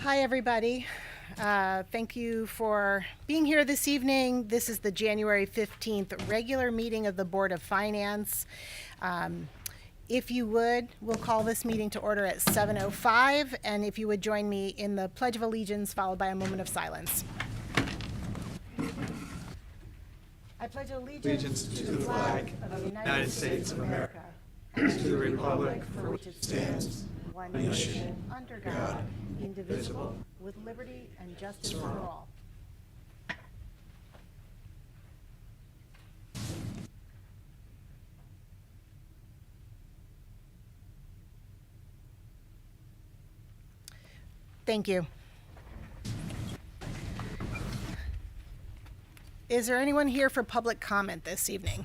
Hi, everybody. Thank you for being here this evening. This is the January 15th regular meeting of the Board of Finance. If you would, we'll call this meeting to order at 7:05, and if you would join me in the Pledge of Allegiance, followed by a moment of silence. I pledge allegiance to the flag of the United States of America and to the republic for which it stands, one nation, under God, indivisible, with liberty and justice for all. Thank you. Is there anyone here for public comment this evening?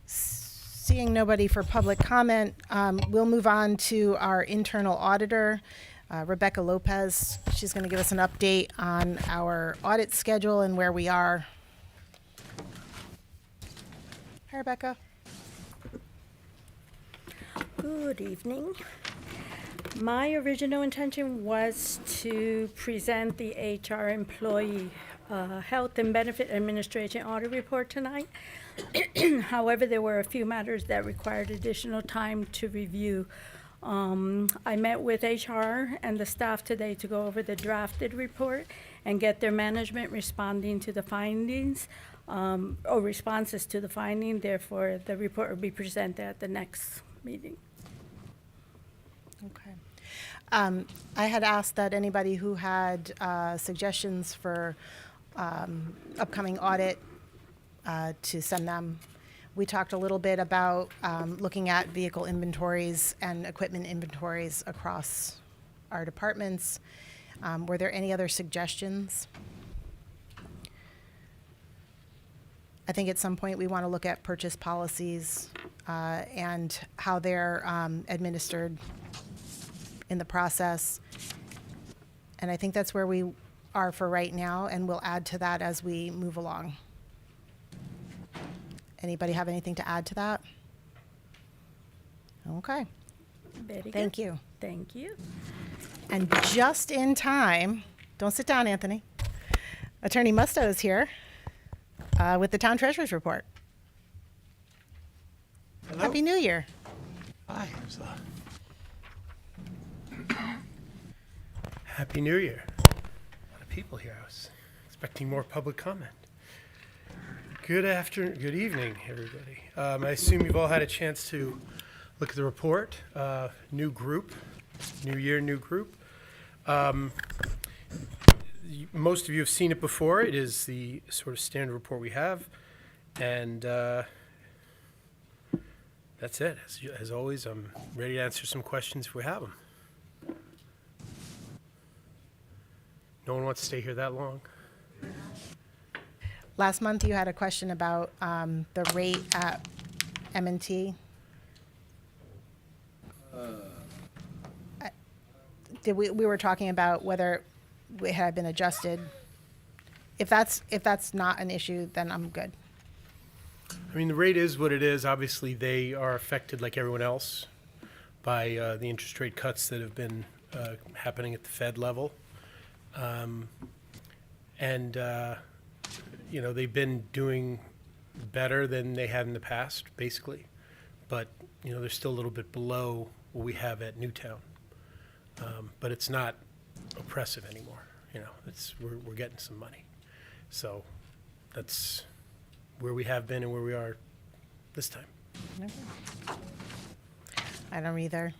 Seeing nobody for public comment, we'll move on to our internal auditor, Rebecca Lopez. She's going to give us an update on our audit schedule and where we are. Hi, Rebecca. Good evening. My original intention was to present the HR Employee Health and Benefit Administration Audit Report tonight. However, there were a few matters that required additional time to review. I met with HR and the staff today to go over the drafted report and get their management responding to the findings, or responses to the finding. Therefore, the report will be presented at the next meeting. Okay. I had asked that anybody who had suggestions for upcoming audit to send them. We talked a little bit about looking at vehicle inventories and equipment inventories across our departments. Were there any other suggestions? I think at some point we want to look at purchase policies and how they're administered in the process. And I think that's where we are for right now, and we'll add to that as we move along. Anybody have anything to add to that? Okay. Very good. Thank you. Thank you. And just in time, don't sit down, Anthony. Attorney Musto is here with the Town Treasurer's Report. Hello. Happy New Year. Hi. Happy New Year. A lot of people here. I was expecting more public comment. Good evening, everybody. I assume you've all had a chance to look at the report. New group, new year, new group. Most of you have seen it before. It is the sort of standard report we have. And that's it. As always, I'm ready to answer some questions if we have them. No one wants to stay here that long. Last month you had a question about the rate at M&T. We were talking about whether it had been adjusted. If that's not an issue, then I'm good. I mean, the rate is what it is. Obviously, they are affected like everyone else by the interest rate cuts that have been happening at the Fed level. You know, they've been doing better than they had in the past, basically. But, you know, they're still a little bit below what we have at Newtown. But it's not oppressive anymore. You know, we're getting some money. So that's where we have been and where we are this time. I don't either.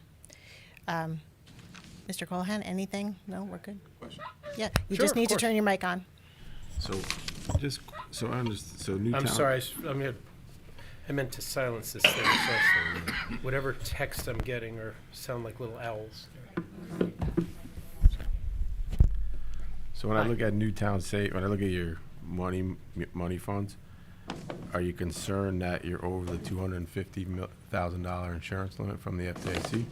Mr. Colohan, anything? No, we're good? Question. Yeah, you Sure, just of need to course. turn your mic on. So, just, so I understand, so Newtown. I'm sorry. I meant to silence this thing. So whatever text I'm getting or sound like little owls. So when I look at Newtown, when I look at your money funds, are you concerned that you're over the $250,000 insurance limit from the FDIC?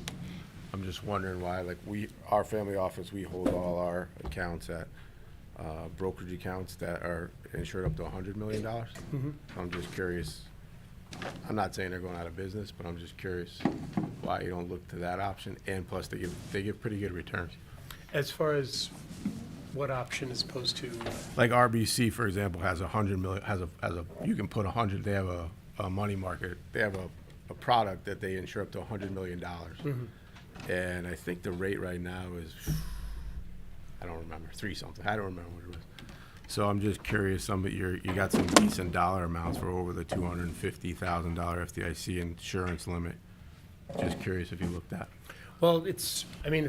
I'm just wondering why, like our family office, we hold all our accounts at brokerage accounts that are insured up to $100 million. I'm just curious I'm not saying they're going out of business, but I'm just curious why you don't look to that option, and plus they give pretty good returns. As far as what option as opposed to, Like RBC, for example, has 100 million, you can put 100, they have a money market, they have a product that they insure up to $100 million. And I think the rate right now is, I don't remember, 3 something, I don't remember what it was. So I'm just curious, you got some decent dollar amounts for over the $250,000 FDIC insurance limit. Just curious if you looked at. well, it's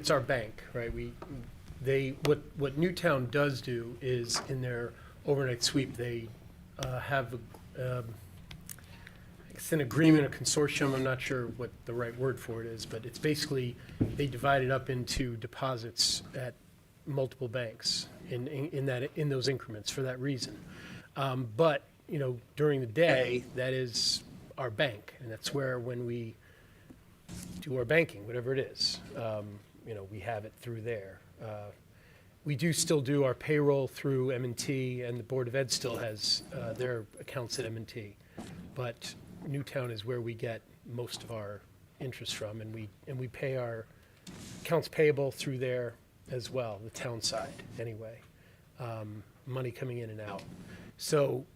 our bank, right? What Newtown does do is in their overnight sweep, they have it's an agreement, a consortium, I'm not sure what the right word for it is, but it's basically, they divide it up into deposits at multiple banks in those increments for that reason. But, during the day, that is our bank, and that's where when we do our banking, whatever it is, we have it through there. We do still do our payroll through M&T, and the Board of Ed still has their accounts at M&T. But Newtown is where we get most of our interest from, and we pay our accounts payable through there as well, the town side, anyway. Money coming in and out. So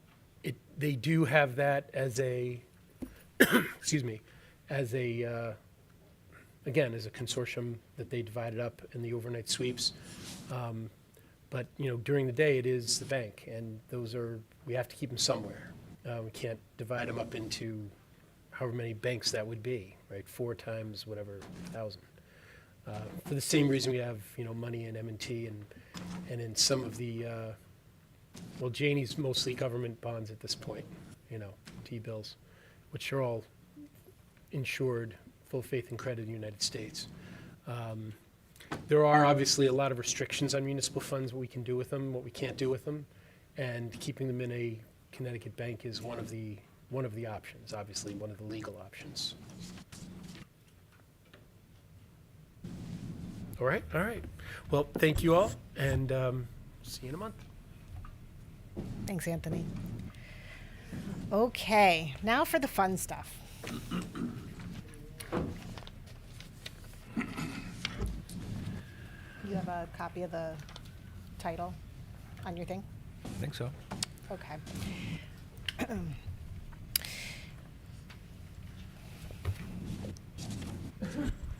they do have that as a, excuse me, as a, again, as a consortium that they divided up in the overnight sweeps. But, during the day, it is the bank, and we have to keep them somewhere. We can't divide them up into however many banks that would be, right? 4 times whatever, 1,000. For the same reason we have, money in M&T and in some of the, Janie's mostly government bonds at this point, T-bills, which are all insured, full faith and credit in the United States. There are obviously a lot of restrictions on municipal funds, what we can do with them, what we can't do with them, and keeping them in a Connecticut bank is one of the options, obviously, one of the legal options. All right. Well, thank you all, and see you in a month. Thanks, Anthony. Okay, now for the fun stuff. You have a copy of the title on your thing? I think so. Okay.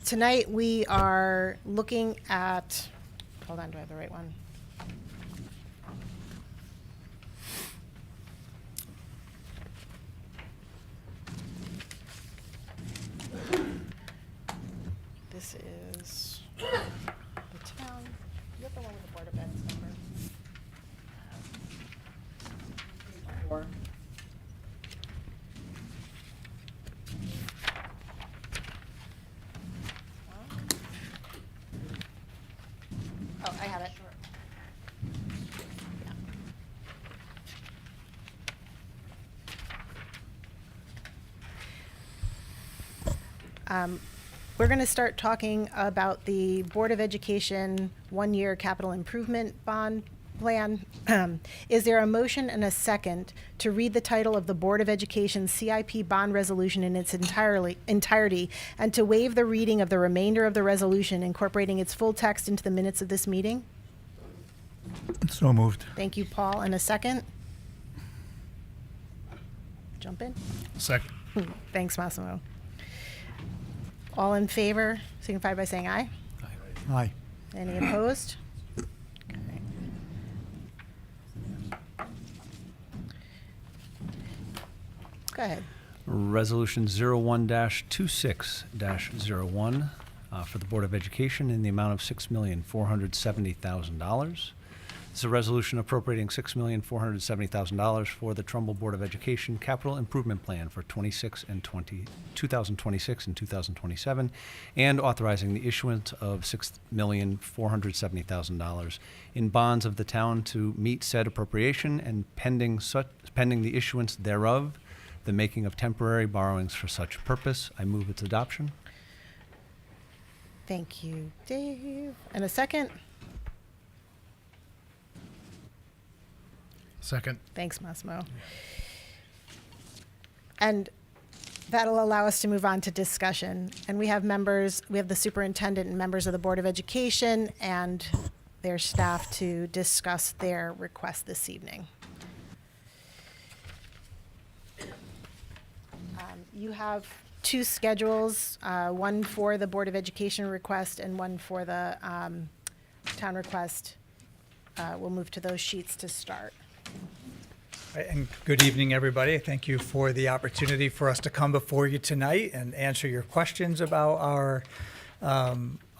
Tonight, we are looking at, hold on, do I have the right one? This is the town, you have the one with the Board of Ed's number? Or oh, I have it. Yeah. We're going to start talking about the Board of Education one-year capital improvement bond plan. Is there a motion and a second to read the title of the Board of Education CIP bond resolution in its entirety and to waive the reading of the remainder of the resolution, incorporating its full text into the minutes of this meeting? So moved. Thank you, Paul. And a second? Jump in. Second. Thanks, Massimo. All in favor, signify by saying aye. Aye. Any opposed? Okay. Go ahead. Resolution 01-26-01 for the Board of Education in the amount of $6,470,000. This is a resolution appropriating $6,470,000 for the Trumbull Board of Education Capital Improvement Plan for 2026 and 2027, and authorizing the issuance of $6,470,000 in bonds of the town to meet said appropriation and pending the issuance thereof, the making of temporary borrowings for such purpose. I move its adoption. Thank you, Dave. And a second? Second. Thanks, Massimo. And That'll allow us to move on to discussion. And we have the superintendent and members of the Board of Education and their staff to discuss their request this evening. You have two schedules, one for the Board of Education request and one for the town request. We'll move to those sheets to start. Right, and good evening, everybody. Thank you for the opportunity for us to come before you tonight and answer your questions about our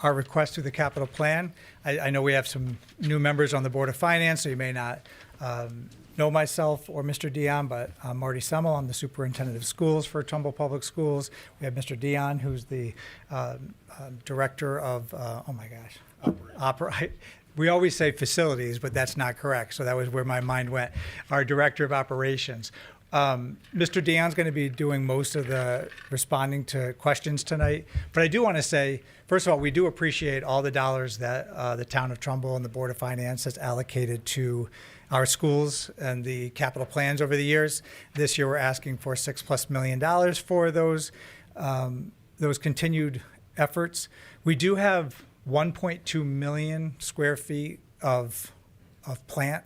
request through the capital plan. I know we have some new members on the Board of Finance, so you may not know myself or Mr. Dion, but I'm Marty Semmel. I'm the superintendent of schools for Trumbull Public Schools. We have Mr. Dion, who's the director of, we always say facilities, but that's not correct. So that was where my mind went. Our director of operations. Mr. Dion's going to be doing most of the responding to questions tonight. But I do want to say, first of all, we do appreciate all the dollars that the town of Trumbull and the Board of Finance has allocated to our schools and the capital plans over the years. This year, we're asking for $6+ million for those continued efforts. We do have 1.2 million square feet of plant.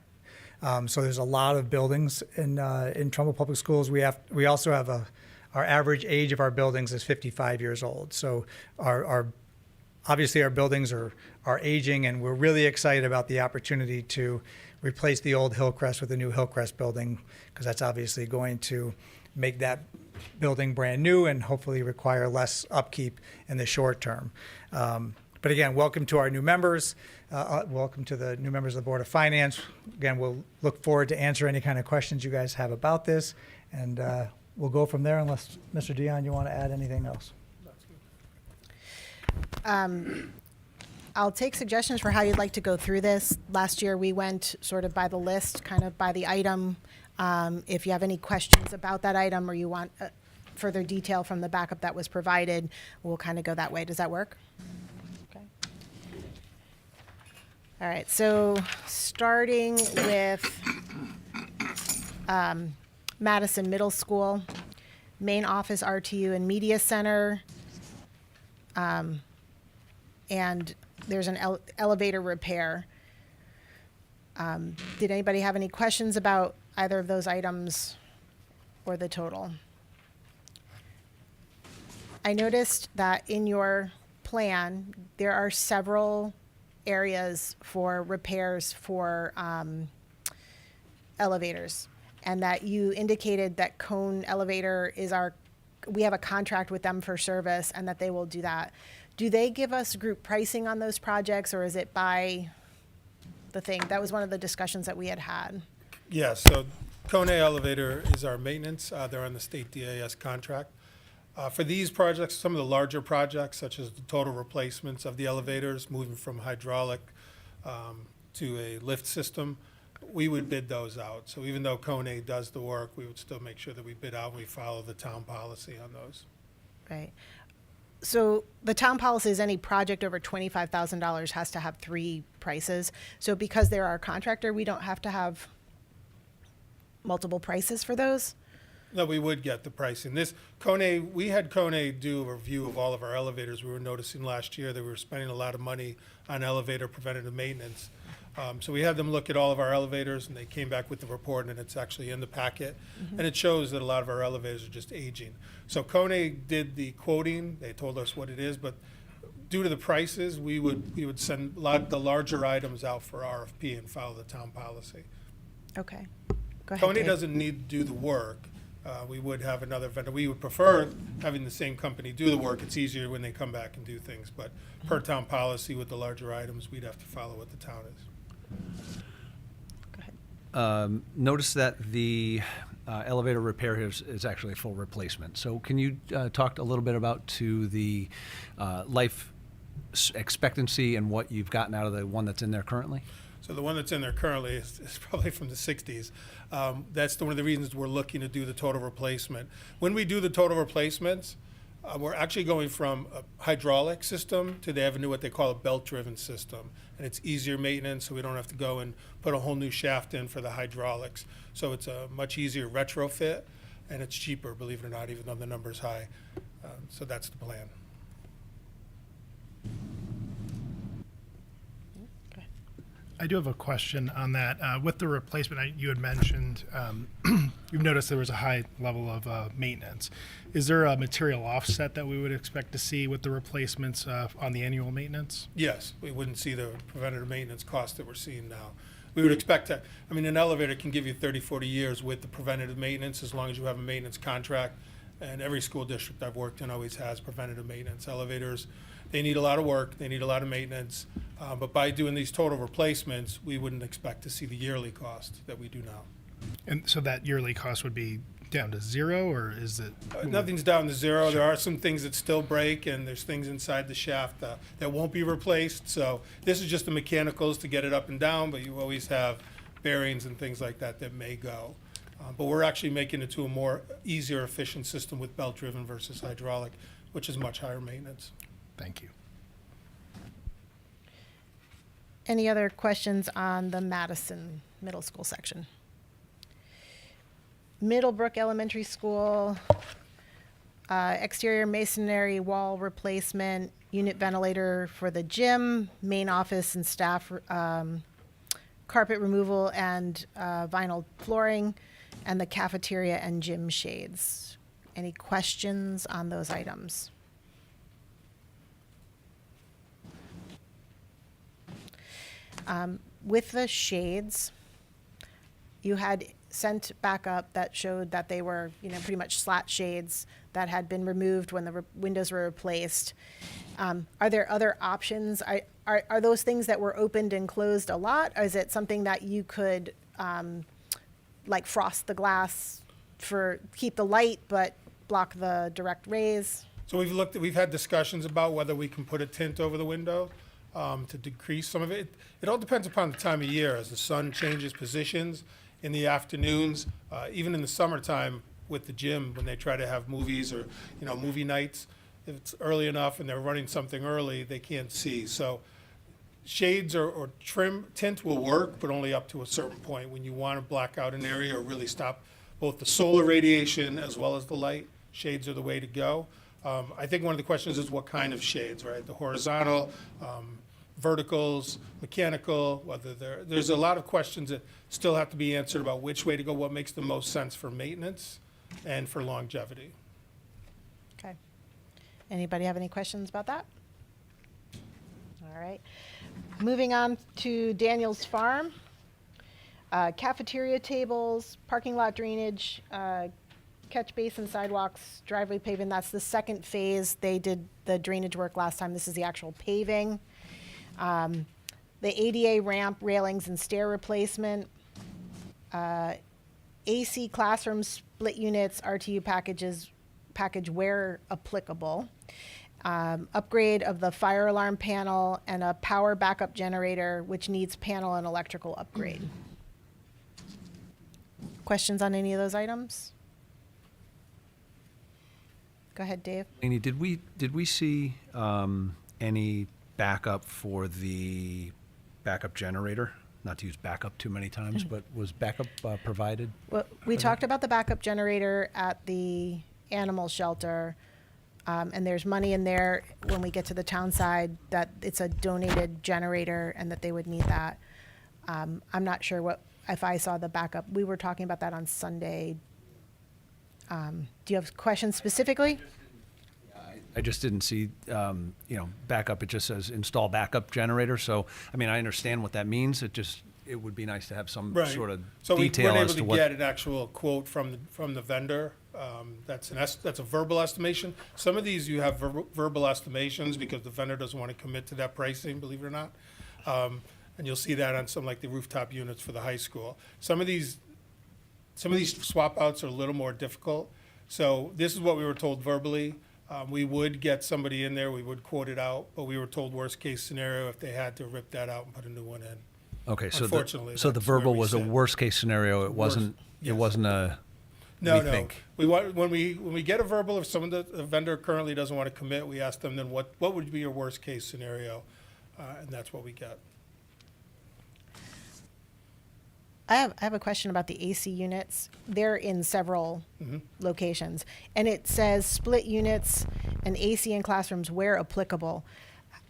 So there's a lot of buildings in Trumbull Public Schools. We also have our average age of our buildings is 55 years old. So obviously our buildings are aging, and we're really excited about the opportunity to replace the old Hillcrest with a new Hillcrest building, because that's obviously going to make that building brand new and hopefully require less upkeep in the short term. But again, welcome to our new members. Welcome to the new members of the Board of Finance. Again, we'll look forward to answer any kind of questions you guys have about this, and we'll go from there unless, Mr. Dion, you want to add anything else? I'll take suggestions for how you'd like to go through this. Last year, we went sort of by the list, kind of by the item. If you have any questions about that item or you want further detail from the backup that was provided, we'll kind of go that way. Does that work? Okay. All right, so starting with Madison Middle School, main office, RTU, and Media Center. And there's an elevator repair. Did anybody have any questions about either of those items or the total? I noticed that in your plan, there are several areas for repairs for elevators, and that you indicated that Cone Elevator we have a contract with them for service and that they will do that. Do they give us group pricing on those projects, or is it by the thing? That was one of the discussions that we had. Yeah, so Kone Elevator is our maintenance. They're on the state DAS contract. For these projects, some of the larger projects, such as the total replacements of the elevators, moving from hydraulic to a lift system, we would bid those out. So even though Kone does the work, we would still make sure that we bid out and we follow the town policy on those. Right. So the town policy is any project over $25,000 has to have 3 prices. So because they're our contractor, we don't have to have multiple prices for those? No, we would get the pricing. We had Kone do a review of all of our elevators. We were noticing last year that we were spending a lot of money on elevator preventative maintenance. So we had them look at all of our elevators, and they came back with the report, and it's actually in the packet. Mm-hmm. And it shows that a lot of our elevators are just aging. So Kone did the quoting. They told us what it is, but due to the prices, we would send the larger items out for RFP and follow the town policy. Okay. Go ahead, Kone Dave. doesn't need to do the work. We would have another vendor. We would prefer having the same company do the work. It's easier when they come back and do things. But per town policy with the larger items, we'd have to follow what the town is. Go ahead. Notice that the elevator repair is actually a full replacement. So can you talk a little bit about the life expectancy and what you've gotten out of the one that's in there currently? So the one that's in there currently is probably from the 60s. That's one of the reasons we're looking to do the total replacement. When we do the total replacements, we're actually going from a hydraulic system to they have what they call a belt-driven system. And it's easier maintenance, so we don't have to go and put a whole new shaft in for the hydraulics. So it's a much easier retrofit. and it's cheaper, believe it or not, even though the number's high. So that's the plan. I do have a question on that. With the replacement, you had mentioned, you've noticed there was a high level of maintenance. Is there a material offset that we would expect to see with the replacements on the annual maintenance? Yes, we wouldn't see the preventative maintenance cost that we're seeing now. We would expect to, I mean, an elevator can give you 30, 40 years with the preventative maintenance as long as you have a maintenance contract. And every school district I've worked in always has preventative maintenance. Elevators, they need a lot of work, they need a lot of maintenance. But by doing these total replacements, we wouldn't expect to see the yearly cost that we do now. And so that yearly cost would be down to zero, or is it? Nothing's down to zero. There are some things that still break, and there's things inside the shaft that won't be replaced. So this is just the mechanicals to get it up and down, but you always have bearings and things like that that may go. But we're actually making it to a more easier, efficient system with belt-driven versus hydraulic, which is much higher maintenance. Thank you. Any other questions on the Madison Middle School section? Middlebrook Elementary School, exterior masonry wall replacement, unit ventilator for the gym, main office and staff, carpet removal and vinyl flooring, and the cafeteria and gym shades. Any questions on those items? With the shades, you had sent backup that showed that they were, pretty much slat shades that had been removed when the windows were replaced. Are there other options? Are those things that were opened and closed a lot? Or is it something that you could, like frost the glass keep the light but block the direct rays? So we've had discussions about whether we can put a tint over the window to decrease some of it. It all depends upon the time of year. As the sun changes positions in the afternoons, even in the summertime with the gym, when they try to have movies or movie nights, if it's early enough and they're running something early, they can't see. So shades or tint will work, but only up to a certain point. When you want to black out an area or really stop both the solar radiation as well as the light, shades are the way to go. I think one of the questions is what kind of shades, right? The horizontal, verticals, mechanical, whether there's a lot of questions that still have to be answered about which way to go, what makes the most sense for maintenance and for longevity. Okay. Anybody have any questions about that? All right. Moving on to Daniel's Farm. Cafeteria tables, parking lot drainage, catch basin, sidewalks, driveway paving. That's the second phase. They did the drainage work last time. This is the actual paving. The ADA ramp, railings, and stair replacement. AC classroom split units, RTU package where applicable. Upgrade of the fire alarm panel and a power backup generator, which needs panel and electrical upgrade. Questions on any of those items? Go ahead, Dave. Laney, did we see any backup for the backup generator? Not to use backup too many times, but was backup provided? Well, we talked about the backup generator at the animal shelter, and there's money in there when we get to the town side that it's a donated generator and that they would need that. I'm not sure if I saw the backup. We were talking about that on Sunday. Do you have questions specifically? I just didn't see, backup. It just says install backup generator. So, I understand what that means. It would be nice to have some Right. sort of So we detail weren't as able to to what. get an actual quote from the vendor. That's a verbal estimation. Some of these you have verbal estimations because the vendor doesn't want to commit to that pricing, believe it or not. And you'll see that on some like the rooftop units for the high school. Some of these swap outs are a little more difficult. So this is what we were told verbally. We would get somebody in there, we would quote it out, but we were told worst case scenario if they had to rip that out and put a new one in. Okay, so Unfortunately, the that's where verbal we was a sit. worst case scenario. It wasn't. It yes. wasn't a. No, we no. think. We want, when we get a verbal, if someone, the vendor currently doesn't want to commit, we ask them then what would be your worst case scenario? And that's what we get. I have a question about the AC units. They're in several locations, and it says split units and AC in classrooms where applicable.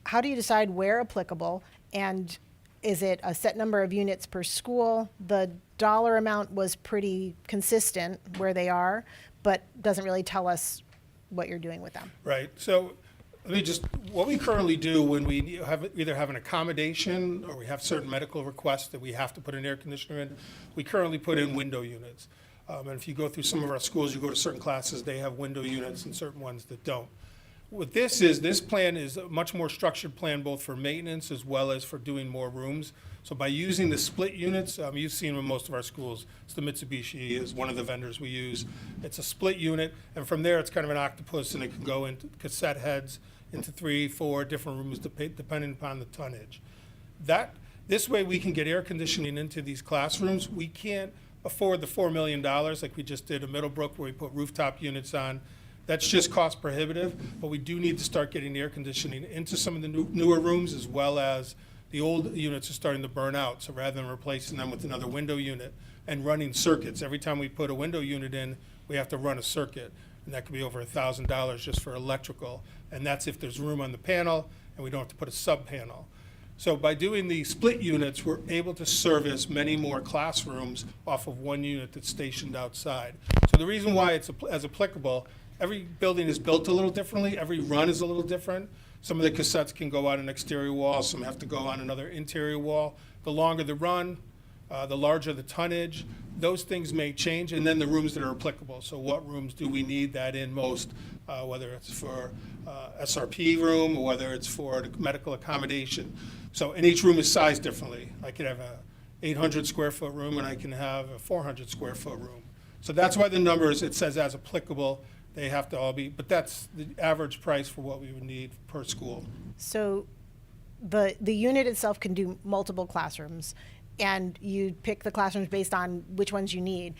How do you decide where applicable, and is it a set number of units per school? The dollar amount was pretty consistent where they are, but doesn't really tell us what you're doing with them. Right, so let me just, what we currently do when we either have an accommodation or we have certain medical requests that we have to put an air conditioner in, we currently put in window units. And if you go through some of our schools, you go to certain classes, they have window units and certain ones that don't. What this plan is a much more structured plan both for maintenance as well as for doing more rooms. So by using the split units, you've seen in most of our schools, it's the Mitsubishi is one of the vendors we use. It's a split unit, and from there it's kind of an octopus, and it can go into cassette heads into 3, 4 different rooms depending upon the tonnage. This way we can get air conditioning into these classrooms. We can't afford the $4 million like we just did in Middlebrook where we put rooftop units on. That's just cost prohibitive, but we do need to start getting air conditioning into some of the newer rooms as well as the old units are starting to burn out. So rather than replacing them with another window unit and running circuits, every time we put a window unit in, we have to run a circuit. And that could be over $1,000 just for electrical. And that's if there's room on the panel and we don't have to put a sub panel. So by doing the split units, we're able to service many more classrooms off of one unit that's stationed outside. So the reason why it's as applicable, every building is built a little differently. Every run is a little different. Some of the cassettes can go on an exterior wall. Some have to go on another interior wall. The longer the run, the larger the tonnage. Those things may change. And then the rooms that are applicable. So what rooms do we need that in most, whether it's for SRP room or whether it's for the medical accommodation. So, and each room is sized differently. I could have a 800 square foot room and I can have a 400 square foot room. So that's why the numbers, it says as applicable, they have to all be, but that's the average price for what we would need per school. So the unit itself can do multiple classrooms, and you pick the classrooms based on which ones you need.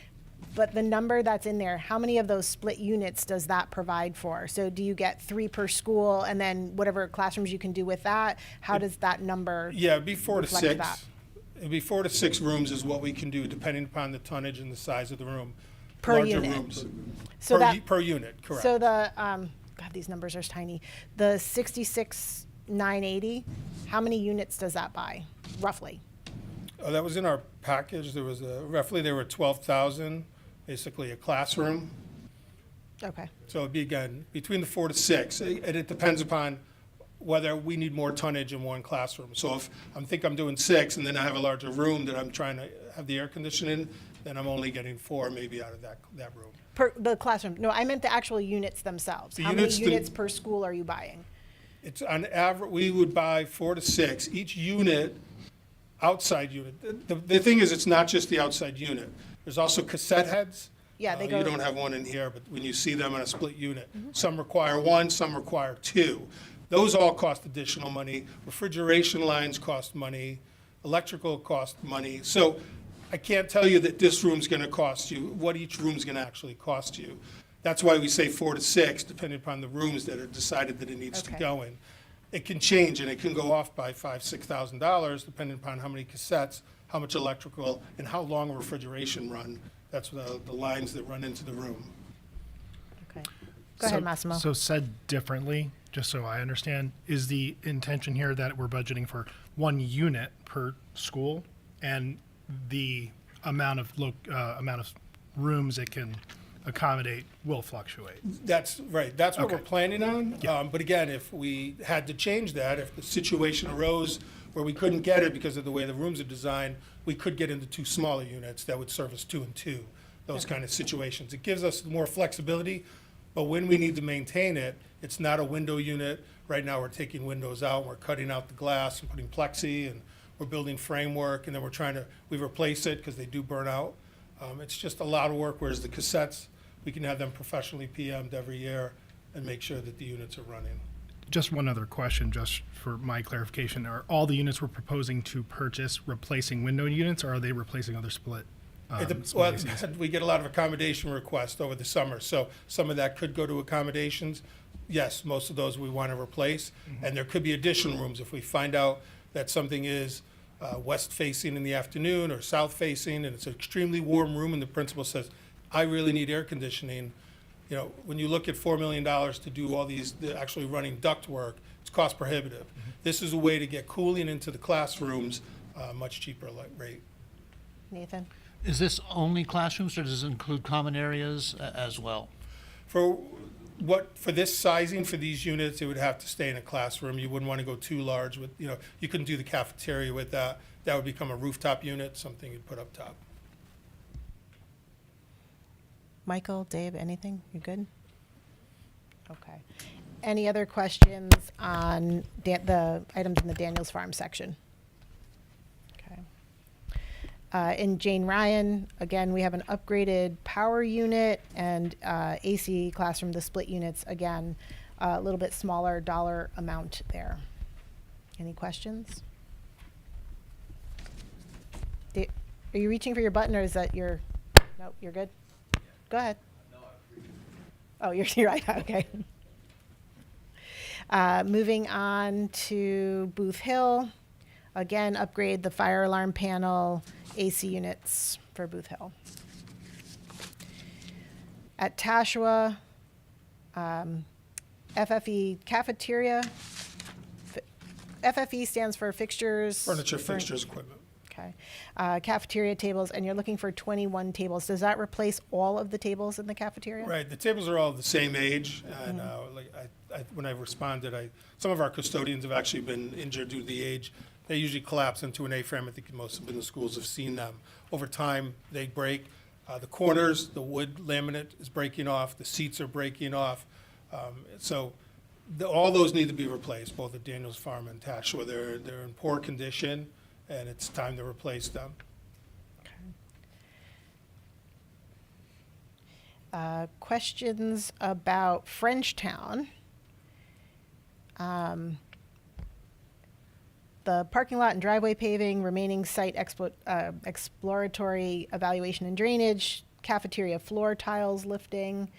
But the number that's in there, how many of those split units does that provide for? So do you get 3 per school, and then whatever classrooms you can do with that? How does that number Yeah, it'd be 4 to reflect 6. that? It'd be 4 to 6 rooms is what we can do depending upon the tonnage and the size of the room. Per Larger unit. rooms. So that, Per unit, correct. so the, God, these numbers are tiny. The 66,980, how many units does that buy, roughly? That was in our package. There was roughly, there were 12,000, basically a classroom. Okay. So it'd be, again, between the 4 to 6, and it depends upon whether we need more tonnage in one classroom. So if I'm doing 6, and then I have a larger room that I'm trying to have the air conditioning, then I'm only getting 4 maybe out of that room. Per the classroom? No, I meant the actual units themselves. The How many units, units per school are you buying? It's on average, we would buy 4 to 6. Each unit, outside unit, the thing is, it's not just the outside unit. There's also cassette heads. Yeah, they go. You don't have one in here, but when you see them in a split unit, some require 1, some require 2. Those all cost additional money. Refrigeration lines cost money. Electrical cost money. So I can't tell you that this room's going to cost you, what each room's going to actually cost you. That's why we say 4 to 6, depending upon the rooms that are decided that it needs to Okay. go in. It can change, and it can go off by $5,000, $6,000, depending upon how many cassettes, how much electrical, and how long a refrigeration run. That's the lines that run into the room. Okay. Go ahead, Massimo. So said differently, just so I understand, is the intention here that we're budgeting for 1 unit per school, and the amount of rooms it can accommodate will fluctuate? That's right. That's what Okay. we're planning on. Yeah. But again, if we had to change that, if the situation arose where we couldn't get it because of the way the rooms are designed, we could get into 2 smaller units that would service 2 and 2, those kind of situations. It gives us more flexibility, but when we need to maintain it, it's not a window unit. Right now, we're taking windows out, we're cutting out the glass and putting plexi, and we're building framework, and then we replace it because they do burn out. It's just a lot of work, whereas the cassettes, we can have them professionally PM'd every year and make sure that the units are running. Just one other question, just for my clarification. Are all the units we're proposing to purchase replacing window units, or are they replacing other split? Well, we get a lot of accommodation requests over the summer, so some of that could go to accommodations. Yes, most of those we want to replace, and there could be additional rooms if we find out that something is west facing in the afternoon or south facing, and it's an extremely warm room, and the principal says, I really need air conditioning. You know, when you look at $4 million to do all the actually running duct work, it's cost prohibitive. This is a way to get cooling into the classrooms, much cheaper rate. Nathan? Is this only classrooms, or does it include common areas as well? For this sizing for these units, it would have to stay in a classroom. You wouldn't want to go too large with, you know, you couldn't do the cafeteria with that. That would become a rooftop unit, something you'd put up top. Michael, Dave, anything? You good? Okay. Any other questions on the items in the Daniels Farm section? Okay. In Jane Ryan, again, we have an upgraded power unit and AC classroom, the split units, again, a little bit smaller dollar amount there. Any questions? Are you reaching for your button, or is that your, no, you're good? Go ahead. Oh, you're right, okay. Moving on to Booth Hill. Again, upgrade the fire alarm panel, AC units for Booth Hill. At Tashua, FFE cafeteria. FFE stands for fixtures. Furniture, fixtures, equipment. Okay. Cafeteria tables, and you're looking for 21 tables. Does that replace all of the tables in the cafeteria? Right, the tables are all the same age, and when I responded, some of our custodians have actually been injured due to the age. They usually collapse into an A-frame. I think most of the schools have seen them. Over time, they break. The corners, the wood laminate is breaking off, the seats are breaking off. All those need to be replaced, both at Daniels Farm and Tashua. They're in poor condition, and it's time to replace them. Questions about Frenchtown. The parking lot and driveway paving, remaining site exploratory evaluation and drainage, cafeteria floor tiles lifting.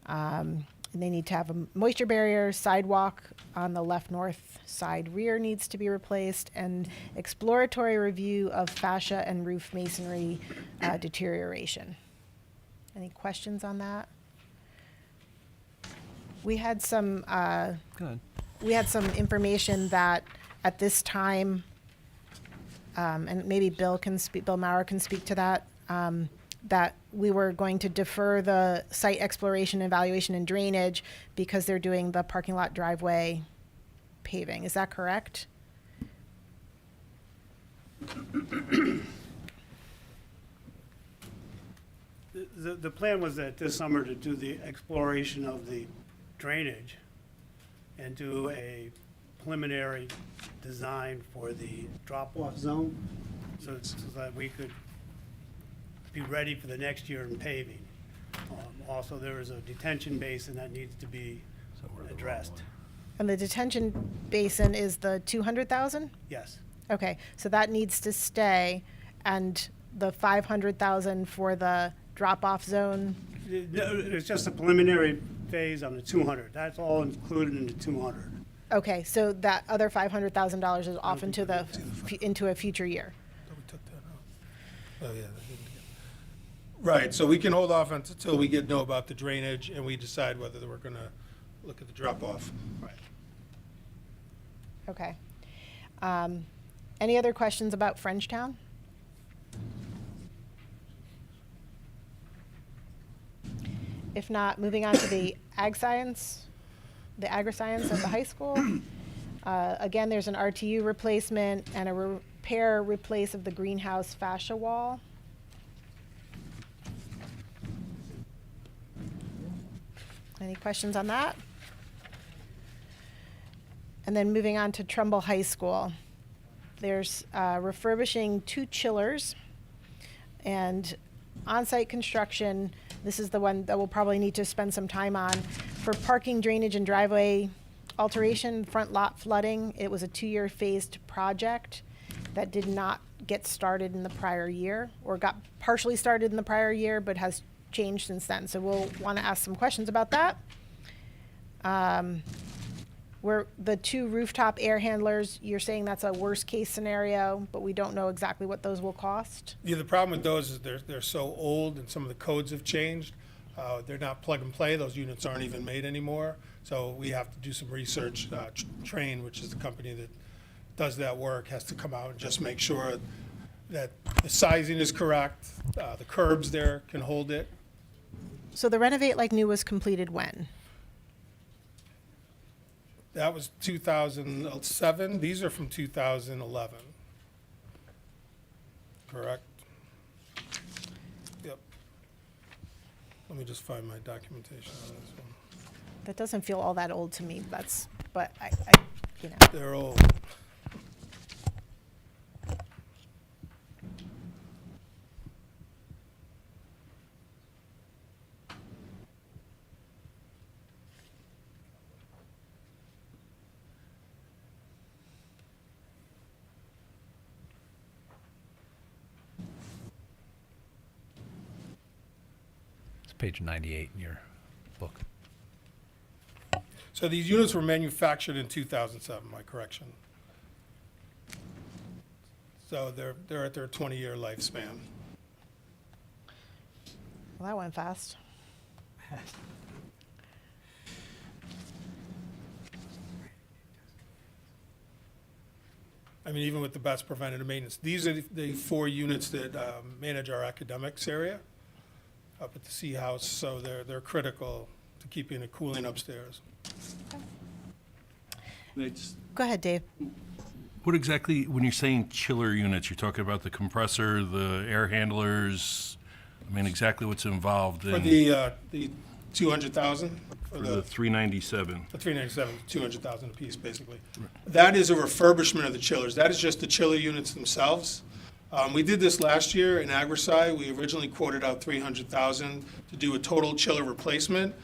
And they need to have a moisture barrier, sidewalk on the left north side rear needs to be replaced, and exploratory review of fascia and roof masonry deterioration. Any questions on that? We had some Good. we had some information that at this time, and maybe Bill Maurer can speak to that, that we were going to defer the site exploration, evaluation, and drainage because they're doing the parking lot driveway paving. Is that correct? The plan was that this summer to do the exploration of the drainage and do a preliminary design for the drop-off zone so that we could be ready for the next year in paving. Also, there is a detention basin that needs to be addressed. And the detention basin is the 200,000? Yes. Okay, so that needs to stay, and the 500,000 for the drop-off zone? It's just a preliminary phase on the 200. That's all included in the 200. Okay, so that other $500,000 is off into a future year. We took that out. Oh, yeah. Right, so we can hold off until we know about the drainage and we decide whether we're going to look at the drop-off. Right. Okay. Any other questions about Frenchtown? If not, moving on to the agri-science at the high school. Again, there's an RTU replacement and a replace of the greenhouse fascia wall. Any questions on that? And then moving on to Trumbull High School. There's refurbishing 2 chillers and on-site construction. This is the one that we'll probably need to spend some time on. For parking, drainage, and driveway alteration, front lot flooding, it was a 2-year phased project that did not get started in the prior year, or got partially started in the prior year, but has changed since then. So we'll want to ask some questions about that. Where the 2 rooftop air handlers, you're saying that's a worst-case scenario, but we don't know exactly what those will cost? Yeah, the problem with those is they're so old and some of the codes have changed. They're not plug and play. Those units aren't even made anymore. So we have to do some research. Train, which is the company that does that work, has to come out and just make sure that the sizing is correct, the curbs there can hold it. So the Renovate Like New was completed when? That was 2007. These are from 2011. Correct? Yep. Let me just find my documentation on this one. That doesn't feel all that old to me, but I you know. They're old. It's page 98 in your book. So these units were manufactured in 2007, my correction. So they're at their 20-year lifespan. Well, that went fast. I mean, even with the best preventative maintenance. These are the 4 units that manage our academics area up at the C House, so they're critical to keeping it cooling upstairs. Go ahead, Dave. What exactly, when you're saying chiller units, you're talking about the compressor, the air handlers? I mean, exactly what's involved For in, the 200,000? for the 397? The 397, 200,000 apiece, basically. That is a refurbishment of the chillers. That is just the chiller units themselves. We did this last year in Agrisci. We originally quoted out 300,000 to do a total chiller replacement.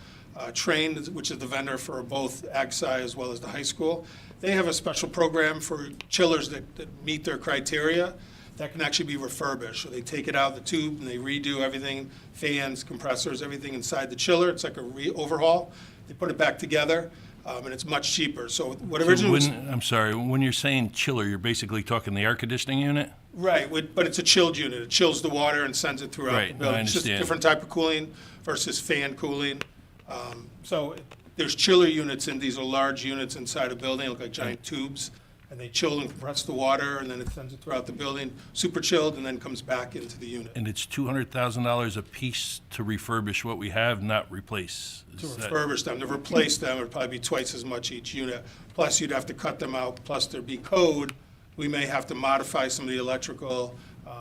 Train, which is the vendor for both Agrisci as well as the high school, they have a special program for chillers that meet their criteria that can actually be refurbished. So they take it out of the tube and they redo everything, fans, compressors, everything inside the chiller. It's like a overhaul. They put it back together, and it's much cheaper. So what So originally was, I'm sorry, when you're saying chiller, you're basically talking the air conditioning unit? right, but it's a chilled unit. It chills the water and sends it throughout the Right, I building. It's just a understand. different type of cooling versus fan cooling. So there's chiller units, and these are large units inside a building, look like giant tubes, and they chill and compress the water, and then it sends it throughout the building, super chilled, and then comes back into the unit. And it's $200,000 a piece to refurbish what we have, not replace? To Is that- refurbish them, to replace them, it'd probably be twice as much each unit. Plus, you'd have to cut them out, plus there'd be code. We may have to modify some of the electrical,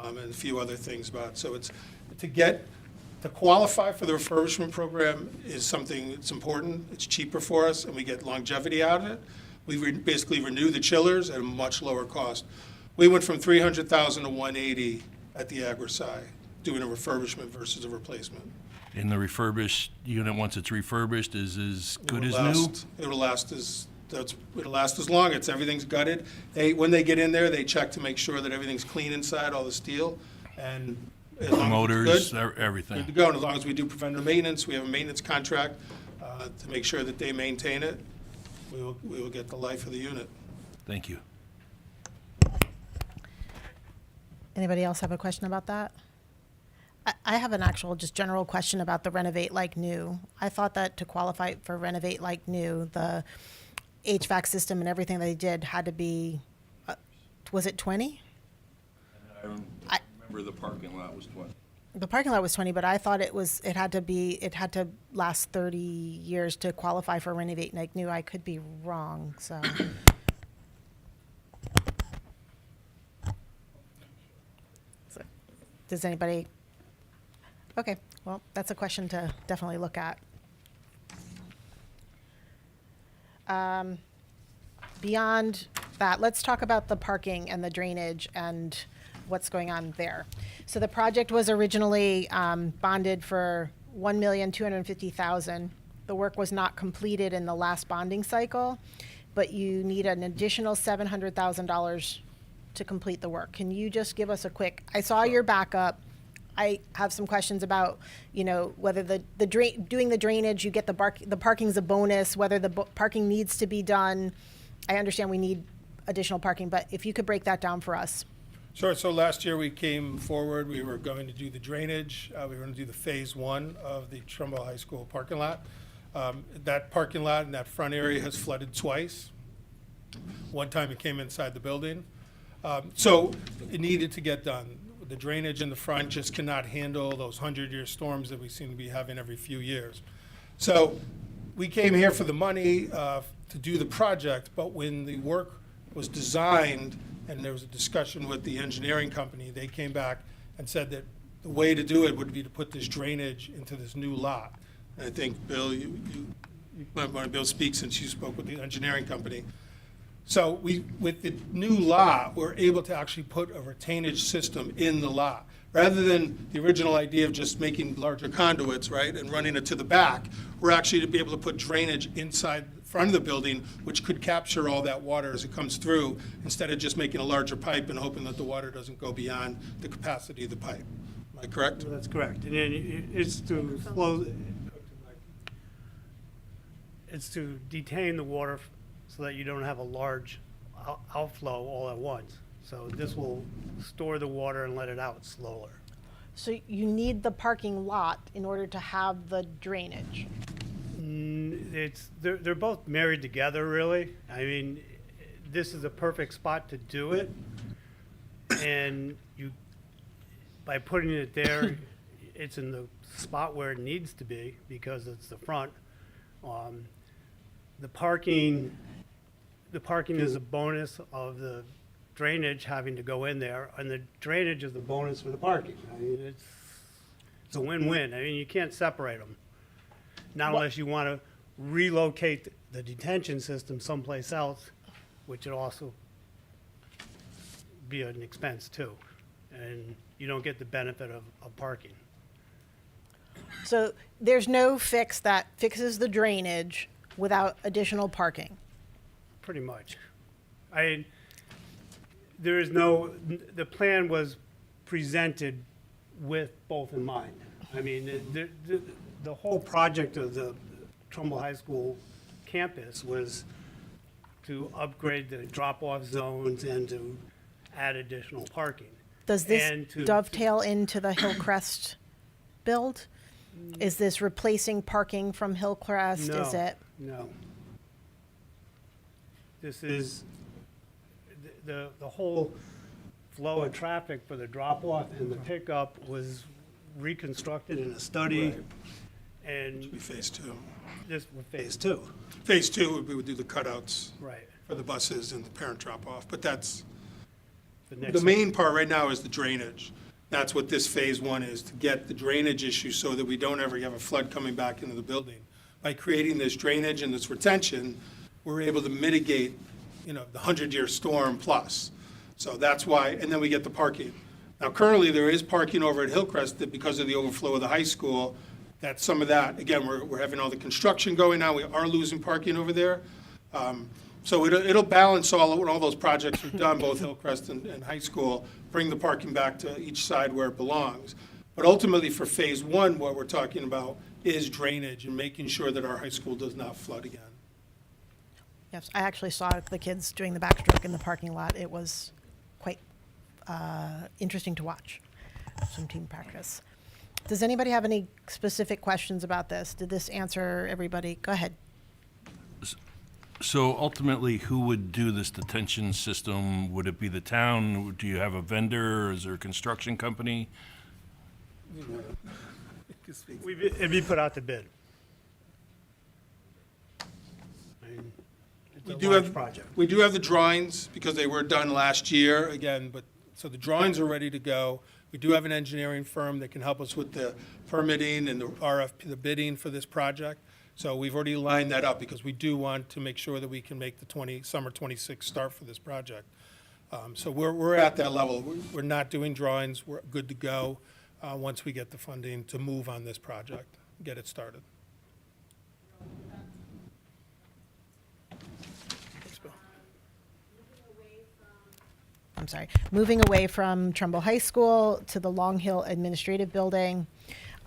and a few other things about it. So it's, to qualify for the refurbishment program is something that's important. It's cheaper for us, and we get longevity out of it. We basically renew the chillers at a much lower cost. We went from 300,000 to 180 at the Agrisci, doing a refurbishment versus a replacement. And the refurbished unit, once it's refurbished, is as good as new? It'll last as long. Everything's gutted. When they get in there, they check to make sure that everything's clean inside, all the steel, and as long as it's Motors, good, everything? good to go. And as long as we do preventative maintenance, we have a maintenance contract to make sure that they maintain it, we will get the life of the unit. Thank you. Anybody else have a question about that? I have an actual just general question about the Renovate Like New. I thought that to qualify for Renovate Like New, the HVAC system and everything they did had to be, was it 20? I don't remember the parking lot was 20. The parking lot was 20, but I thought it had to last 30 years to qualify for Renovate Like New. I could be wrong, so. Does anybody? Okay, well, that's a question to definitely look at. Beyond that, let's talk about the parking and the drainage and what's going on there. So the project was originally bonded for $1,250,000. The work was not completed in the last bonding cycle, but you need an additional $700,000 to complete the work. Can you just give us a quick, I saw your backup. I have some questions about, whether doing the drainage, you get the parking's a bonus, whether the parking needs to be done. I understand we need additional parking, but if you could break that down for us. Sure. So last year we came forward, we were going to do the drainage. We were going to do the phase 1 of the Trumbull High School parking lot. That parking lot and that front area has flooded twice. One time it came inside the building. So it needed to get done. The drainage in the front just cannot handle those 100-year storms that we seem to be having every few years. So we came here for the money to do the project, but when the work was designed and there was a discussion with the engineering company, they came back and said that the way to do it would be to put this drainage into this new lot. And I think, Bill, you might want to be able to speak since you spoke with the engineering company. So with the new lot, we're able to actually put a retainage system in the lot. Rather than the original idea of just making larger conduits, right, and running it to the back, we're actually to be able to put drainage inside the front of the building, which could capture all that water as it comes through, instead of just making a larger pipe and hoping that the water doesn't go beyond the capacity of the pipe. Am I correct? That's correct. And then it's to slow, it's to detain the water so that you don't have a large outflow all at once. So this will store the water and let it out slower. So you need the parking lot in order to have the drainage. They're both married together, really. I mean, this is a perfect spot to do it. And by putting it there, it's in the spot where it needs to be because it's the front. The parking is a bonus of the drainage having to go in there, and the drainage is the bonus for the parking. I mean, it's a win-win. I mean, you can't separate them. Not unless you want to relocate the detention system someplace else, which would also be an expense too. And you don't get the benefit of parking. So there's no fix that fixes the drainage without additional parking. Pretty much. There is no, the plan was presented with both in mind. I mean, the whole project of the Trumbull High School campus was to upgrade the drop-off zones and to add additional parking. Does this And to- dovetail into the Hillcrest build? Is this replacing parking from Hillcrest? No, Is it? No. This is, the whole flow of traffic for the drop-off and the pickup was reconstructed in a study. Right. And Be phase 2. this was phase 2. Phase 2, we would do the cutouts Right. for the buses and the parent drop-off, but that's, The next the main part right now is the drainage. That's what this phase 1 is, to get the drainage issue so that we don't ever have a flood coming back into the building. By creating this drainage and this retention, we're able to mitigate, the 100-year storm plus. So that's why, and then we get the parking. Now, currently, there is parking over at Hillcrest that because of the overflow of the high school, that some of that, again, we're having all the construction going on, we are losing parking over there. So it'll balance when all those projects are done, both Hillcrest and high school, bring the parking back to each side where it belongs. But ultimately, for phase 1, what we're talking about is drainage and making sure that our high school does not flood again. Yes, I actually saw the kids doing the backstroke in the parking lot. It was quite interesting to watch, some team practice. Does anybody have any specific questions about this? Did this answer everybody? Go ahead. So ultimately, who would do this detention system? Would it be the town? Do you have a vendor? Is there a construction company? It'd be put out to bid. I mean, We it's do a large have, project. we do have the drawings because they were done last year, again, so the drawings are ready to go. We do have an engineering firm that can help us with the permitting and the RFP, the bidding for this project. So we've already lined that up because we do want to make sure that we can make the summer 26 start for this project. So we're at that level. We're not doing drawings. We're good to go once we get the funding to move on this project, get it started. Thanks, Bill. moving away from Trumbull High School to the Long Hill Administrative Building,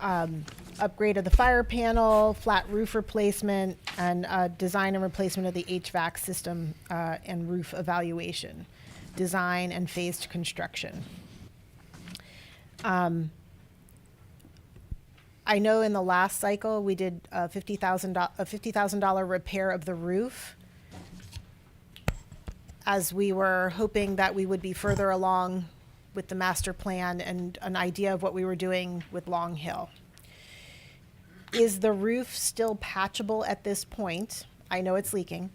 upgrade of the fire panel, flat roof replacement, and design and replacement of the HVAC system and roof evaluation, design and phased construction. I know in the last cycle, we did a $50,000 repair of the roof, as we were hoping that we would be further along with the master plan and an idea of what we were doing with Long Hill. Is the roof still patchable at this point? I know it's leaking.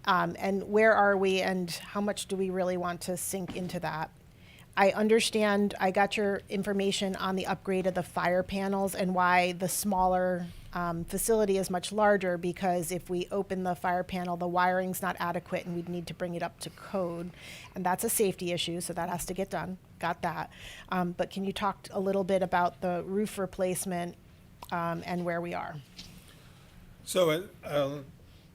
And where are we, and how much do we really want to sink into that? I understand, I got your information on the upgrade of the fire panels and why the smaller facility is much larger, because if we open the fire panel, the wiring's not adequate and we'd need to bring it up to code. And that's a safety issue, so that has to get done. Got that. But can you talk a little bit about the roof replacement and where we are? So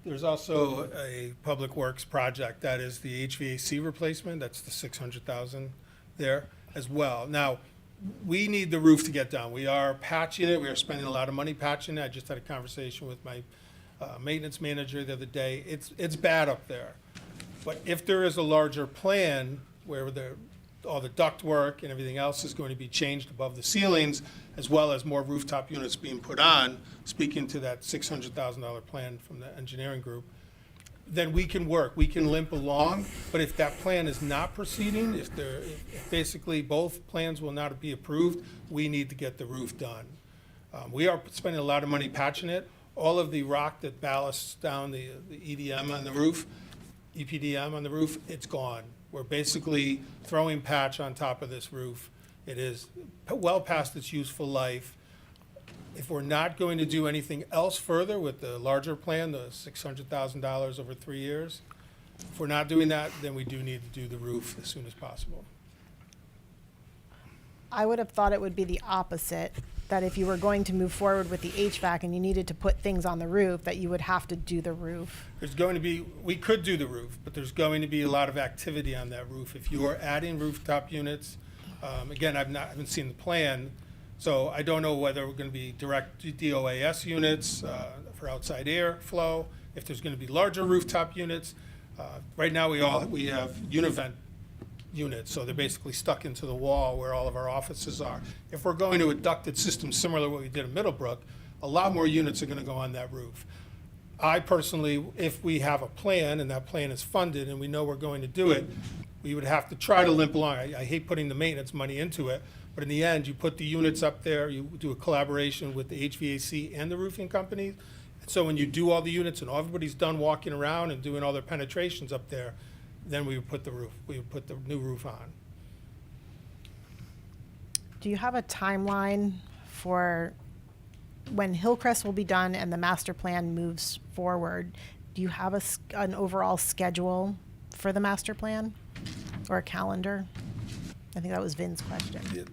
there's also a public works project that is the HVAC replacement. That's the 600,000 there as well. Now, we need the roof to get done. We are patching it. We are spending a lot of money patching it. I just had a conversation with my maintenance manager the other day. It's bad up there. But if there is a larger plan where all the duct work and everything else is going to be changed above the ceilings, as well as more rooftop units being put on, speaking to that $600,000 plan from the engineering group, then we can work, we can limp along. But if that plan is not proceeding, if basically both plans will not be approved, we need to get the roof done. We are spending a lot of money patching it. All of the rock that ballasts down the EDM on the roof, EPDM on the roof, it's gone. We're basically throwing patch on top of this roof. It is well past its useful life. If we're not going to do anything else further with the larger plan, the $600,000 over 3 years, if we're not doing that, then we do need to do the roof as soon as possible. I would have thought it would be the opposite, that if you were going to move forward with the HVAC and you needed to put things on the roof, that you would have to do the roof. There's going to be, we could do the roof, but there's going to be a lot of activity on that roof. If you are adding rooftop units, again, I haven't seen the plan, so I don't know whether we're going to be direct DOAS units for outside air flow, if there's going to be larger rooftop units. Right now, we have univent units, so they're basically stuck into the wall where all of our offices are. If we're going to a ducted system similar to what we did in Middlebrook, a lot more units are going to go on that roof. I personally, if we have a plan and that plan is funded and we know we're going to do it, we would have to try to limp along. I hate putting the maintenance money into it, but in the end, you put the units up there, you do a collaboration with the HVAC and the roofing companies. So when you do all the units and everybody's done walking around and doing all their penetrations up there, then we would put the new roof on. Do you have a timeline for when Hillcrest will be done and the master plan moves forward? Do you have an overall schedule for the master plan or a calendar? I think that was Vin's question.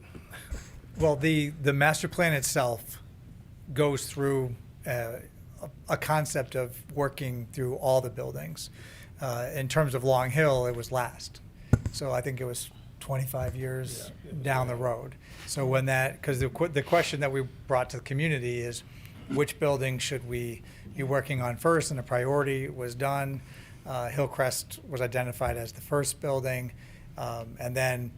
Well, the master plan itself goes through a concept of working through all the buildings. In terms of Long Hill, it was last. So I think it was 25 years down the road. So when because the question that we brought to the community is, which building should we be working on first? And the priority was done. Hillcrest was identified as the first building. And then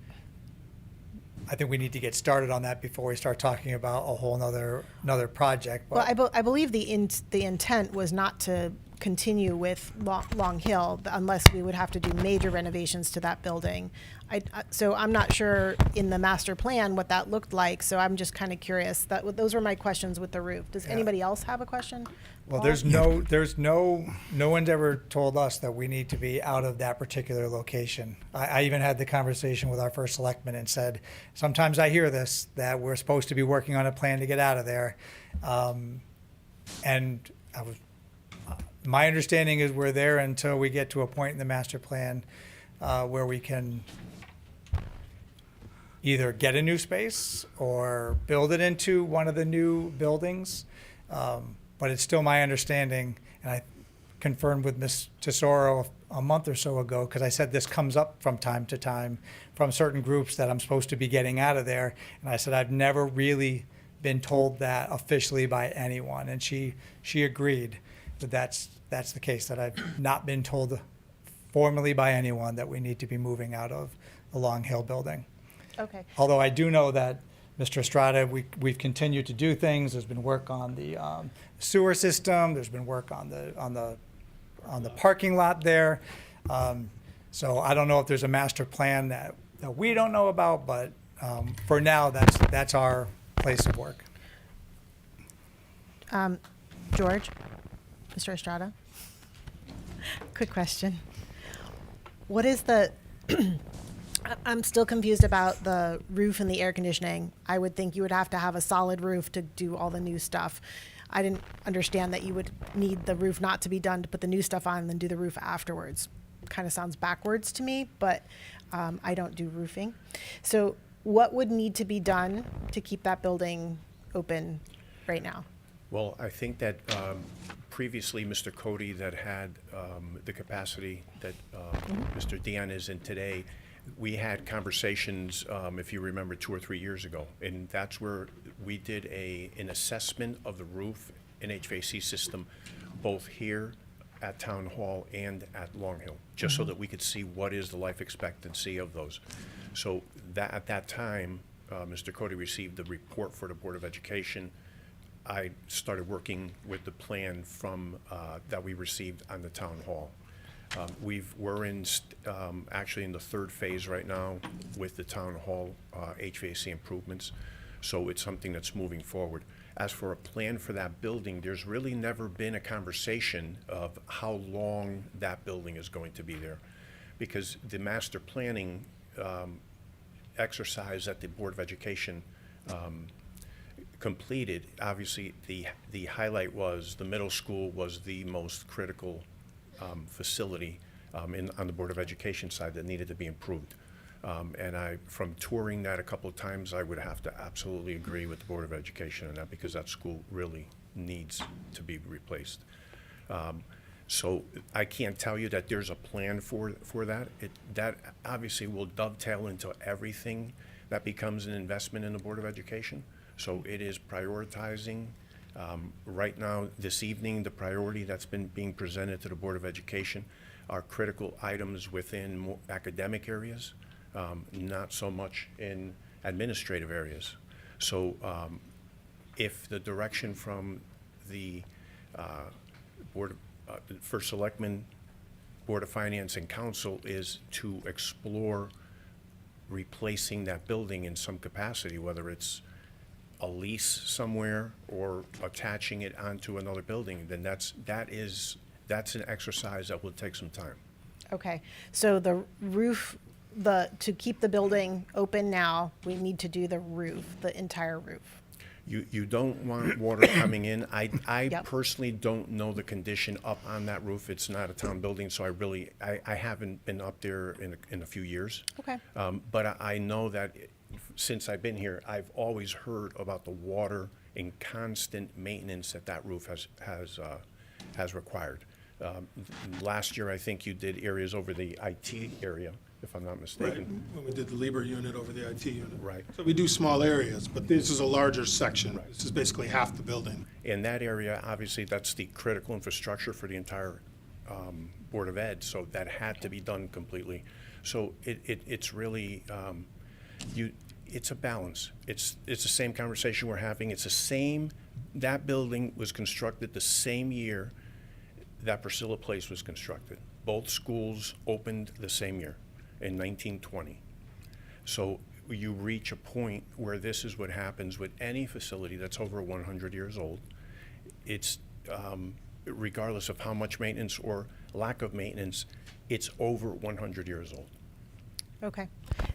I think we need to get started on that before we start talking about a whole another project. But Well, I believe the intent was not to continue with Long Hill unless we would have to do major renovations to that building. So I'm not sure in the master plan what that looked like, so I'm just kind of curious. Those were my questions with the roof. Does anybody else have a question? Well, Paul? no one's ever told us that we need to be out of that particular location. I even had the conversation with our first selectman and said, sometimes I hear this, that we're supposed to be working on a plan to get out of there. And my understanding is we're there until we get to a point in the master plan where we can either get a new space or build it into one of the new buildings. But it's still my understanding, and confirmed with Ms. Tesoro a month or so ago, because I said this comes up from time to time from certain groups that I'm supposed to be getting out of there. And I said, I've never really been told that officially by anyone. And she agreed that that's the case, that I've not been told formally by anyone that we need to be moving out of the Long Hill building. Okay. Although I do know that Mr. Estrada, we've continued to do things. There's been work on the sewer system. There's been work on the parking lot there. So I don't know if there's a master plan that we don't know about, but for now, that's our place of work. George, Mr. Estrada, quick question. What is the, I'm still confused about the roof and the air conditioning. I would think you would have to have a solid roof to do all the new stuff. I didn't understand that you would need the roof not to be done to put the new stuff on and then do the roof afterwards. Kind of sounds backwards to me, but I don't do roofing. So what would need to be done to keep that building open right now? Well, I think that previously, Mr. Cody, that had the capacity that Mr. Dion is in today, we had conversations, if you remember, 2 or 3 years ago, and that's where we did an assessment of the roof and HVAC system, both here at Town Hall and at Long Hill, just so that we could see what is the life expectancy of those. So that at that time, Mr. Cody received the report for the Board of Education. I started working with the plan from that we received on the Town Hall. We're actually in the 3rd phase right now with the Town Hall HVAC improvements, so it's something that's moving forward. As for a plan for that building, there's really never been a conversation of how long that building is going to be there, because the master planning exercise that the Board of Education completed, obviously the highlight was the middle school was the most critical facility on the Board of Education side that needed to be improved. And from touring that a couple of times, I would have to absolutely agree with the Board of Education on that, because that school really needs to be replaced. So I can't tell you that there's a plan for that. That obviously will dovetail into everything that becomes an investment in the Board of Education. So it is prioritizing. Right now, this evening, the priority that's been being presented to the Board of Education are critical items within more academic areas, not so much in administrative areas. So if the direction from the First Selectman, Board of Finance, and Council is to explore replacing that building in some capacity, whether it's a lease somewhere or attaching it onto another building, then that's an exercise that will take some time. Okay, so the roof, to keep the building open now, we need to do the roof, the entire roof. You don't want water coming in. I Yep. personally don't know the condition up on that roof. It's not a town building, so I haven't been up there in a few years. Okay. But I know that since I've been here, I've always heard about the water and constant maintenance that roof has required. Last year, I think you did areas over the IT area, if I'm not Right, mistaken. when we did the Lieber unit over the IT unit. Right. So we do small areas, but this is a larger section. This is basically half the building. In that area, obviously, that's the critical infrastructure for the entire Board of Ed, so that had to be done completely. So it's really, it's a balance. It's the same conversation we're having. It's the same, that building was constructed the same year that Priscilla Place was constructed. Both schools opened the same year, in 1920. So you reach a point where this is what happens with any facility that's over 100 years old. It's, regardless of how much maintenance or lack of maintenance, it's over 100 years old. Okay.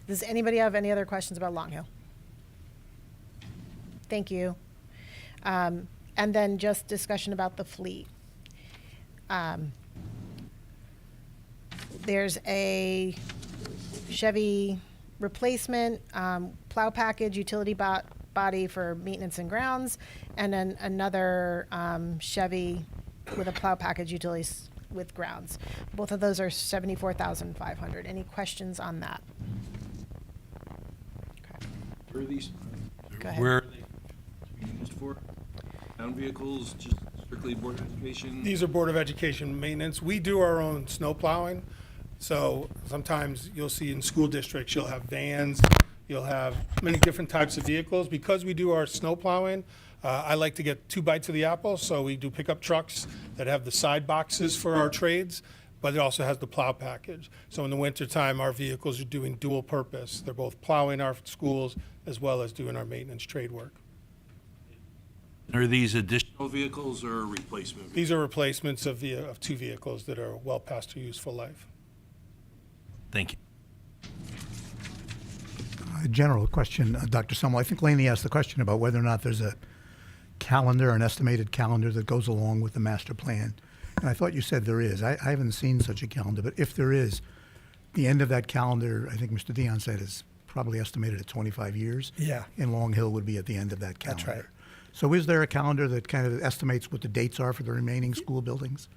Does anybody have any other questions about Long Hill? Thank you. And then just discussion about the fleet. There's a Chevy replacement, plow package, utility body for maintenance and grounds, and then another Chevy with a plow package utilities with grounds. Both of those are 74,500. Any questions on that? Okay. Where are these? Go ahead. Where are they to be used for? Town vehicles, just strictly Board of Education? These are Board of Education maintenance. We do our own snow plowing. So sometimes you'll see in school districts, you'll have vans, you'll have many different types of vehicles. Because we do our snow plowing, I like to get 2 bites of the apple. So we do pickup trucks that have the side boxes for our trades, but it also has the plow package. So in the wintertime, our vehicles are doing dual purpose. They're both plowing our schools as well as doing our maintenance trade work. Are these additional vehicles or replacement vehicles? These are replacements of 2 vehicles that are well past their useful life. Thank you. A general question, Dr. Summel. I think Laney asked the question about whether or not there's a calendar, an estimated calendar that goes along with the master plan. And I thought you said there is. I haven't seen such a calendar, but if there is, the end of that calendar, I think Mr. Dion said, is probably estimated at 25 years. Yeah. And Long Hill would be at the end of that calendar. That's right. So is there a calendar that kind of estimates what the dates are for the remaining school buildings?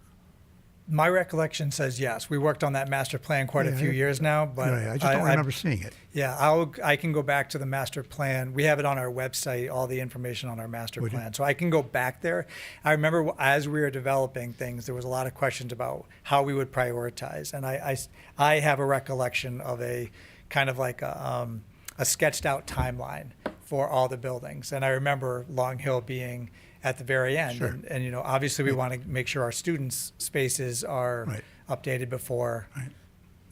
My recollection says yes. We worked on that master plan quite a few years now, but Right, I just don't remember seeing it. Yeah, I can go back to the master plan. We have it on our website, all the information on our master Would you? plan. So I can go back there. I remember as we were developing things, there was a lot of questions about how we would prioritize. And I have a recollection of a kind of like a sketched out timeline for all the buildings. And I remember Long Hill being at the very end. Sure. And you know, obviously we want to make sure our students' spaces are Right. updated before Right.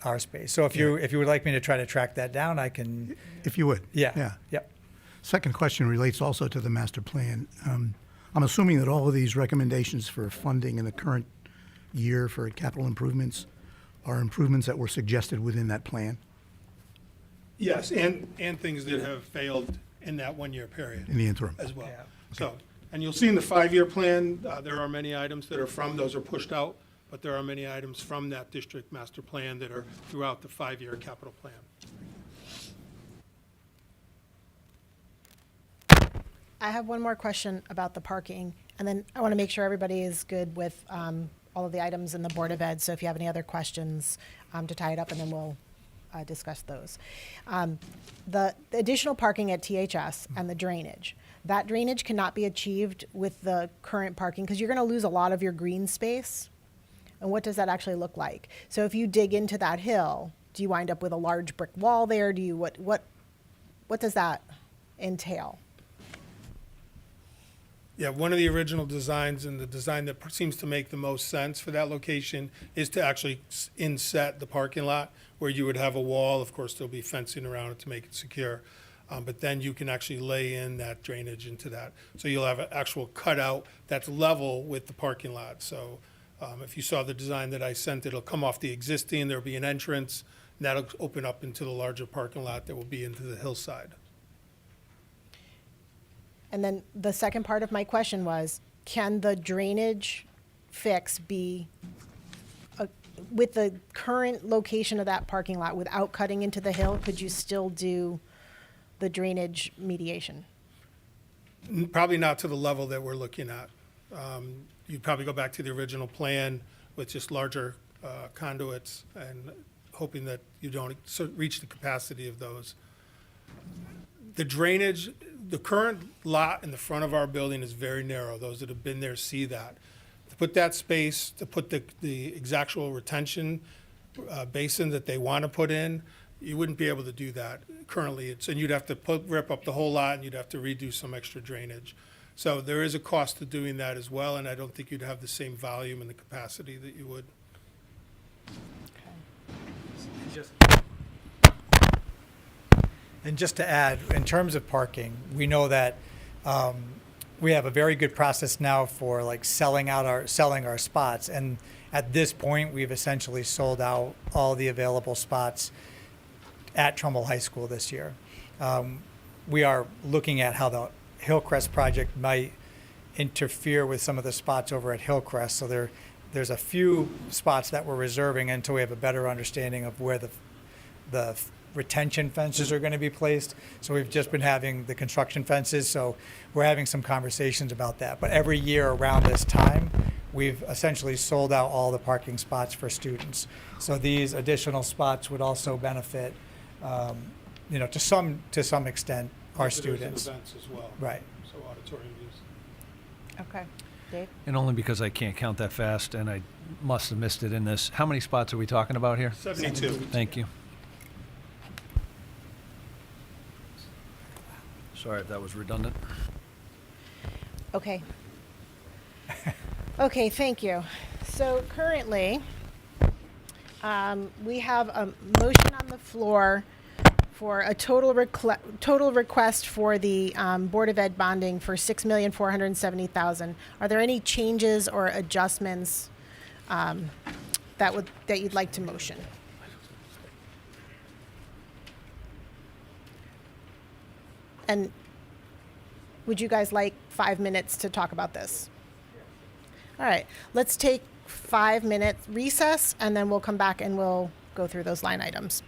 our space. So if you would like me to try to track that down, I can. If you would. Yeah. Yep. Second question relates also to the master plan. I'm assuming that all of these recommendations for funding in the current year for capital improvements are improvements that were suggested within that plan Yes, and things that have failed in that 1-year period in the interim. as well. Yeah. So, and you'll see in the 5-year plan, there are many items that are from, those are pushed out, but there are many items from that district master plan that are throughout the 5-year capital plan. I have one more question about the parking, and then I want to make sure everybody is good with all of the items in the Board of Ed. So if you have any other questions, to tie it up, and then we'll discuss those. The additional parking at THS and the drainage. That drainage cannot be achieved with the current parking because you're going to lose a lot of your green space. And what does that actually look like? So if you dig into that hill, do you wind up with a large brick wall there? Do you what does that entail? Yeah, one of the original designs and the design that seems to make the most sense for that location is to actually inset the parking lot where you would have a wall. Of course, there'll be fencing around it to make it secure. But then you can actually lay in that drainage into that. So you'll have an actual cutout that's level with the parking lot. So if you saw the design that I sent, it'll come off the existing, there'll be an entrance, and that'll open up into the larger parking lot that will be into the hillside. And then the second part of my question was, can the drainage fix be with the current location of that parking lot without cutting into the hill? Could you still do the drainage mediation? Probably not to the level that we're looking at. You'd probably go back to the original plan with just larger conduits and hoping that you don't reach the capacity of those. The drainage, the current lot in the front of our building is very narrow. Those that have been there see that. To put that space, to put the exactual retention basin that they want to put in, you wouldn't be able to do that currently. And you'd have to rip up the whole lot and you'd have to redo some extra drainage. So there is a cost to doing that as well, and I don't think you'd have the same volume and the capacity that you would. And just to add, in terms of parking, we know that we have a very good process now for like selling our spots. And at this point, we've essentially sold out all the available spots at Trumbull High School this year. We are looking at how the Hillcrest project might interfere with some of the spots over at Hillcrest. So there's a few spots that we're reserving until we have a better understanding of where the retention fences are going to be placed. So we've just been having the construction fences. So we're having some conversations about that. But every year around this time, we've essentially sold out all the parking spots for students. So these additional spots would also benefit, to some extent, our Visitors and students. Events as well. Right. So auditorium use. Okay. Dave? And only because I can't count that fast, and I must have missed it in this. How many spots are we talking about here? 72. Thank you. Sorry if that was redundant. Okay. Okay, thank you. So currently, we have a motion on the floor for a total request for the Board of Ed bonding for $6,470,000. Are there any changes or adjustments that you'd like to motion? And would you guys like 5 minutes to talk about this? All right, let's take 5 minutes recess, and then we'll come back and we'll go through those line items.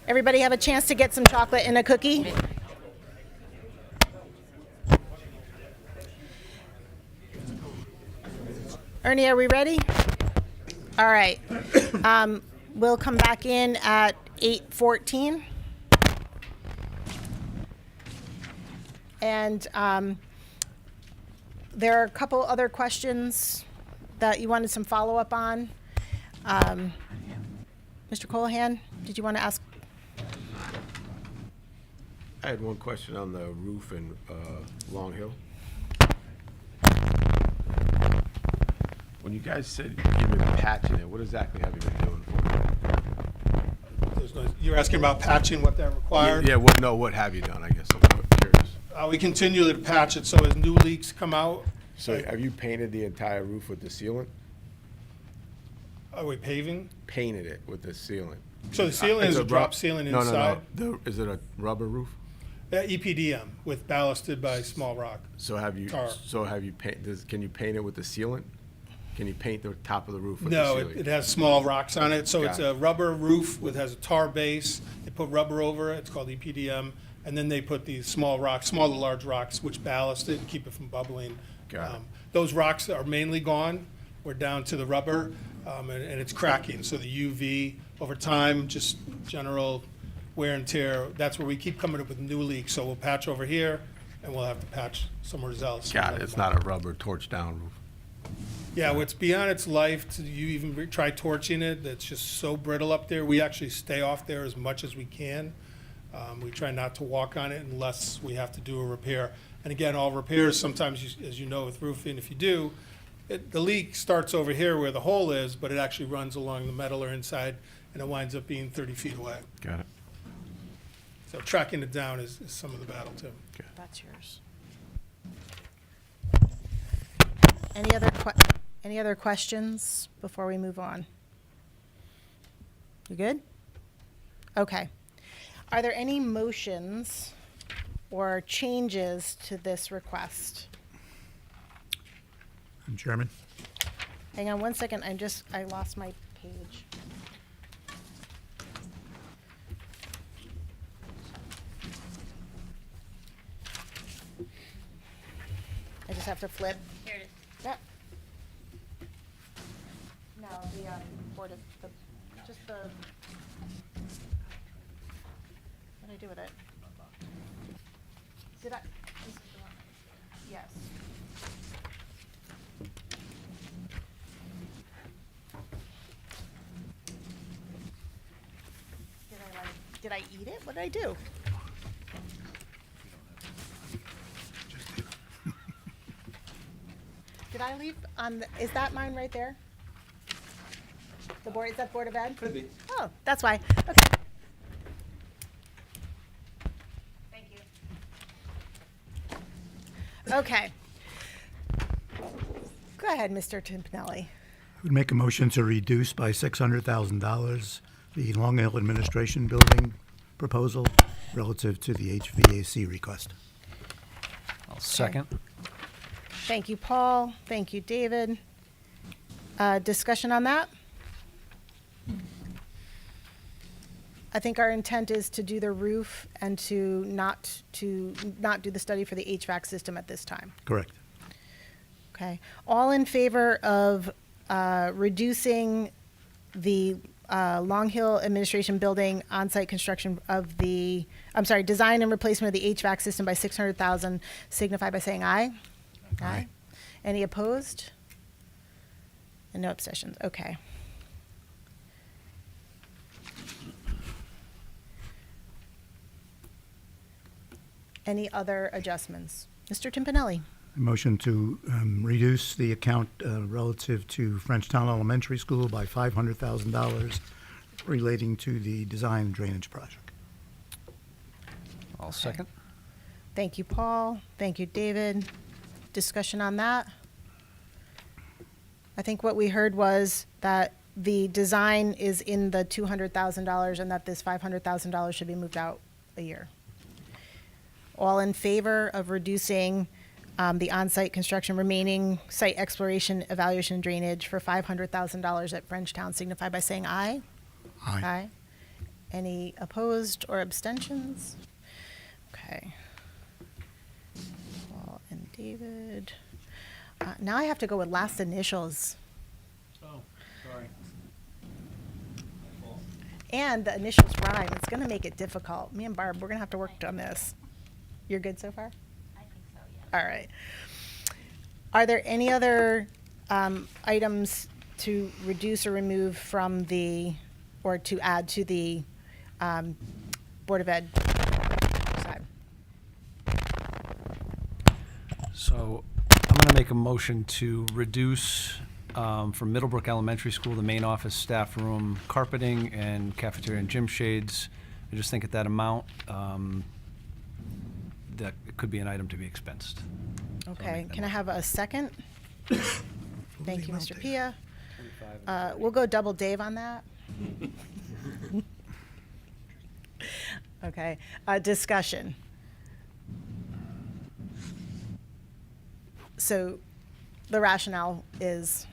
Everybody have a chance to get some chocolate and a cookie? Ernie, are we ready? All right. We'll come back in at 8:14. And there are a couple other questions that you wanted some follow-up on. Mr. Colohan, did you want to ask? I had one question on the roof in Long Hill. When you guys said you've been patching it, what exactly have you been doing for it? You're asking about patching, what that required? Yeah, what have you done, I guess? I'm curious. We continue to patch it, so as new leaks come out, So have you painted the entire roof with the sealant? are we paving? Painted it with the sealant? So the ceiling It's is a drop rub- ceiling No, inside. Is it a rubber roof? EPDM with ballasted by small rock. So have you, Tar. can you paint it with the sealant? Can you paint the top of the roof with the No, sealant? it has small rocks on it, so it's Got a rubber roof has a tar base. They put rubber over it, it's called EPDM, and then they put these small rocks, small to large rocks, which ballast it and keep it from bubbling. Got it. Those rocks are mainly gone. We're down to the rubber, and it's cracking. So the UV over time, just general wear and tear. That's where we keep coming up with new leaks. So we'll patch over here, and we'll have to patch somewhere else. Got it, it's not a rubber torch down roof. Yeah, what's beyond its life, you even try torching it, it's just so brittle up there. We actually stay off there as much as we can. We try not to walk on it unless we have to do a repair. And again, all repairs, sometimes, as you know with roofing, if you do, the leak starts over here where the hole is, but it actually runs along the metal or inside, and it winds up being 30 feet away. Got it. So tracking it down is some of the battle, too. That's yours. Any other questions before we move on? You good? Okay. Are there any motions or changes to this request? Madam Chairman? Hang on one second, I lost my page. I just have to flip. Here it is. Yep. No, the, Board of, just the, what did I do with it? Did I, this is the one. Yes. Did I eat it? What did I do? Did I leave on the, is that mine right there? The board, is that Board of Ed? Could be. Oh, that's why. Okay. Thank you. Okay. Go ahead, Mr. Timpanelli. I would make a motion to reduce by $600,000 the Long Hill Administration Building proposal relative to the HVAC request. I'll second. Thank you, Paul. Thank you, David. Discussion on that? I think our intent is to do the roof and to not do the study for the HVAC system at this time. Correct. Okay. All in favor of reducing the Long Hill Administration Building on-site construction of the, design and replacement of the HVAC system by $600,000 signify by saying aye. Aye. Any opposed? And no abstentions. Okay. Any other adjustments? Mr. Timpanelli? A motion to reduce the account relative to Frenchtown Elementary School by $500,000 relating to the design drainage project. I'll second. Thank you, Paul. Thank you, David. Discussion on that? I think what we heard was that the design is in the $200,000 and that this $500,000 should be moved out a year. All in favor of reducing the on-site construction remaining site exploration, evaluation, and drainage for $500,000 at Frenchtown signify by saying aye. Aye. Any opposed or abstentions? Okay. Paul and David. Now I have to go with last initials. Oh, sorry. And the initials rhyme. It's going to make it difficult. Me and Barb, we're going to have to work on this. You're good so far? I think so, yeah. All right. Are there any other items to reduce or remove from the, or to add to the Board of Ed side? So I'm going to make a motion to reduce from Middlebrook Elementary School, the main office, staff room, carpeting, and cafeteria and gym shades. I just think at that amount, that it could be an item to be expensed. Okay, can I have a second? Thank you, Mr. Pia. We'll go double Dave on that. Okay, discussion. So the rationale is,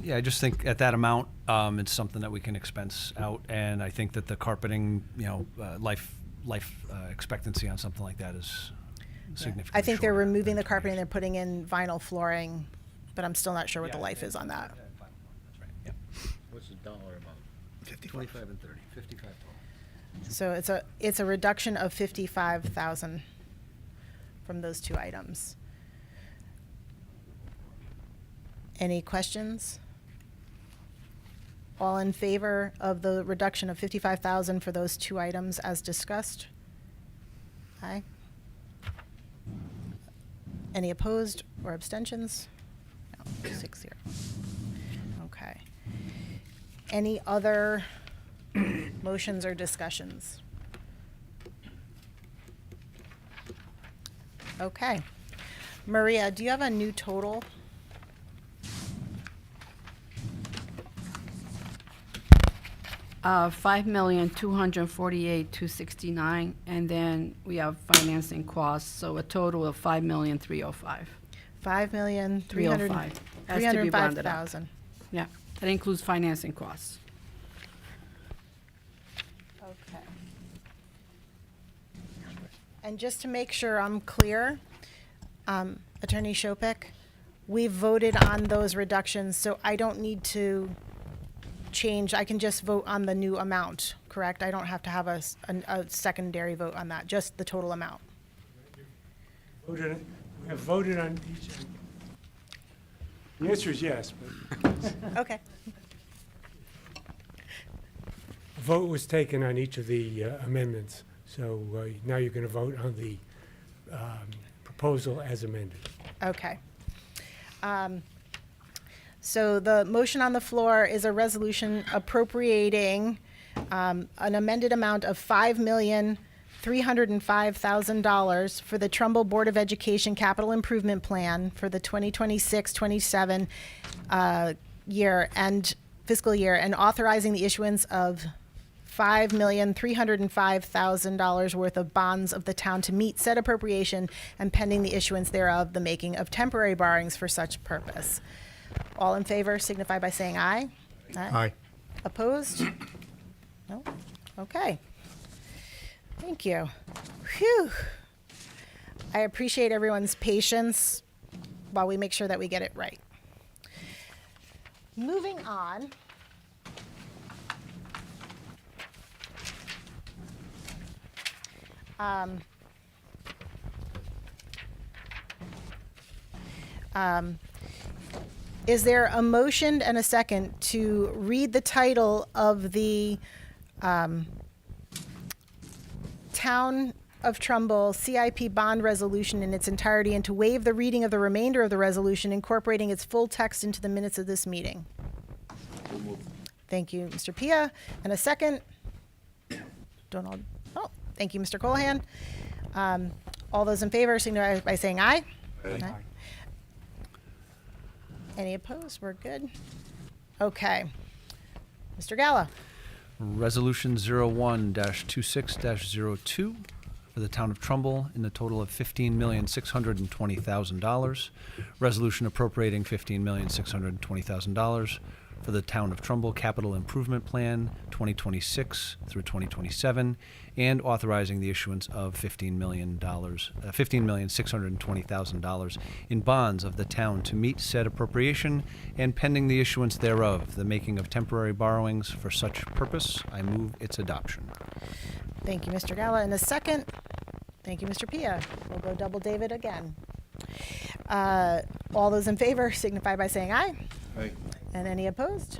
Yeah, I just think at that amount, it's something that we can expense out, and I think that the carpeting, life expectancy on something like that is significantly I think they're shorter removing than the 20 carpeting, years. they're putting in vinyl flooring, but I'm still not sure what the life is on that. That's right, yeah. What's the dollar amount? 25 and 30, 55 total. So it's a reduction of 55,000 from those two items. Any questions? All in favor of the reduction of 55,000 for those two items as discussed? Aye. Any opposed or abstentions? No, 6-0. Okay. Any other motions or discussions? Okay. Maria, do you have a new total? $5,248,269, and then we have financing costs, so a total of $5,305,305. 5,300,000. Has to be rounded up. 305,000. Yeah, that includes financing costs. Okay. And just to make sure I'm clear, Attorney Shopik, we voted on those reductions, so I don't need to change, I can just vote on the new amount, correct? I don't have to have a secondary vote on that, just the total amount. We have voted on each. The answer is yes, but Okay. a vote was taken on each of the amendments. So now you're going to vote on the proposal as amended. Okay. So the motion on the floor is a resolution appropriating an amended amount of $5,305,000 for the Trumbull Board of Education Capital Improvement Plan for the 2026-27 year and fiscal year, and authorizing the issuance of $5,305,000 worth of bonds of the town to meet said appropriation, and pending the issuance thereof, the making of temporary borrowings for such purpose. All in favor signify by saying aye. Aye. Opposed? No? Okay. Thank you. Phew. I appreciate everyone's patience while we make sure that we get it right. Moving on. Is there a motion and a second to read the title of the Town of Trumbull CIP bond resolution in its entirety, and to waive the reading of the remainder of the resolution, incorporating its full text into the minutes of this meeting? Thank you, Mr. Pia. And a second? Donald. Oh, thank you, Mr. Colahan. All those in favor signify by saying aye. Aye. Any opposed? We're good. Okay. Mr. Galla. Resolution 01-26-02 for the town of Trumbull in the total of $15,620,000. Resolution appropriating $15,620,000 for the Town of Trumbull Capital Improvement Plan 2026 through 2027, and authorizing the issuance of $15,620,000 in bonds of the town to meet said appropriation, and pending the issuance thereof, the making of temporary borrowings for such purpose. I move its adoption. Thank you, Mr. Gala. And a second. Thank you, Mr. Pia. We'll go double David again. All those in favor signify by saying aye. Aye. And any opposed?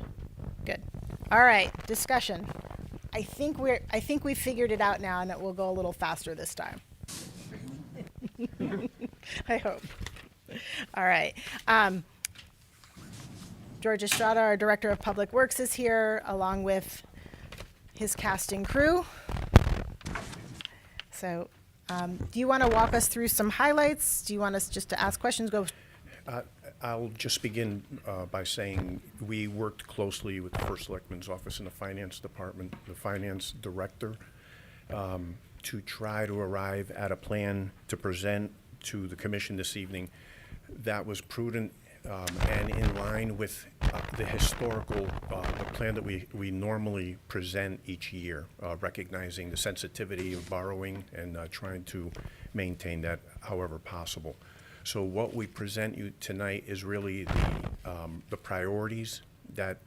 Good. All right, discussion. I think we figured it out now, and it will go a little faster this time. I hope. All right. George Estrada, our Director of Public Works, is here, along with his casting crew. So, do you want to walk us through some highlights? Do you want us just to ask questions? Go. I'll just begin by saying we worked closely with the First Selectman's Office and the Finance Department, the Finance Director, to try to arrive at a plan to present to the Commission this evening that was prudent and in line with the historical, the plan that we normally present each year, recognizing the sensitivity of borrowing and trying to maintain that however possible. So what we present you tonight is really the priorities that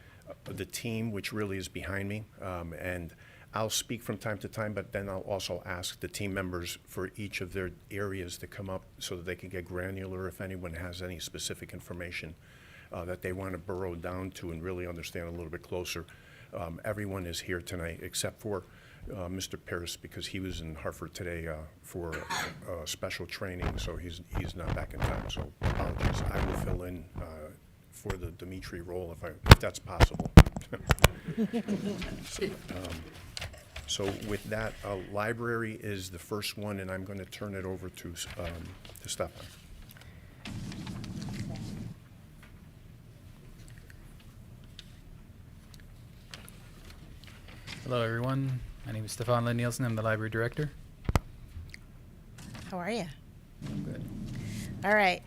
the team, which really is behind me, and I'll speak from time to time, but then I'll also ask the team members for each of their areas to come up so that they can get granular if anyone has any specific information that they want to burrow down to and really understand a little bit closer. Everyone is here tonight except for Mr. Pierce, because he was in Hartford today for special training, so he's not back in time. So apologies. I will fill in for the Dimitri role if that's possible. So with that, library is the first one, and I'm going to turn it over to Stefan. Hello, everyone. My name is Stefan Lynn Nielsen. I'm the library director. How are you? I'm good. All right.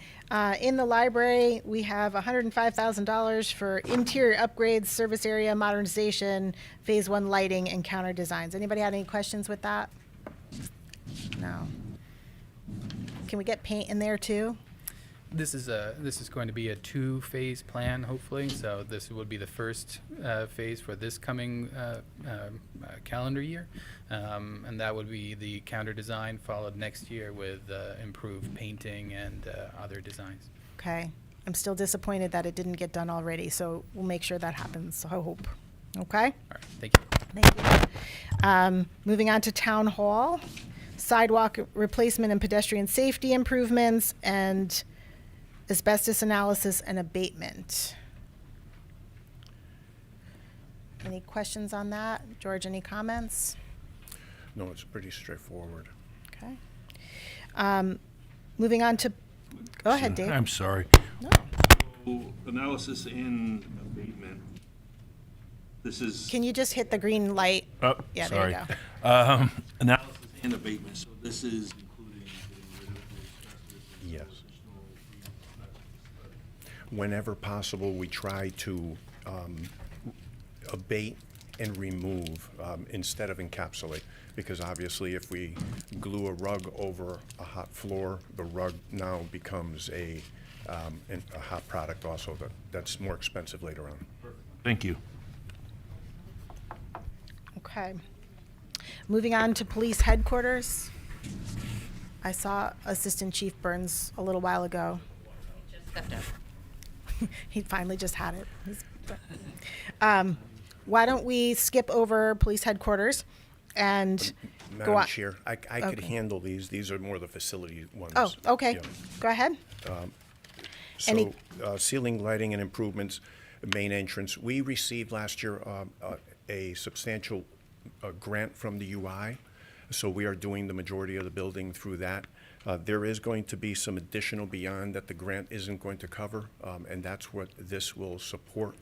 In the library, we have $105,000 for interior upgrades, service area modernization, phase 1 lighting, and counter designs. Anybody had any questions with that? No. Can we get paint in there too? This is going to be a 2-phase plan, hopefully. So this would be the first phase for this coming calendar year, and that would be the counter design, followed next year with improved painting and other designs. Okay. I'm still disappointed that it didn't get done already, so we'll make sure that happens, I hope. Okay? All right. Thank you. Thank you. Moving on to Town Hall, sidewalk replacement and pedestrian safety improvements, and asbestos analysis and abatement. Any questions on that? George, any comments? No, it's pretty straightforward. Okay. Moving on to, go ahead, Dave. I'm sorry. No. So, analysis and abatement. This is. Can you just hit the green light? Oh, Yeah, sorry. there you go. Analysis and abatement. So this is including getting rid of the Yes. Whenever possible, we try to abate and remove instead of encapsulate, because obviously if we glue a rug over a hot floor, the rug now becomes a hot product also that's more expensive later on. Thank you. Okay. Moving on to police headquarters. I saw Assistant Chief Burns a little while ago. He finally just had it. Why don't we skip over police headquarters and go Madam on? Chair, I could Okay. handle these. These are more the facility ones. Oh, okay. Yeah. Go ahead. Any- So, ceiling lighting and improvements, main entrance. We received last year a substantial grant from the UI, so we are doing the majority of the building through that. There is going to be some additional beyond that the grant isn't going to cover, and that's what this will support.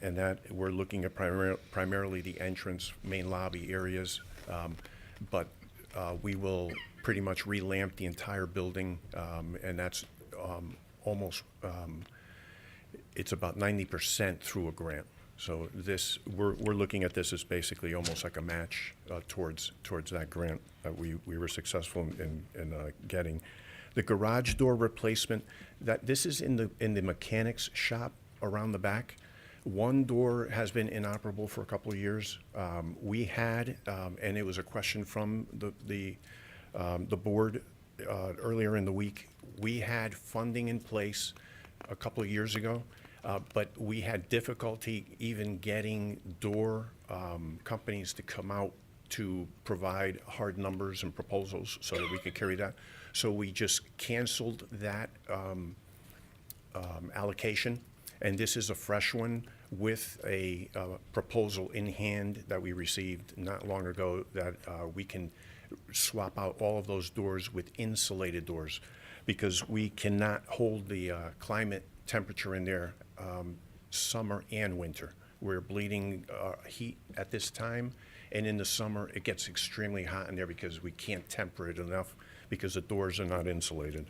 And that we're looking at primarily the entrance, main lobby areas, but we will pretty much relamp the entire building, and that's almost it's about 90% through a grant. So this, we're looking at this as basically almost like a match towards that grant that we were successful in getting. The garage door replacement, this is in the mechanics shop around the back. One door has been inoperable for a couple of years. We had, and it was a question from the board earlier in the week. We had funding in place a couple of years ago, but we had difficulty even getting door companies to come out to provide hard numbers and proposals so that we could carry that. So we just canceled that allocation, and this is a fresh one with a proposal in hand that we received not long ago that we can swap out all of those doors with insulated doors, because we cannot hold the climate temperature in there summer and winter. We're bleeding heat at this time, and in the summer it gets extremely hot in there because we can't temper it enough because the doors are not insulated.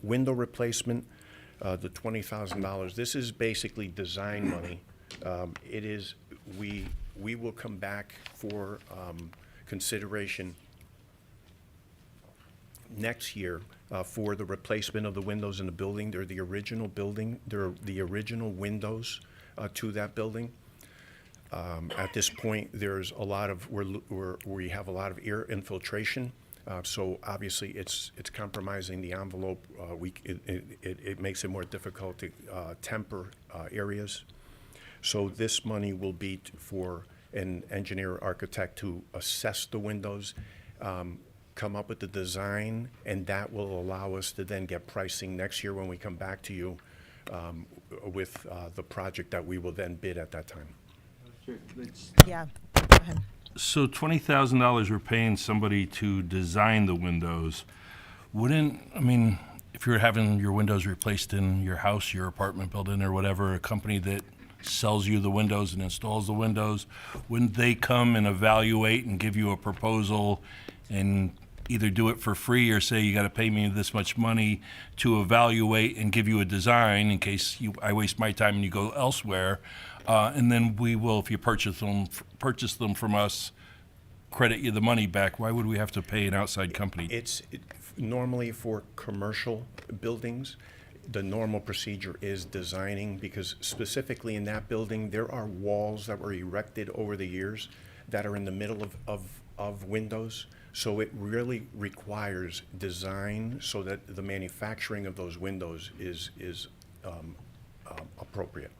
Window replacement, the $20,000, this is basically design money. It is, we will come back for consideration next year for the replacement of the windows in the building. They're the original building, they're the original windows to that building. At this point, there's a lot of, we have a lot of air infiltration. So obviously it's compromising the envelope. It makes it more difficult to temper areas. So this money will be for an engineer or architect to assess the windows, come up with the design, and that will allow us to then get pricing next year when we come back to you with the project that we will then bid at that time. Yeah, go ahead. So $20,000 we're paying somebody to design the windows. If you're having your windows replaced in your house, your apartment building or whatever, a company that sells you the windows and installs the windows, wouldn't they come and evaluate and give you a proposal and either do it for free or say you got to pay me this much money to evaluate and give you a design in case I waste my time and you go elsewhere? And then we will, if you purchase them from us, credit you the money back. Why would we have to pay an outside company? Normally for commercial buildings, the normal procedure is designing, because specifically in that building, there are walls that were erected over the years that are in the middle of windows. So it really requires design so that the manufacturing of those windows is appropriate.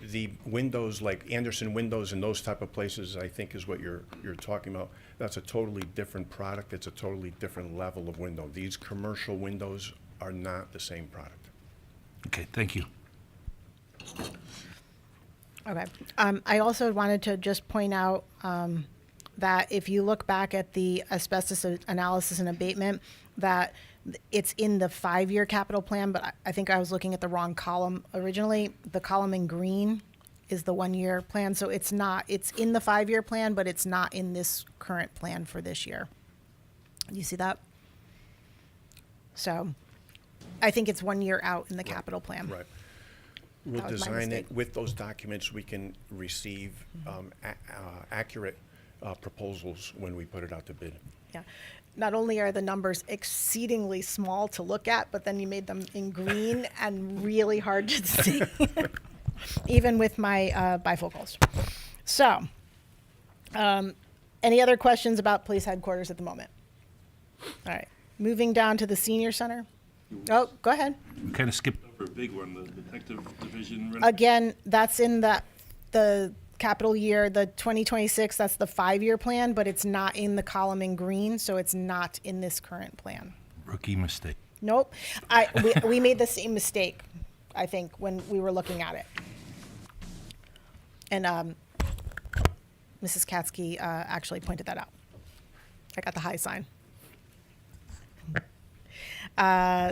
The windows like Anderson Windows and those type of places, I think is what you're talking about. That's a totally different product. It's a totally different level of window. These commercial windows are not the same product. Okay, thank you. Okay. I also wanted to just point out that if you look back at the asbestos analysis and abatement, that it's in the 5-year capital plan, but I think I was looking at the wrong column originally. The column in green is the 1-year plan, so it's not, it's in the 5-year plan, but it's not in this current plan for this year. You see that? So I think it's 1 year out in the capital plan. Right. We'll That was my design mistake. it with those documents. We can receive accurate proposals when we put it out to bid. Yeah. Not only are the numbers exceedingly small to look at, but then you made them in green and really hard to see, even with my bifocals. So, any other questions about police headquarters at the moment? All right. Moving down to the senior center. Oh, go ahead. We kind of skipped over a big one, the detective division. Again, that's in the capital year, the 2026, that's the 5-year plan, but it's not in the column in green, so it's not in this current plan. Rookie mistake. Nope. We made the same mistake, I think, when we were looking at it. And Mrs. Katsky actually pointed that out. I got the high sign.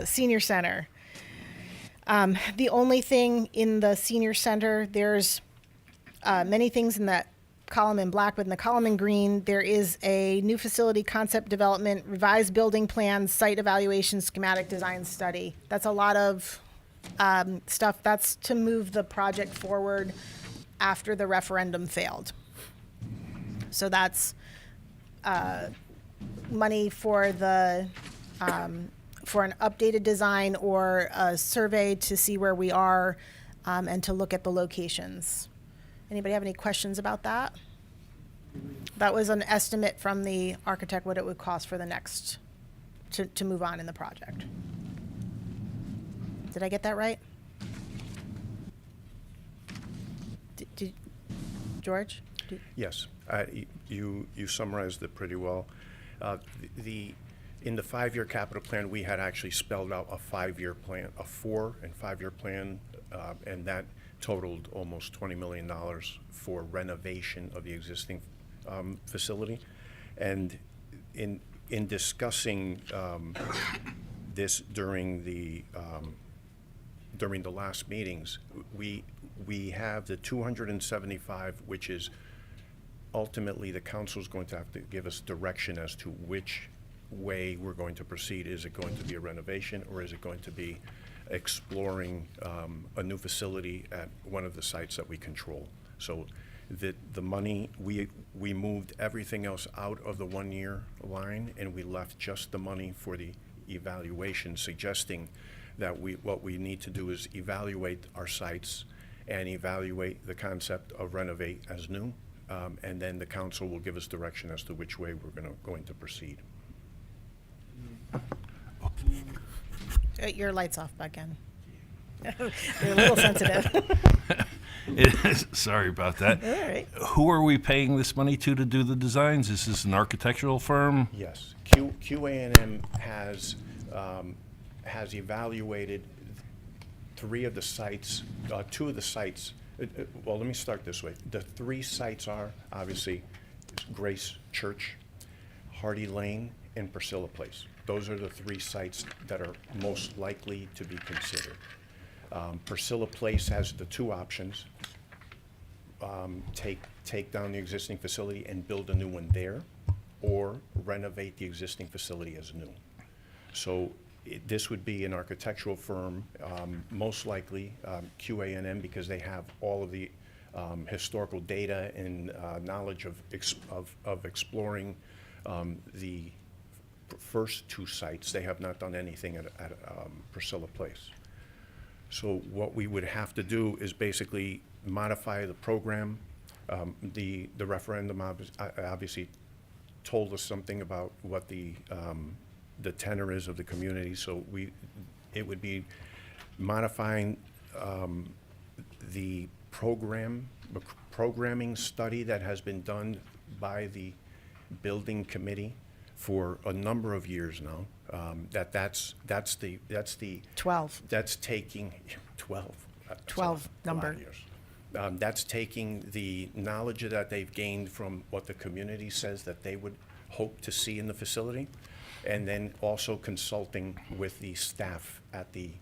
Senior center. The only thing in the senior center, there's many things in that column in black, but in the column in green, there is a new facility concept development, revised building plans, site evaluation, schematic design study. That's a lot of stuff, that's to move the project forward after the referendum failed. So that's money for the, for an updated design or a survey to see where we are, and to look at the locations. Anybody have any questions about that? That was an estimate from the architect, what it would cost for the next, to move on in the project. Did I get that right? George? Yes, you summarized it pretty well. In the 5-year capital plan, we had actually spelled out a 5-year plan, a 4 and 5-year plan, and that totaled almost $20 million for renovation of the existing facility. And in discussing this during the last meetings, we have the 275, which is ultimately the council is going to have to give us direction as to which way we're going to proceed. Is it going to be a renovation, or is it going to be exploring a new facility at one of the sites that we control? So the money, we moved everything else out of the 1-year line, and we left just the money for the evaluation, suggesting that what we need to do is evaluate our sites and evaluate the concept of renovate as new, and then the council will give us direction as to which way we're going to proceed. Your light's off again. You're a little sensitive. Sorry about that. All right. Who are we paying this money to do the designs? Is this an architectural firm? Yes, QA&M has evaluated 3 of the sites, 2 of the sites. Well, let me start this way. The 3 sites are obviously Grace Church, Hardy Lane, and Priscilla Place. Those are the 3 sites that are most likely to be considered. Priscilla Place has the 2 options: take down the existing facility and build a new one there, or renovate the existing facility as new. So this would be an architectural firm, most likely QA&M, because they have all of the historical data and knowledge of exploring the first 2 sites. They have not done anything at Priscilla Place. So what we would have to do is basically modify the program. The referendum obviously told us something about what the tenor is of the community. So it would be modifying the programming study that has been done by the building committee for a number of years now. That's the 12. That's taking 12. That's 12 a lot number. of years. That's taking the knowledge that they've gained from what the community says that they would hope to see in the facility, and then also consulting with the staff at the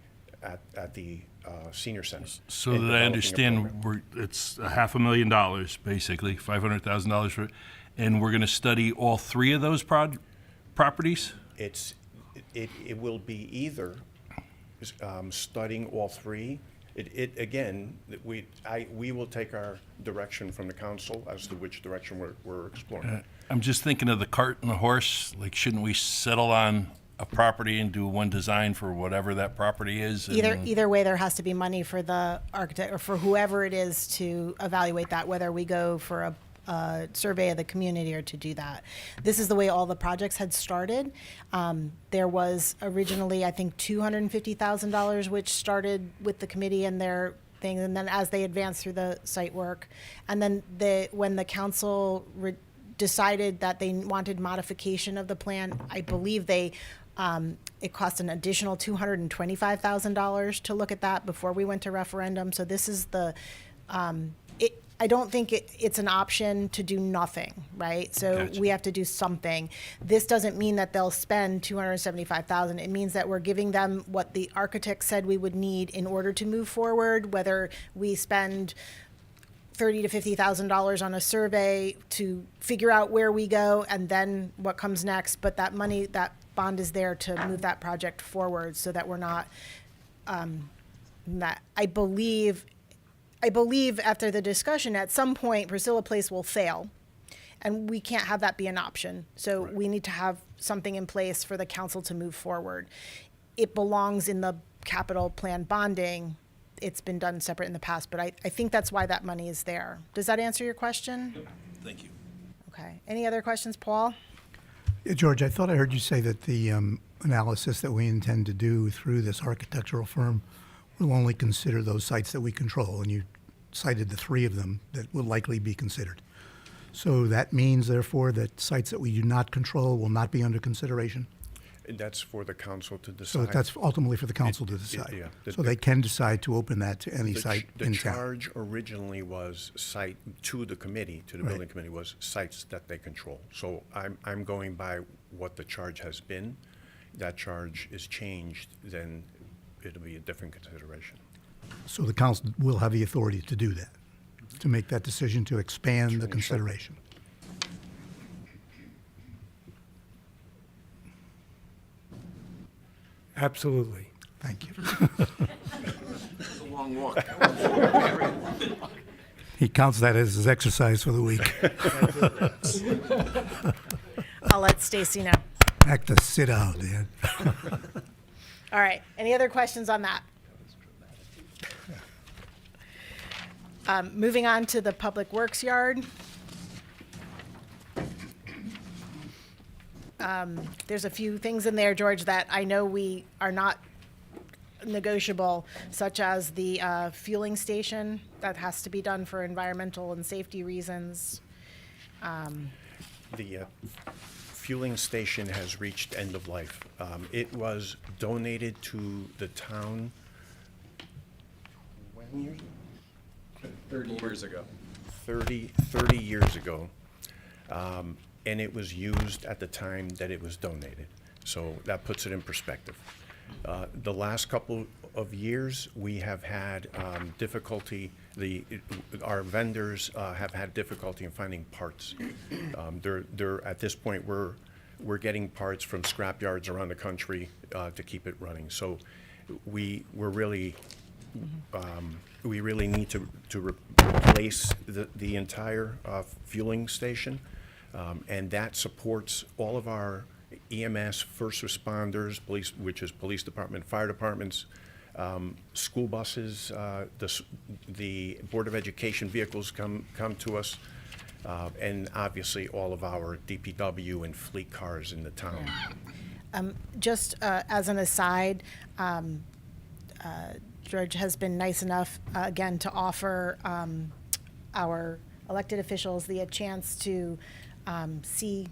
senior centers. So in that I developing a program. understand, it's $500,000, basically, $500,000 for, and we're going to study all 3 of those properties? It will be either studying all 3. Again, we will take our direction from the council as to which direction we're exploring. I'm just thinking of the cart and the horse. Like, shouldn't we settle on a property and do one design for whatever that property is? Either way, there has to be money for the architect or for whoever it is to evaluate that, whether we go for a survey of the community or to do that. This is the way all the projects had started. There was originally, I think, $250,000, which started with the committee and their thing, and then as they advanced through the site work, and then when the council decided that they wanted modification of the plan, I believe it cost an additional $225,000 to look at that before we went to referendum. So this is I don't think it's an option to do nothing, right? So Gotcha. we have to do something. This doesn't mean that they'll spend $275,000. It means that we're giving them what the architect said we would need in order to move forward, whether we spend $30,000 to $50,000 on a survey to figure out where we go and then what comes next. But that money, that bond is there to move that project forward so that we're not that I believe after the discussion, at some point, Priscilla Place will fail, and we can't have that be an option. So we need to have something in place for the council to move forward. It belongs in the capital plan bonding. It's been done separate in the past, but I think that's why that money is there. Does that answer your question? Thank you. Okay. Any other questions, Paul? Yeah, George, I thought I heard you say that the analysis that we intend to do through this architectural firm will only consider those sites that we control, and you cited the 3 of them that will likely be considered. So that means, therefore, that sites that we do not control will not be under consideration? And that's for the council to decide. So that's ultimately for the council to decide? Yeah. So they can decide to open that to any The site the in town? charge originally was site, to the committee, to the Right. building committee, was sites that they control. So I'm going by what the charge has been. That charge is changed, then it'll be a different consideration. So the council will have the authority to do that, to make that decision to expand the consideration? Absolutely. Thank you. It's a long walk. He counts that as his exercise for the week. I'll let Stacy know. Back to sit down, Dan. All right. Any other questions on that? Moving on to the Public Works yard. There's a few things in there, George, that I know we are not negotiable, such as the fueling station that has to be done for environmental and safety reasons. The fueling station has reached end of life. It was donated to the town. When years? 30 years ago. 30 years ago. And it was used at the time that it was donated. So that puts it in perspective. The last couple of years, we have had difficulty, our vendors have had difficulty in finding parts. They're at this point, we're getting parts from scrap yards around the country to keep it running. So we really need to replace the entire fueling station. And that supports all of our EMS, first responders, police, which is police department, fire departments, school buses, the Board of Education vehicles come to us, and obviously all of our DPW and fleet cars in the town. Just as an aside, George has been nice enough, again, to offer our elected officials the chance to see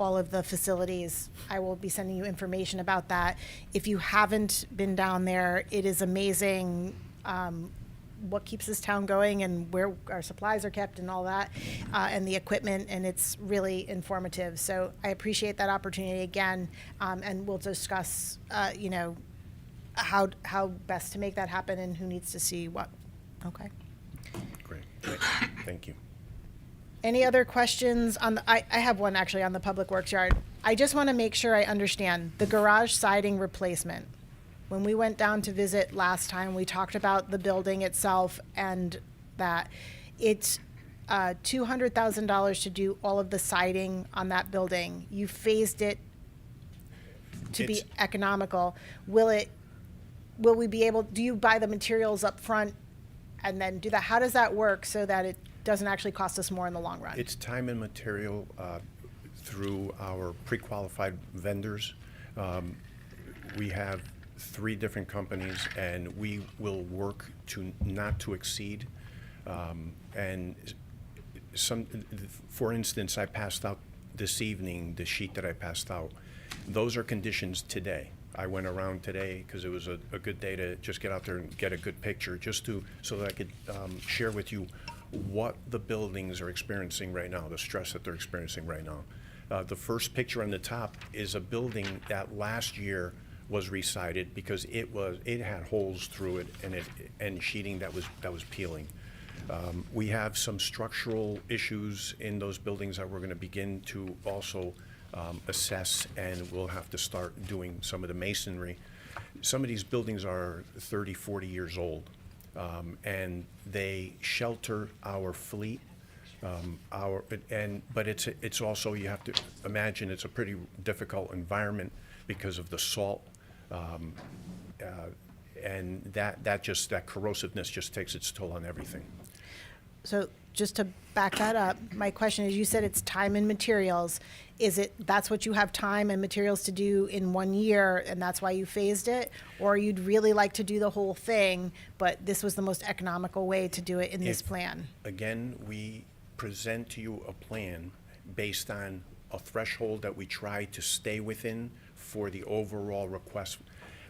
all of the facilities. I will be sending you information about that. If you haven't been down there, it is amazing what keeps this town going and where our supplies are kept and all that, and the equipment, and it's really informative. So I appreciate that opportunity again, and we'll discuss, how best to make that happen and who needs to see what. Okay. Great, thank you. Any other questions on the, I have one actually on the Public Works yard. I just want to make sure I understand the garage siding replacement. When we went down to visit last time, we talked about the building itself and that it's $200,000 to do all of the siding on that building. You phased it to be economical. Will we be able, do you buy the materials up front and then do that? How does that work so that it doesn't actually cost us more in the long run? It's time and material through our pre-qualified vendors. We have 3 different companies, and we will work to not to exceed. And for instance, I passed out this evening the sheet that I passed out. Those are conditions today. I went around today because it was a good day to just get out there and get a good picture, so that I could share with you what the buildings are experiencing right now, the stress that they're experiencing right now. The first picture on the top is a building that last year was resided because it had holes through it and sheeting that was peeling. We have some structural issues in those buildings that we're going to begin to also assess, and we'll have to start doing some of the masonry. some of these buildings are 30, 40 years old, and they shelter our fleet. But it's also, you have to imagine, it's a pretty difficult environment because of the salt, and that corrosiveness just takes its toll on everything. So just to back that up, my question is, you said it's time and materials. Is it, that's what you have time and materials to do in 1 year, and that's why you phased it? Or you'd really like to do the whole thing, but this was the most economical way to do it in this plan? Again, we present to you a plan based on a threshold that we try to stay within for the overall request.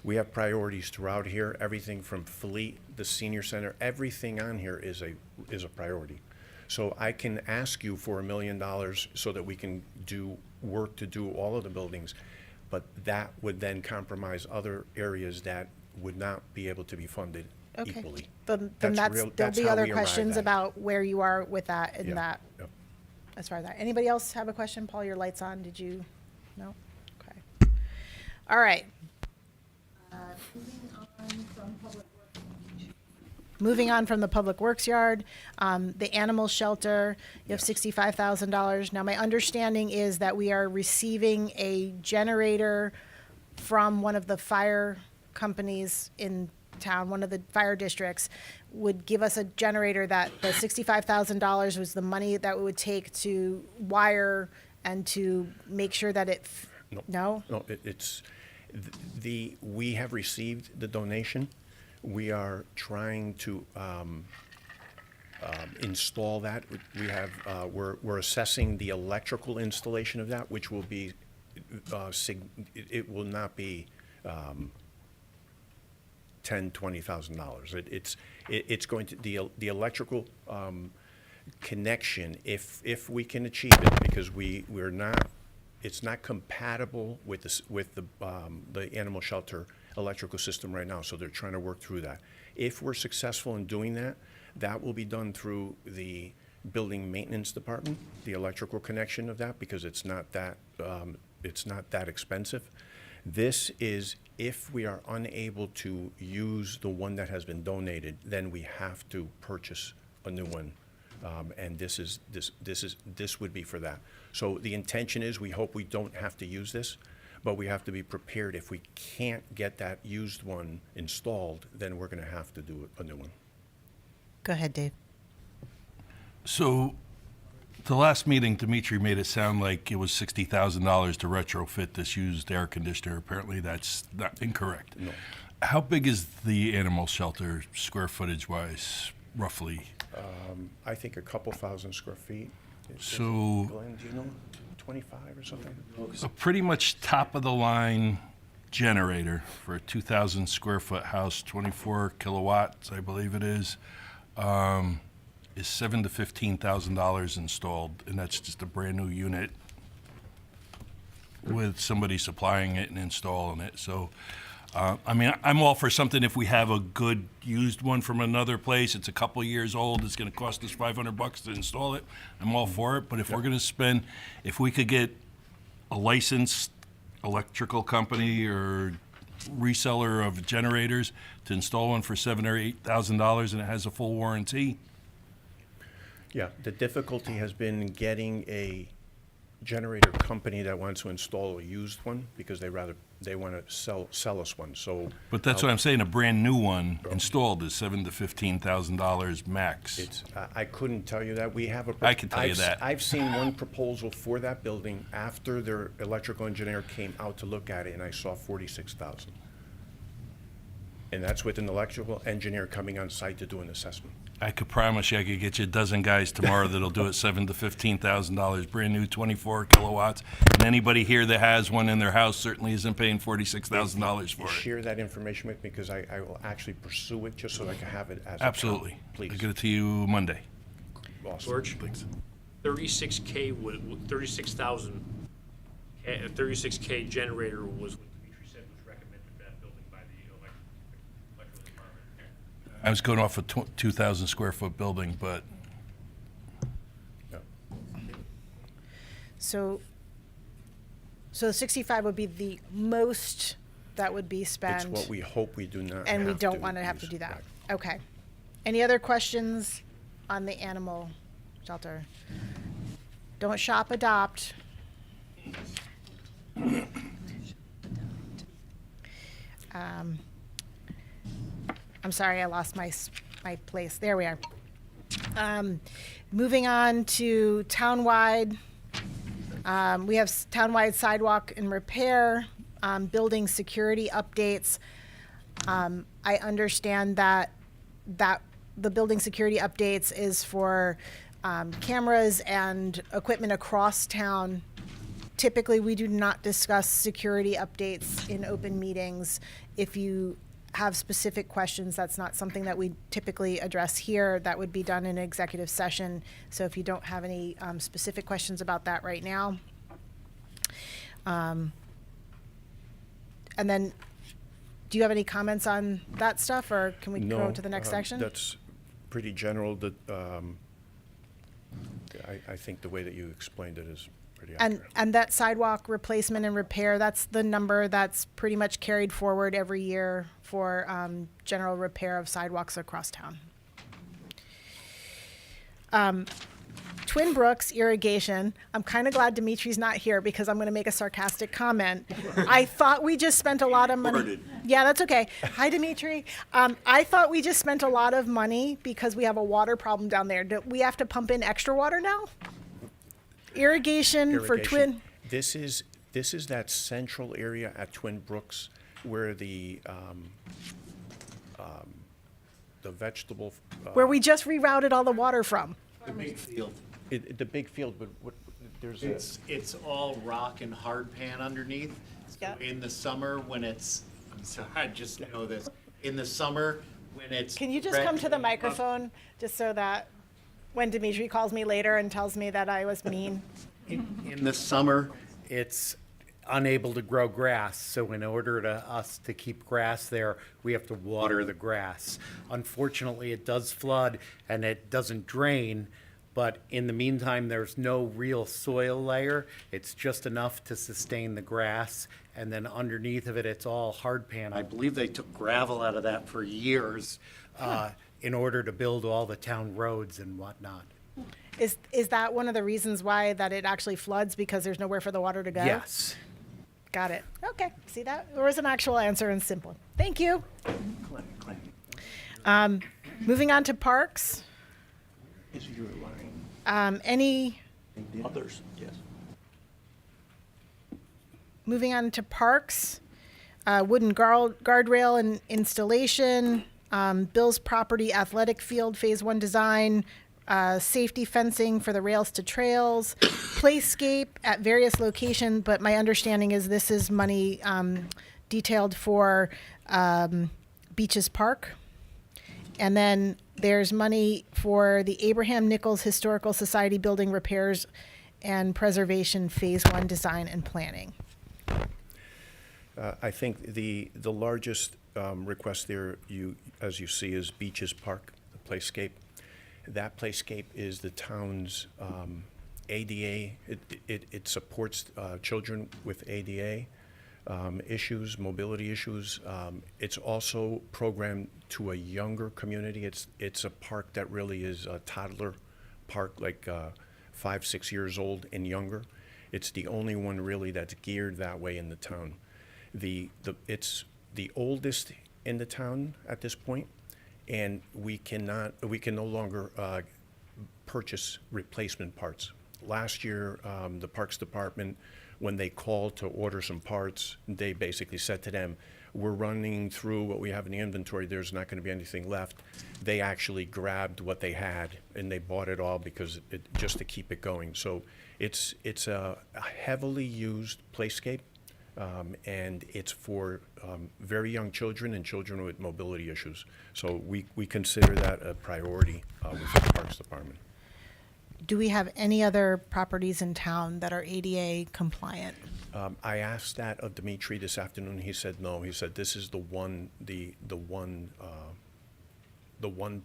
We have priorities throughout here, everything from fleet, the senior center, everything on here is a priority. So I can ask you for $1 million so that we can do work to do all of the buildings, but that would then compromise other areas that would not be able to be funded Okay. equally. Then That's that's, real- there'll that's be how other we arrived questions at it. about where you are with that and Yeah, that, yep. as far as that. Anybody else have a question? Paul, your light's on. Did you? No? Okay. All right. Moving on from the Public Works yard, the animal shelter, you have $65,000. Now, my understanding is that we are receiving a generator from one of the fire companies in town, one of the fire districts, would give us a generator that the $65,000 was the money that it would take to wire and to make sure that it, no? No, we have received the donation. We are trying to install that. We have, we're assessing the electrical installation of that, which will be, it will not be $10,000-$20,000. It's going to, the electrical connection, if we can achieve it, because we're not, it's not compatible with the animal shelter electrical system right now, so they're trying to work through that. If we're successful in doing that, that will be done through the building maintenance department, the electrical connection of that, because it's not that expensive. This is, if we are unable to use the one that has been donated, then we have to purchase a new one. And this would be for that. So the intention is, we hope we don't have to use this, but we have to be prepared. If we can't get that used one installed, then we're gonna have to do a new one. Go ahead, Dave. So, the last meeting, Dimitri made it sound like it was $60,000 to retrofit this used air conditioner. Apparently, that's not incorrect. No. How big is the animal shelter, square footage-wise, roughly? I think a couple thousand square feet. So- Glenn, do you know, 25 or something? A pretty much top-of-the-line generator for a 2,000 square foot house, 24 kilowatts, I believe it is $7,000 to $15,000 installed, and that's just a brand-new unit with somebody supplying it and installing it. So, I mean, I'm all for something if we have a good used one from another place. It's a couple years old. It's going to cost us $500 to install it. I'm all for it. But if we're going to spend, if we could get a licensed electrical company or reseller of generators to install one for $7,000 or $8,000 and it has a full warranty. Yeah, the difficulty has been getting a generator company that wants to install a used one, because they want to sell us one, so. But that's what I'm saying, a brand new one installed is $7,000 to $15,000 max. I couldn't tell you that. We have a. I can tell you that. I've seen one proposal for that building after their electrical engineer came out to look at it, and I saw 46,000. And that's with an electrical engineer coming on site to do an assessment. I could promise you I could get you a dozen guys tomorrow that'll do it $7,000 to $15,000, brand new 24 kilowatts. And anybody here that has one in their house certainly isn't paying $46,000 for it. Share that information with me, because I will actually pursue it just so I can have it as a. Absolutely. Please. I'll get it to you Monday. Awesome. George? Thanks. 36K generator was what Dimitri said was recommended for that building by the electrical department. I was going off a 2,000 square foot building, but So the 65 would be the most that would be spent. It's what we hope we do not And we have don't want to have to use. do that. Okay. Any other questions on the animal shelter? Don't shop, adopt. I'm sorry, I lost my place. There we are. Moving on to townwide. We have townwide sidewalk and repair, building security updates. I understand that the building security updates is for cameras and equipment across town. Typically, we do not discuss security updates in open meetings. If you have specific questions, that's not something that we typically address here. That would be done in executive session. So if you don't have any specific questions about that right now. And then, do you have any comments on that stuff, or can we go to the next section? That's pretty general. That I think the way that you explained it is pretty accurate. And that sidewalk replacement and repair, that's the number that's pretty much carried forward every year for general repair of sidewalks across town. Twin Brooks irrigation. I'm kind of glad Dimitri's not here because I'm going to make a sarcastic comment. I thought we just spent a lot of money. Yeah, that's okay. Hi, Dimitri. I thought we just spent a lot of money because we have a water problem down there. Do we have to pump in extra water now? Irrigation for Twin. This is that central area at Twin Brooks where the vegetable. Where we just rerouted all the water from. The big field. The big field, but there's It's all rock and hard pan underneath. So Yep. in the summer when it's, I'm sorry, I just know this. In the summer when it's. Can you just come to the microphone just so that when Dimitri calls me later and tells me that I was mean? In the summer, it's unable to grow grass, so in order to us to keep grass there, we have to water the grass. Unfortunately, it does flood and it doesn't drain, but in the meantime, there's no real soil layer. It's just enough to sustain the grass, and then underneath of it, it's all hard pan. I believe they took gravel out of that for years in order to build all the town roads and whatnot. Is that one of the reasons why that it actually floods, because there's nowhere for the water to go? Yes. Got it. Okay. See that? There was an actual answer and simple. Thank you. Moving on to parks. Is your line? Any Others, yes. moving on to parks, wooden guardrail and installation, Bill's property athletic field phase 1 design, safety fencing for the rails to trails, playscape at various locations, but my understanding is this is money detailed for Beaches Park. And then there's money for the Abraham Nichols Historical Society building repairs and preservation phase 1 design and planning. I think the largest request there, as you see, is Beaches Park, the playscape. That playscape is the town's ADA. It supports children with ADA issues, mobility issues. It's also programmed to a younger community. It's a park that really is a toddler park, like 5, 6 years old and younger. It's the only one really that's geared that way in the town. It's the oldest in the town at this point, and we can no longer purchase replacement parts. Last year, the Parks Department, when they called to order some parts, they basically said to them, we're running through what we have in the inventory, there's not going to be anything left. They actually grabbed what they had and they bought it all because just to keep it going. So it's a heavily used playscape, and it's for very young children and children with mobility issues. So we consider that a priority with the Parks Department. Do we have any other properties in town that are ADA compliant? I asked that of Dimitri this afternoon. He said no. He said this is the one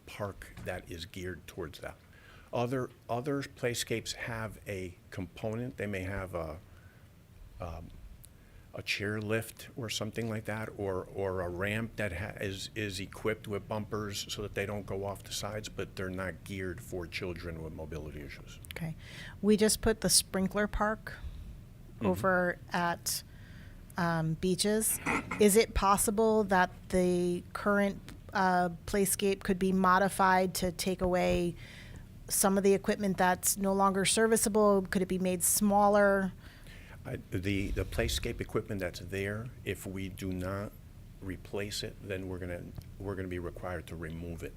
park that is geared towards that. Other playscapes have a component. They may have a a chair lift or something like that, or a ramp that is equipped with bumpers so that they don't go off the sides, but they're not geared for children with mobility issues. Okay. We just put the sprinkler park over at Beaches. Is it possible that the current playscape could be modified to take away some of the equipment that's no longer serviceable? Could it be made smaller? The playscape equipment that's there, if we do not replace it, then we're gonna be required to remove it.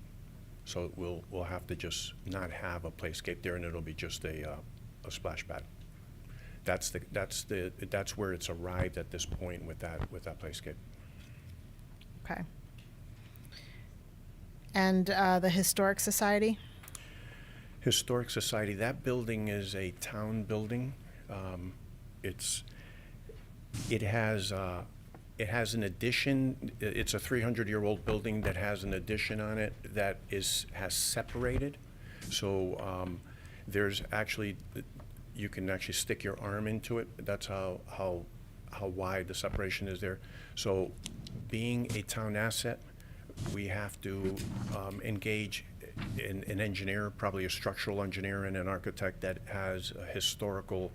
So we'll have to just not have a playscape there, and it'll be just a splash pad. That's where it's arrived at this point with that playscape. Okay. And the Historic Society? Historic Society, that building is a town building. It has an addition. It's a 300-year-old building that has an addition on it that has separated. So there's actually, you can actually stick your arm into it. That's how wide the separation is there. So being a town asset, we have to engage an engineer, probably a structural engineer and an architect that has a historical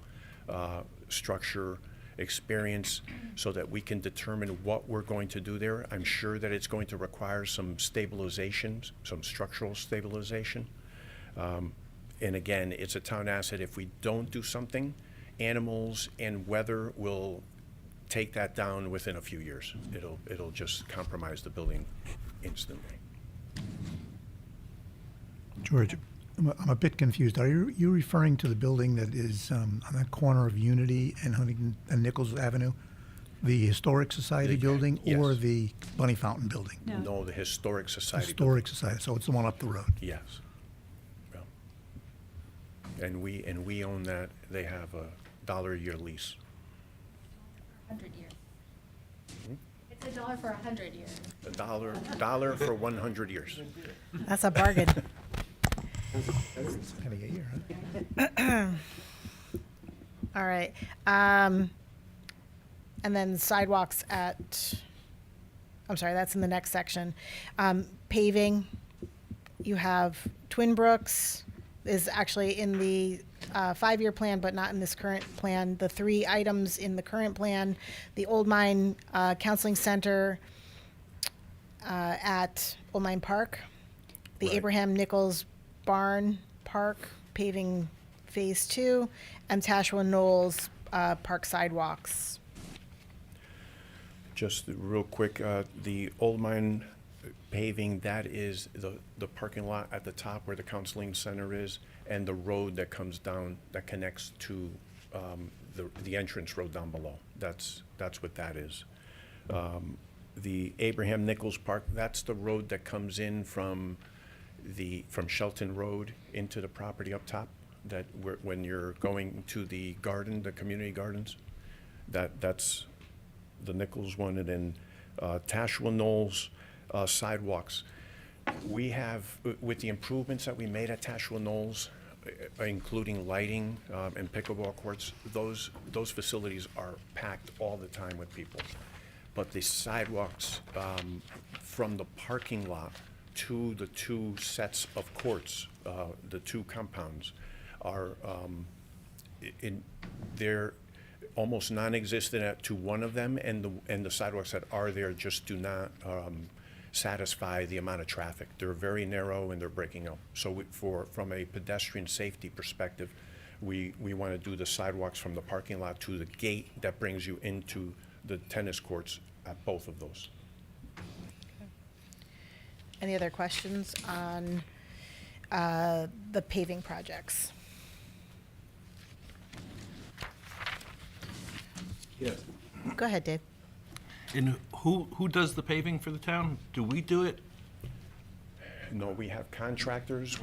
structure experience so that we can determine what we're going to do there. I'm sure that it's going to require some stabilization, some structural stabilization. And again, it's a town asset. If we don't do something, animals and weather will take that down within a few years. It'll just compromise the building instantly. George, I'm a bit confused. Are you referring to the building that is on that corner of Unity and Huntington and Nichols Avenue? The Historic Society building or Yes. the Bunny Fountain building? No, the Historic Society. Historic Society, so it's the one up the road. Yes. Yeah. And we own that. They have a $1 a year lease. 100 years. It's $1 for 100 years. $1 for 100 years. That's a bargain. Having a year, All right. And then sidewalks I'm sorry, that's in the next section. Paving, you have Twin Brooks is actually in the 5-year plan, but not in this current plan. The 3 items in the current plan, the Old Mine Counseling Center at Old Mine Park, the Abraham Nichols Barn Park paving phase 2, and Tashua Knolls Park sidewalks. Just real quick, the Old Mine paving, that is the parking lot at the top where the counseling center is, and the road that comes down, that connects to the entrance road down below. That's what that is. The Abraham Nichols Park, that's the road that comes in from Shelton Road into the property up top, when you're going to the garden, the community gardens, that's the Nichols one. And then Tashua Knolls sidewalks. We have, with the improvements that we made at Tashua Knolls, including lighting and pickleball courts, those facilities are packed all the time with people. But the sidewalks from the parking lot to the 2 sets of courts, the 2 compounds, are they're almost non-existent to one of them, and the sidewalks that are there just do not satisfy the amount of traffic. They're very narrow and they're breaking up. So from a pedestrian safety perspective, we want to do the sidewalks from the parking lot to the gate that brings you into the tennis courts at both of those. Any other questions on the paving projects? Yes. Go ahead, Dave. And who does the paving for the town? Do we do it? No, we have contractors.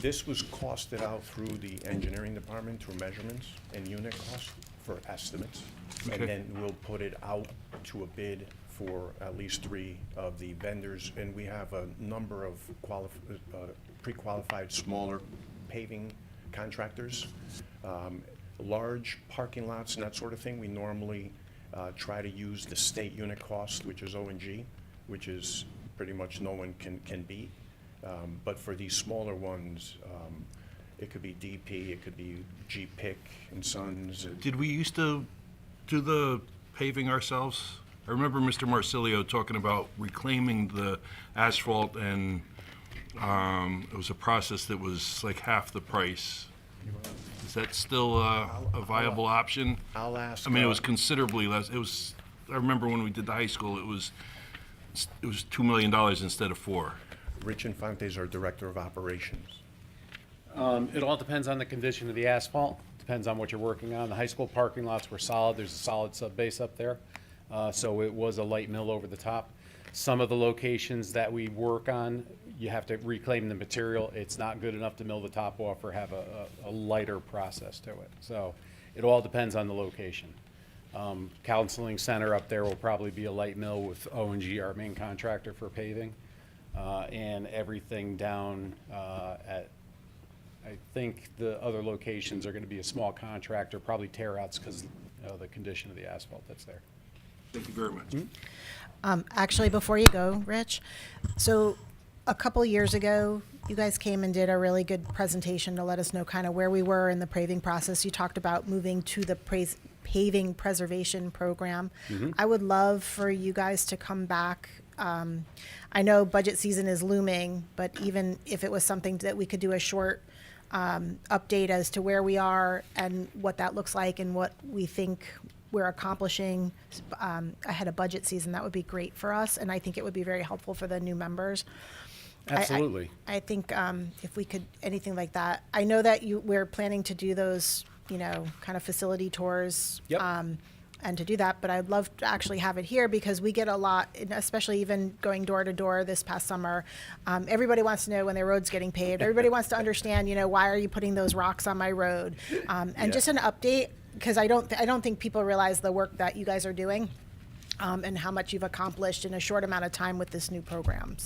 This was costed out through the engineering department through measurements and unit costs for estimates. Okay. And then we'll put it out to a bid for at least 3 of the vendors. And we have a number of pre-qualified smaller paving contractors. large parking lots and that sort of thing, we normally try to use the state unit cost, which is O&G, which is pretty much no one can beat. But for these smaller ones, it could be DP, it could be G-Pick and Sons. Did we used to do the paving ourselves? I remember Mr. Marsilio talking about reclaiming the asphalt, and it was a process that was like half the price. Is that still a viable option? I'll ask. I mean, it was considerably less. It was, I remember when we did the high school, it was $2 million instead of $4 million. Rich Infante is our Director of Operations. It all depends on the condition of the asphalt, depends on what you're working on. The high school parking lots were solid, there's a solid sub-base up there, so it was a light mill over the top. Some of the locations that we work on, you have to reclaim the material. It's not good enough to mill the top off or have a lighter process to it. So it all depends on the location. Counseling Center up there will probably be a light mill with O&G, our main contractor for paving. And everything down at, I think the other locations are going to be a small contractor, probably tear outs because of the condition of the asphalt that's there. Thank you very much. Actually, before you go, Rich, so a couple years ago, you guys came and did a really good presentation to let us know kind of where we were in the paving process. You talked about moving to the paving preservation program. I would love for you guys to come back. I know budget season is looming, but even if it was something that we could do a short update as to where we are and what that looks like and what we think we're accomplishing ahead of budget season, that would be great for us. And I think it would be very helpful for the new members. Absolutely. I think if we could, anything like that. I know that we're planning to do those, kind of facility tours. Yep. And to do that, but I'd love to actually have it here because we get a lot, and especially even going door to door this past summer. Everybody wants to know when their road's getting paved. Everybody wants to understand, why are you putting those rocks on my road? And just an update, because I don't think people realize the work that you guys are doing and how much you've accomplished in a short amount of time with this new program.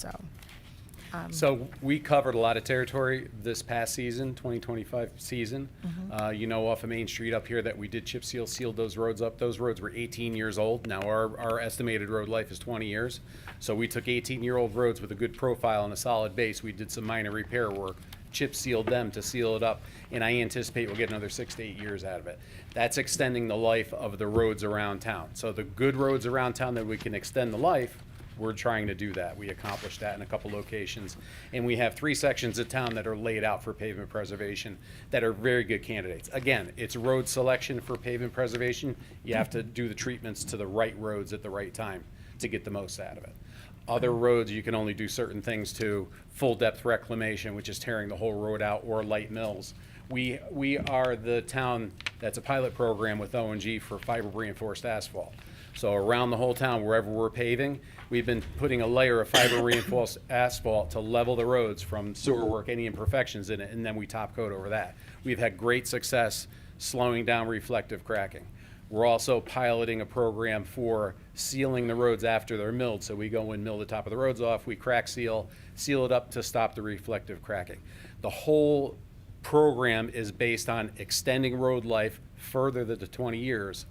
So we covered a lot of territory this past season, 2025 season. Off of Main Street up here that we did sealed those roads up. Those roads were 18 years old. Now our estimated road life is 20 years. So we took 18-year-old roads with a good profile and a solid base. We did some minor repair work, chip sealed them to seal it up, and I anticipate we'll get another 6 to 8 years out of it. That's extending the life of the roads around town. So the good roads around town that we can extend the life, we're trying to do that. We accomplished that in a couple locations. And we have 3 sections of town that are laid out for pavement preservation that are very good candidates. Again, it's road selection for pavement preservation. You have to do the treatments to the right roads at the right time to get the most out of it. Other roads, you can only do certain things to full depth reclamation, which is tearing the whole road out, or light mills. We are the town that's a pilot program with O&G for fiber reinforced asphalt. So around the whole town, wherever we're paving, we've been putting a layer of fiber reinforced asphalt to level the roads from sewer work, any imperfections in it, and then we top coat over that. We've had great success slowing down reflective cracking. We're also piloting a program for sealing the roads after they're milled. So we go and mill the top of the roads off, we crack seal it up to stop the reflective cracking. The whole program is based on extending road life further than the 20 years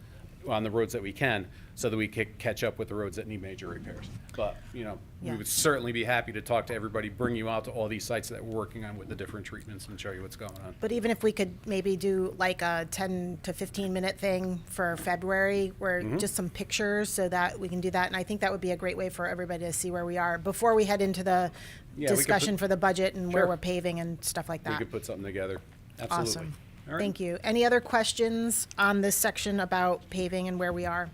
on the roads that we can, so that we can catch up with the roads that need major repairs. But, we would certainly be happy to talk to everybody, bring you out to all these sites that we're working on with the different treatments and show you what's going on. But even if we could maybe do like a 10 to 15 minute thing for February, where just some pictures so that we can do that. And I think that would be a great way for everybody to see where we are before we head into the discussion for the budget and where we're paving and stuff like that. We could put something together. Absolutely. Awesome. All right. Thank you. Any other questions on this section about paving and where we are?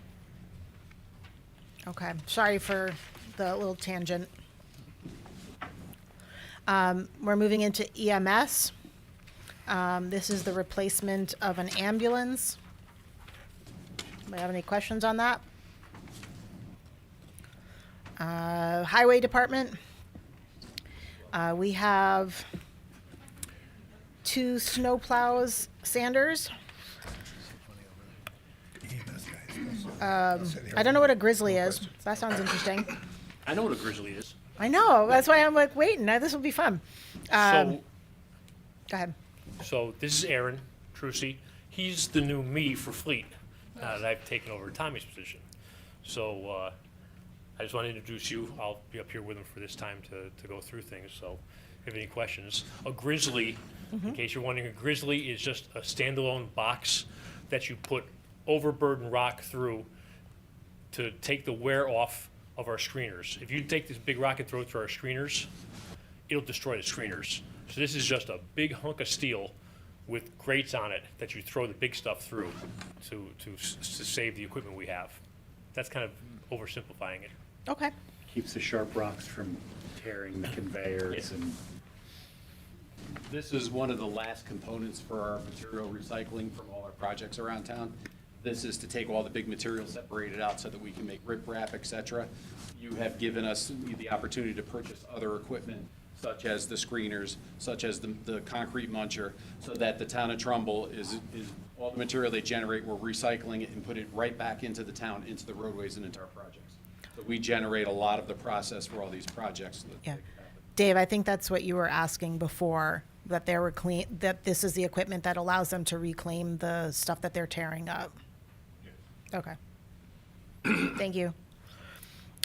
Okay, sorry for the little tangent. We're moving into EMS. This is the replacement of an ambulance. Anybody have any questions on that? Highway Department. We have 2 snowplows, Sanders. I don't know what a grizzly is. That sounds interesting. I know what a grizzly is. I know. That's why I'm like waiting. This will be fun. Go ahead. So this is Aaron Trucy. he's the new me for fleet, now that I've taken over Tommy's position. So, I just want to introduce you. I'll be up here with him for this time to go through things, so if you have any questions. A Grizzly, in case you're wondering, a Grizzly is just a standalone box that you put overburden rock through to take the wear off of our screeners. If you take this big rock and throw it through our screeners, it'll destroy the screeners. So this is just a big hunk of steel with grates on it that you throw the big stuff through to save the equipment we have. That's kind of oversimplifying it. Okay. Keeps the sharp rocks from tearing the conveyors and. This is one of the last components for our material recycling from all our projects around town. This is to take all the big materials, separate it out so that we can make riprap, et cetera. You have given us the opportunity to purchase other equipment, such as the screeners, such as the concrete muncher, so that the town of Trumbull is all the material they generate, we're recycling it and put it right back into the town, into the roadways and into our projects. So we generate a lot of the process for all these projects. Yeah. Dave, I think that's what you were asking before, that they were clean, that this is the equipment that allows them to reclaim the stuff that they're tearing up. Okay. Thank you.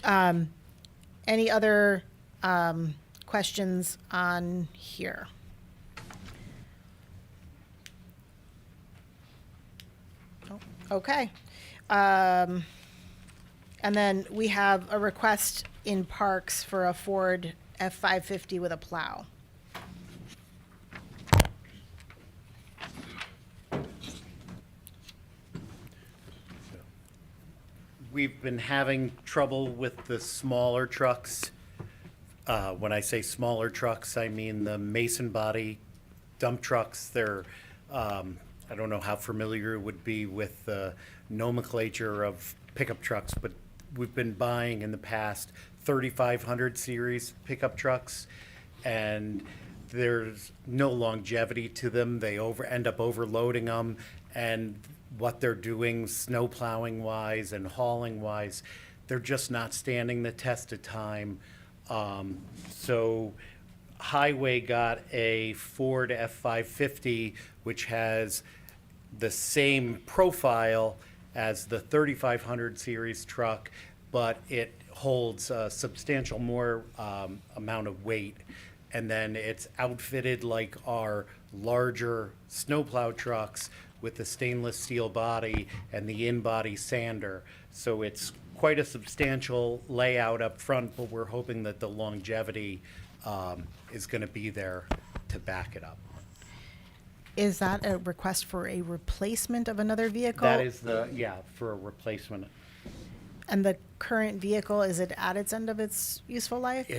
Any other questions on here? Oh, okay. And then we have a request in Parks for a Ford F-550 with a plow. We've been having trouble with the smaller trucks. When I say smaller trucks, I mean the Mason body dump trucks. They're, I don't know how familiar it would be with the nomenclature of pickup trucks, but we've been buying in the past 3500 series pickup trucks, and there's no longevity to them. They end up overloading them, and what they're doing snow plowing wise and hauling wise, they're just not standing the test of time. So Highway got a Ford F-550, which has the same profile as the 3500 series truck, but it holds a substantial more amount of weight. And then it's outfitted like our larger snowplow trucks with the stainless steel body and the in-body sander. So it's quite a substantial layout up front, but we're hoping that the longevity is gonna be there to back it up. Is that a request for a replacement of another vehicle? That is for a replacement. And the current vehicle, is it at its end of its useful life?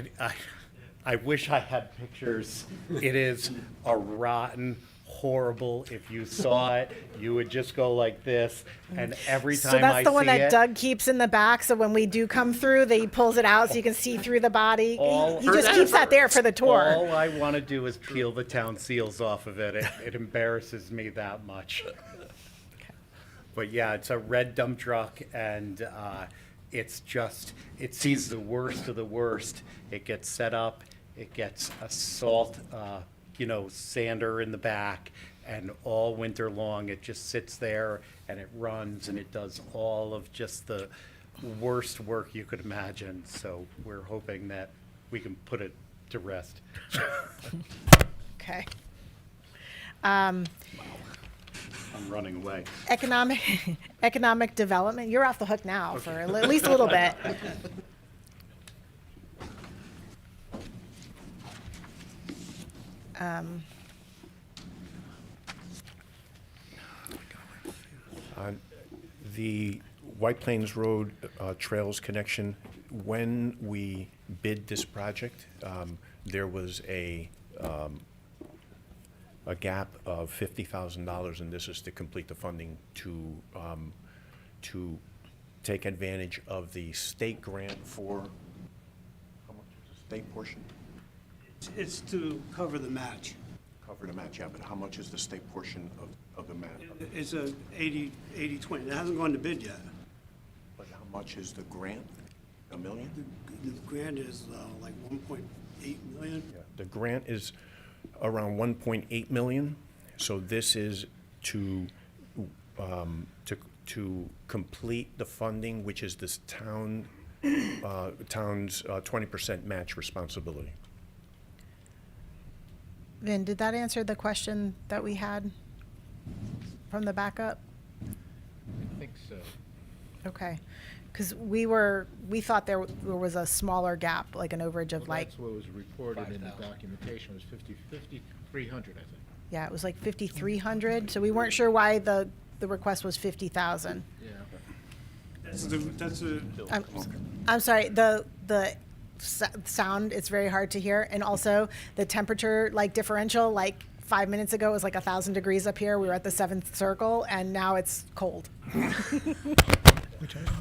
I wish I had pictures. It is a rotten, horrible. If you saw it, you would just go like this. And every time So that's I the one see that it, Doug keeps in the back, so when we do come through, he pulls it out so you can see through the body. He just keeps that there for the tour. all I want to do is peel the town seals off of it. It embarrasses me that much. But yeah, it's a red dump truck, and it sees the worst of the worst. It gets set up, it gets a salt, sander in the back, and all winter long, it just sits there and it runs and it does all of just the worst work you could imagine. So we're hoping that we can put it to rest. Okay. I'm running away. Economic development, you're off the hook now for at least a little bit. The White Plains Road Trails connection, when we bid this project, there was a gap of $50,000, and this is to complete the funding to take advantage of the state grant for, how much is the state portion? It's to cover the match. Cover the match, yeah, but how much is the state portion of the match? It's a 80-20. It hasn't gone to bid yet. But how much is the grant? $1 million? The grant is like 1.8 million. The grant is around 1.8 million, so this is to to complete the funding, which is this town's 20% match responsibility. Vin, did that answer the question that we had from the backup? I think so. Okay, because we thought there was a smaller gap, like an overage of like, That's what was reported in the documentation, was 5,300, I think. yeah, it was like 5,300, so we weren't sure why the request was 50,000. Yeah. That's a, I'm sorry, the sound, it's very hard to hear, and also the temperature, like differential, like 5 minutes ago it was like 1,000 degrees up here, we were at the 7th circle, and now it's cold.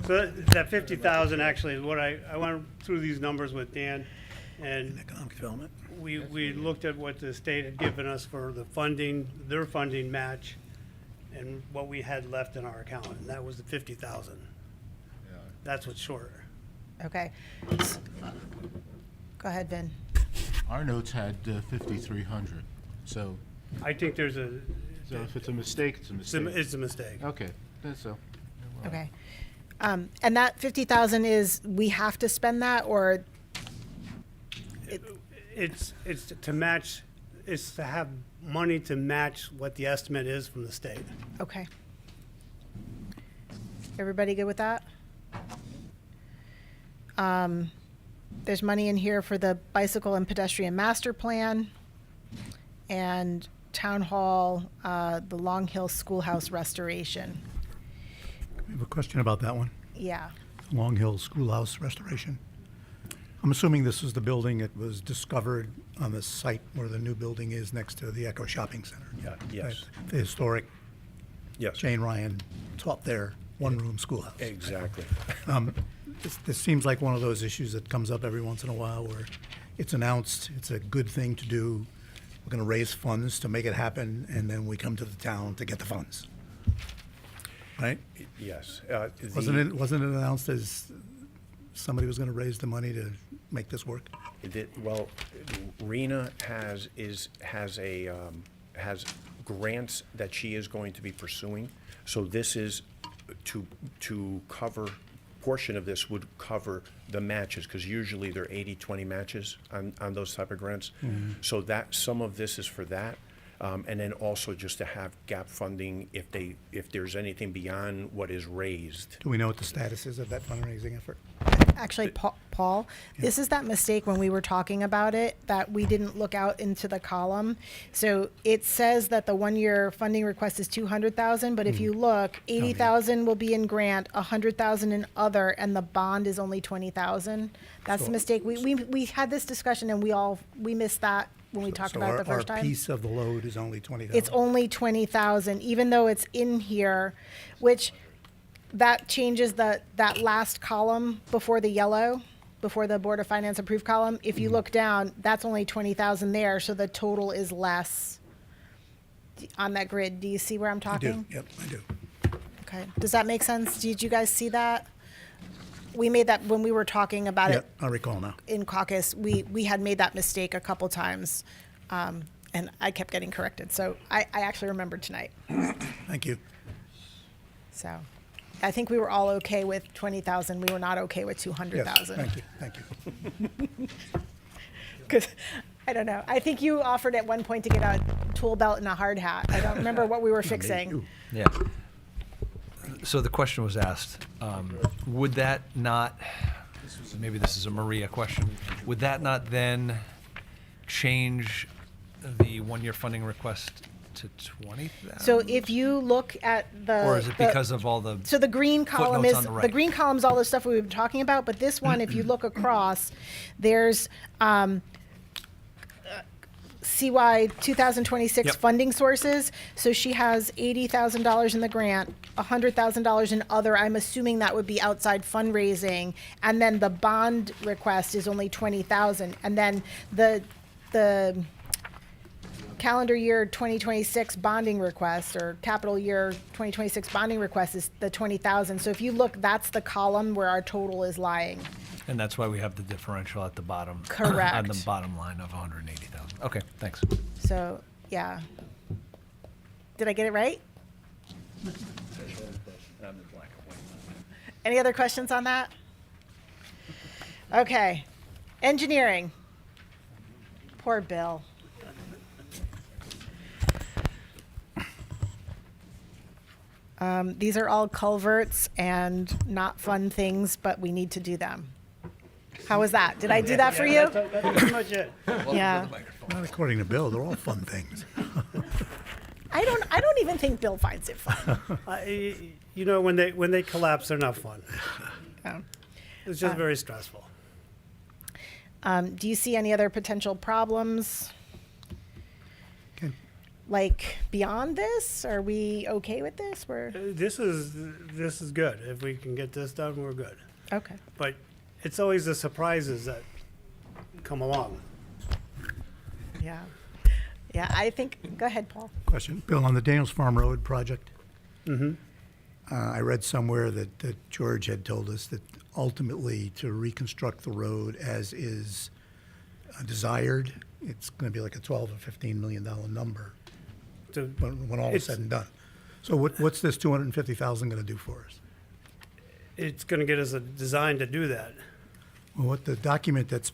so that 50,000 actually is what I went through these numbers with Dan, and Economic development. we looked at what the state had given us for the funding, their funding match, and what we had left in our account, and that was the 50,000. That's what's short. Okay. Go ahead, Vin. Our notes had 5,300, so. I think there's a. So if it's a mistake, it's a mistake. It's a mistake. Okay, that's so. Okay. And that 50,000 is, we have to spend that, or? It's to match, it's to have money to match what the estimate is from the state. Okay. Everybody good with that? There's money in here for the bicycle and pedestrian master plan and town hall, the Long Hill Schoolhouse restoration. We have a question about that one. Yeah. Long Hill Schoolhouse restoration. I'm assuming this is the building that was discovered on the site where the new building is next to the Echo Shopping Center. Yeah, yes. Right? The historic Yes. Jane Ryan taught there, one-room schoolhouse. Exactly. This seems like one of those issues that comes up every once in a while where it's announced, it's a good thing to do, we're going to raise funds to make it happen, and then we come to the town to get the funds. Right? Yes. Wasn't it announced as somebody was going to raise the money to make this work? Well, Rena has grants that she is going to be pursuing. So this is to cover, portion of this would cover the matches, because usually they're 80-20 matches on those type of grants. Mhm. So that, some of this is for that. And then also just to have gap funding if there's anything beyond what is raised. Do we know what the status is of that fundraising effort? Actually, Paul, this is that mistake when we were talking about it, that we didn't look out into the column. So it says that the one-year funding request is 200,000, but if you look, 80,000 will be in grant, 100,000 in other, and the bond is only 20,000. That's the So- mistake. We had this discussion and we missed that when we talked about it the first Our time. piece of the load is only 20,000. It's only 20,000, even though it's in here, which that changes that last column before the yellow, before the Board of Finance approved column. If you look down, that's only 20,000 there, so the total is less on that grid. Do you see where I'm I talking? do, yep, I do. Okay. Does that make sense? Did you guys see that? We made that when we were talking about it Yep, I recall now. in caucus. We had made that mistake a couple times, and I kept getting corrected. So I actually remembered tonight. Thank you. So I think we were all okay with 20,000. We were not okay with Yes, 200,000. thank you. Because, I don't know. I think you offered at one point to get a tool belt and a hard hat. I don't remember what we were fixing. Yeah. So the question was asked, would that not, maybe this is a Maria question, would that not then change the one-year funding request to 20,000? So if you look at the. Or is it because of all the So the green column footnotes is, on the the right? green column's all the stuff we've been talking about, but this one, if you look across, there's, CY 2026 Yep. funding sources. So she has $80,000 in the grant, $100,000 in other. I'm assuming that would be outside fundraising. And then the bond request is only 20,000. And then the calendar year 2026 bonding request, or capital year 2026 bonding request, is the 20,000. So if you look, that's the column where our total is lying. And that's why we have the differential at the bottom. On Correct. the bottom line of 180,000. Okay, thanks. So, yeah. Did I get it right? Any other questions on that? Okay. Engineering. Poor Bill. These are all culverts and not fun things, but we need to do them. How was that? Did I do that for you? That's pretty much it. Yeah. Not according to Bill, they're all fun things. I don't even think Bill finds it fun. You know, when they collapse, they're not fun. Oh. It's just very stressful. Do you see any other potential problems? Like beyond this? Are we okay with this? This is good. If we can get this done, we're good. Okay. But it's always the surprises that come along. Yeah. Yeah, I think, go ahead, Paul. Question, Bill, on the Daniels Farm Road project, Mm-hmm. I read somewhere that George had told us that ultimately to reconstruct the road as is desired, it's going to be like a 12 or 15 $million number when all is said and done. So what's this 250,000 going to do for us? It's going to get us a design to do that. Well, what the document that's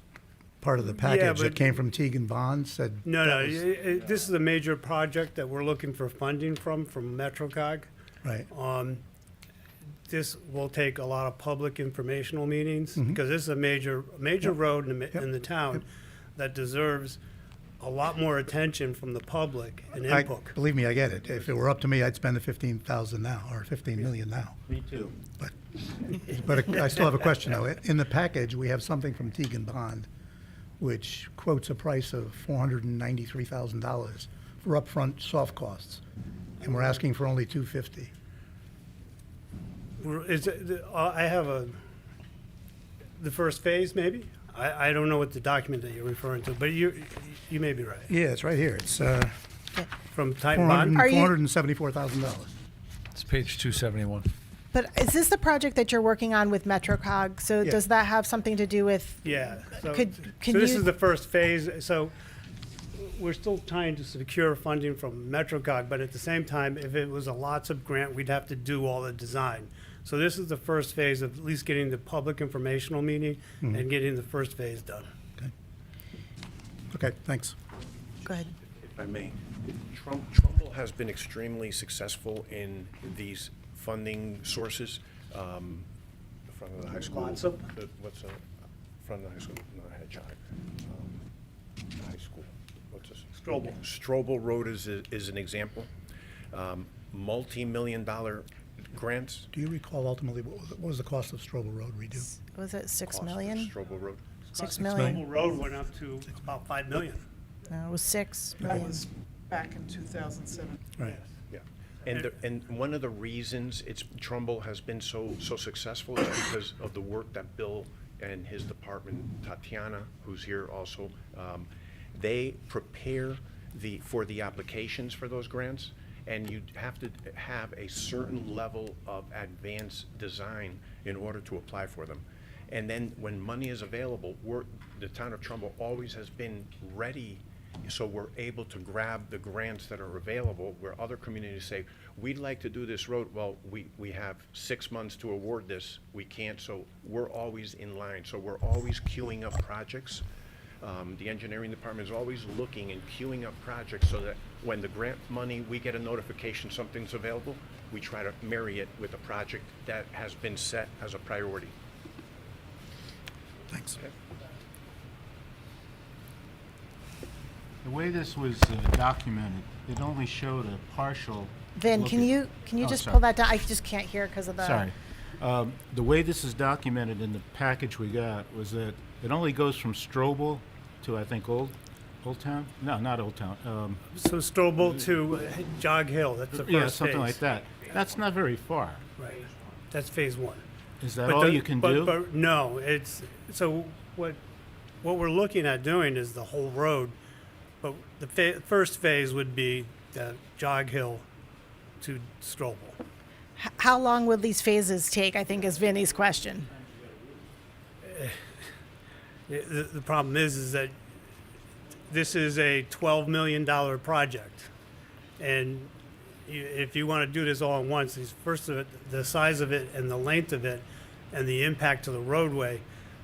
part of the package that but- came from Teagan Bond said. No, that no, was- this is a major project that we're looking for funding from MetroCog. Right. This will take a lot of public informational meetings, Mhm. because this is a major road in the town that deserves a lot more attention from the public and input. Believe me, I get it. If it were up to me, I'd spend the 15,000 now, or 15 million now. Me too. But I still have a question, though. In the package, we have something from Teagan Bond, which quotes a price of $493,000 for upfront soft costs, and we're asking for only 250. I have the first phase, maybe? I don't know what the document that you're referring to, but you may be right. Yeah, it's right here. It's From Titan Bond? $474,000. It's page 271. But is this the project that you're working on with MetroCog? So Yeah. does that have something to do with? Yeah. So Can this you- is the first phase. So we're still trying to secure funding from MetroCog, but at the same time, if it was a lots of grant, we'd have to do all the design. So this is the first phase of at least getting the public informational meeting Mhm. and getting the first phase done. Okay, thanks. Go ahead. If I may, Trumbull has been extremely successful in these funding sources. The front of the high school. Lots of- What's the front of the high school? No, I had John. The high school. What's this? Strobel. Strobel Road is an example. Multi-million-dollar grants. Do you recall ultimately what was the cost of Strobel Road redo? Was it 6 Cost of million? Strobel Road. 6 million? Strobel Road went up to about 5 million. No, it was 6 That million. was back in 2007. Right. Yeah, and one of the reasons Trumbull has been so successful is because of the work that Bill and his department, Tatiana, who's here also, they prepare for the applications for those grants, and you have to have a certain level of advanced design in order to apply for them. And then when money is available, the town of Trumbull always has been ready, so we're able to grab the grants that are available, where other communities say, we'd like to do this road. Well, we have 6 months to award this. We can't, so we're always in line. So we're always queuing up projects. The engineering department is always looking and queuing up projects so that when the grant money, we get a notification something's available, we try to marry it with a project that has been set as a priority. Thanks. The way this was documented, it only showed a partial. Vin, look can at- you Oh, just sorry. pull that down? I just can't hear because of the. Sorry. The way this is documented in the package we got was that it only goes from Strobel to, I think, Old Town? No, not Old Town. So Strobel to Jog Hill, that's the first Yeah, phase. something like that. That's not very far. Right. That's phase one. Is that But all you can do? But no, it's, so what we're looking at doing is the whole road. But the first phase would be the Jog Hill to Strobel. How long will these phases take? I think is Vinny's question. The problem is that this is a $12 million project. And if you want to do this all at once, first of it, the size of it and the length of it and the impact to the roadway,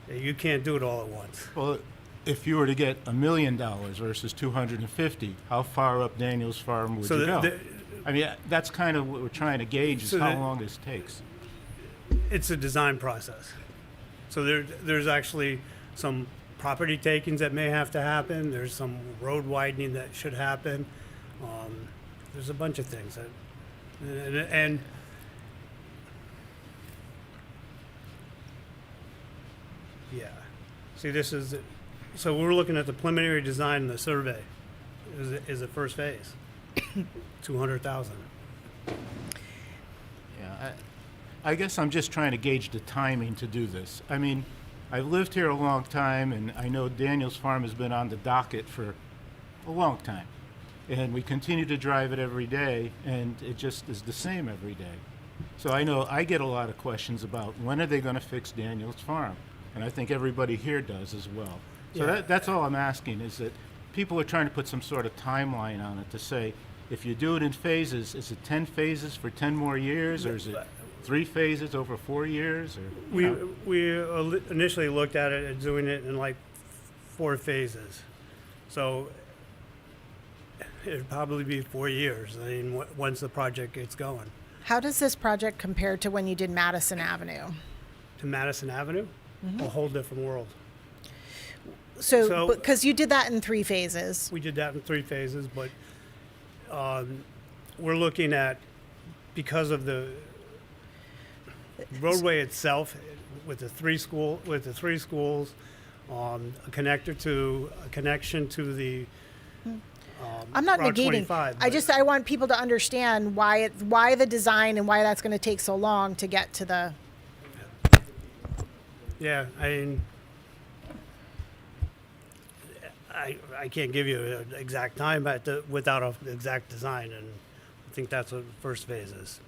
you can't do it all at once. Well, if you were to get $1 million versus 250, how far up Daniels Farm would So you the- go? the- I mean, that's kind of what we're trying to gauge is So how the- long this takes. It's a design process. So there's actually some property takings that may have to happen. There's some road widening that should happen. There's a bunch of things that, and yeah. See, this is, so we're looking at the preliminary design and the survey is the first phase. 200,000. Yeah, I guess I'm just trying to gauge the timing to do this. I mean, I've lived here a long time, and I know Daniels Farm has been on the docket for a long time. And we continue to drive it every day, and it just is the same every day. So I know I get a lot of questions about when are they going to fix Daniels Farm? And I think everybody here does as well. So Yeah. that's all I'm asking, is that people are trying to put some sort of timeline on it to say, if you do it in phases, is it 10 phases for 10 more years, or is it 3 phases over 4 years? Or, you We know? initially looked at it and doing it in like 4 phases. So it'd probably be 4 years, I mean, once the project gets going. How does this project compare to when you did Madison Avenue? To Madison Avenue, a whole different world. So, because you did that in 3 phases. We did that in 3 phases, but we're looking at, because of the roadway itself, with the 3 schools, a connection to the I'm not Route negating. 25, I want people to understand why the design and why that's going to take so long to get to the. Yeah, I mean, I can't give you an exact time without an exact design, and I think that's what the first phase is.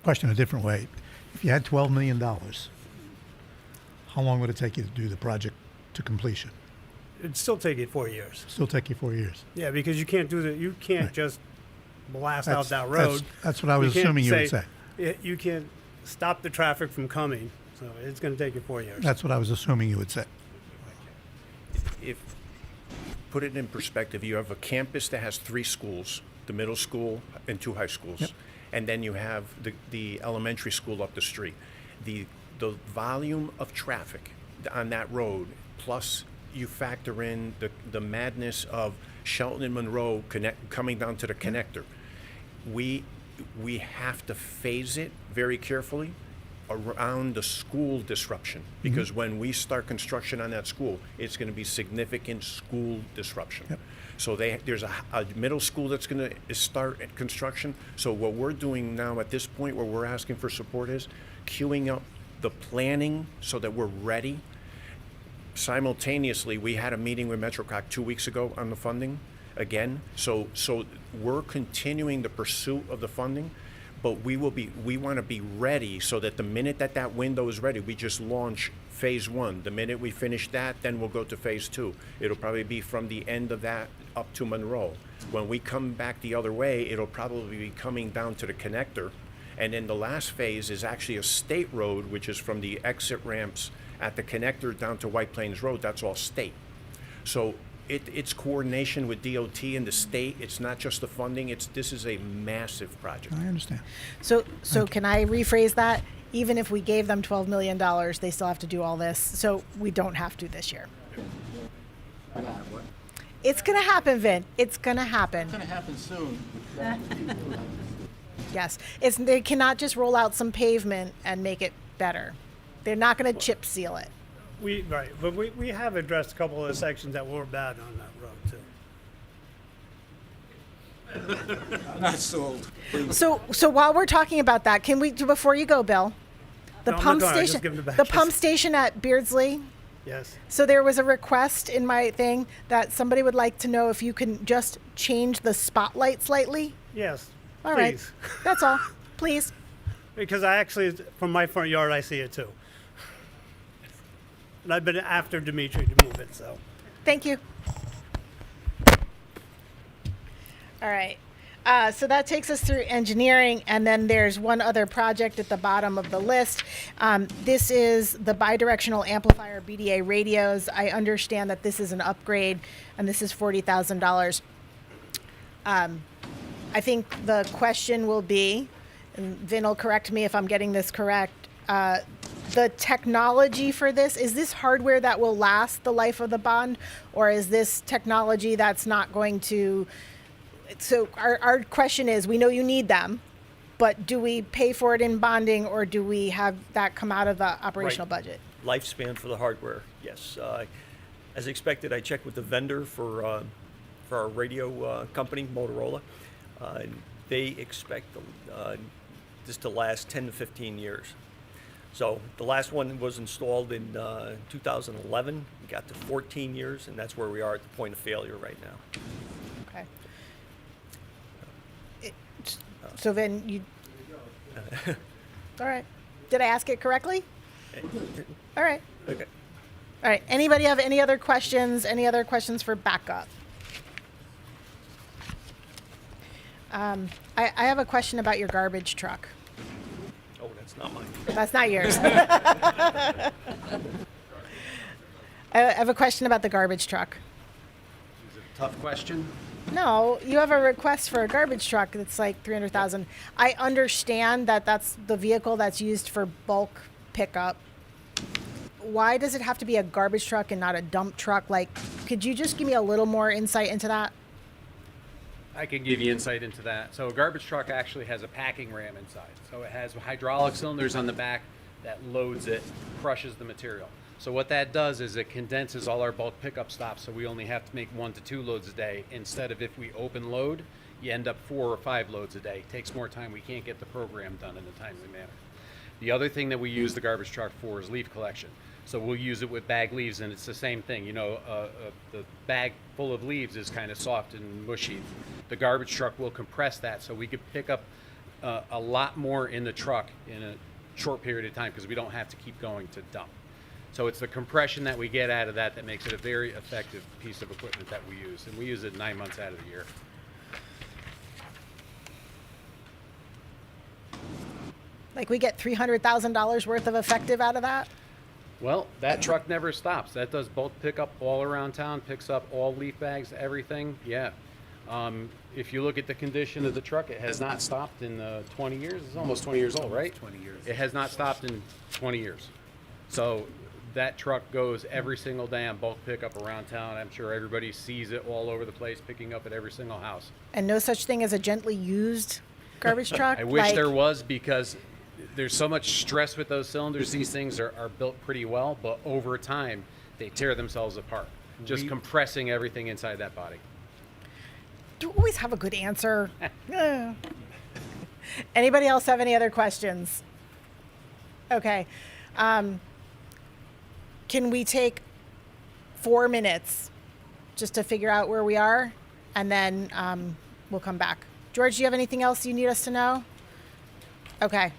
Question a different way. If you had $12 million, how long would it take you to do the project to completion? It'd still take you 4 years. Still take you 4 years. Yeah, because you can't you can't just blast out That's- that road. that's what I was can't assuming you would say. You can't stop the traffic from coming, so it's going to take you 4 years. That's what I was assuming you would say. If, put it in perspective, you have a campus that has 3 schools, the middle school and 2 high schools. Yep. And then you have the elementary school up the street. The volume of traffic on that road, plus you factor in the madness of Shelton and Monroe coming down to the connector. We have to phase it very carefully around the school disruption, because when we start construction on that school, it's going to be significant school disruption. Yep. So there's a middle school that's going to start at construction. So what we're doing now at this point, where we're asking for support, is queuing up the planning so that we're ready. Simultaneously, we had a meeting with MetroCog 2 weeks ago on the funding again. So we're continuing the pursuit of the funding, but we want to be ready so that the minute that window is ready, we just launch phase 1. The minute we finish that, then we'll go to phase 2. It'll probably be from the end of that up to Monroe. When we come back the other way, it'll probably be coming down to the connector. And then the last phase is actually a state road, which is from the exit ramps at the connector down to White Plains Road. That's all state. So it's coordination with DOT and the state. It's not just the funding. This is a massive project. I understand. So can I rephrase that? Even if we gave them $12 million, they still have to do all this. So we don't have to this year. It's going to happen, Vin. It's going to happen. It's going to happen soon. Yes. They cannot just roll out some pavement and make it better. They're not going to chip seal it. But we have addressed a couple of the sections that were bad on that road too. Not sold. So while we're talking about that, can we, before you go, Bill, the No, I'm pump not going. I just station, give them back. the pump station at Beardsley. Yes. So there was a request in my thing that somebody would like to know if you can just change the spotlight slightly. Yes. All right. Please. That's all. Please. Because I actually, from my front yard, I see it too. And I've been after Dimitri to move it, so. Thank you. All right. So that takes us through engineering, and then there's one other project at the bottom of the list. This is the bidirectional amplifier BDA radios. I understand that this is an upgrade, and this is $40,000. I think the question will be, and Vin will correct me if I'm getting this correct, the technology for this, is this hardware that will last the life of the bond, or is this technology that's not going to... So our question is, we know you need them, but do we pay for it in bonding, or do we have that come out of the operational Right. budget? Lifespan for the hardware, yes. As expected, I checked with the vendor for our radio company, Motorola. They expect this to last 10 to 15 years. So the last one was installed in 2011. We got to 14 years, and that's where we are at the point of failure right now. Okay. So then you... All right. Did I ask it correctly? All right. Okay. All right. Anybody have any other questions? Any other questions for backup? I have a question about your garbage truck. Oh, that's not mine. That's not yours. I have a question about the garbage truck. Is it a tough question? No, you have a request for a garbage truck that's like 300,000. I understand that that's the vehicle that's used for bulk pickup. Why does it have to be a garbage truck and not a dump truck? Like, could you just give me a little more insight into that? I can give you insight into that. So a garbage truck actually has a packing ram inside. So it has hydraulic cylinders on the back that loads it, crushes the material. So what that does is it condenses all our bulk pickup stops, so we only have to make 1 to 2 loads a day, instead of if we open load, you end up 4 or 5 loads a day. It takes more time. We can't get the program done in a timely manner. The other thing that we use the garbage truck for is leaf collection. So we'll use it with bag leaves, and it's the same thing. You know, the bag full of leaves is kind of soft and mushy. The garbage truck will compress that, so we could pick up a lot more in the truck in a short period of time, because we don't have to keep going to dump. So it's the compression that we get out of that that makes it a very effective piece of equipment that we use, and we use it 9 months out of the year. Like, we get $300,000 worth of effective out of that? Well, that truck never stops. That does bulk pickup all around town, picks up all leaf bags, everything. Yeah. If you look at the condition of the truck, it has not stopped in 20 years. It's almost 20 years old, right? 20 years. It has not stopped in 20 years. So that truck goes every single day on bulk pickup around town. I'm sure everybody sees it all over the place, picking up at every single house. And no such thing as a gently used garbage truck? I wish Like- there was, because there's so much stress with those cylinders. These things are built pretty well, but over time, they tear themselves apart, just compressing everything inside that body. You always have a good answer. Anybody else have any other questions? Okay. Can we take 4 minutes just to figure out where we are, and then we'll come back? George, do you have anything else you need us to know? Okay.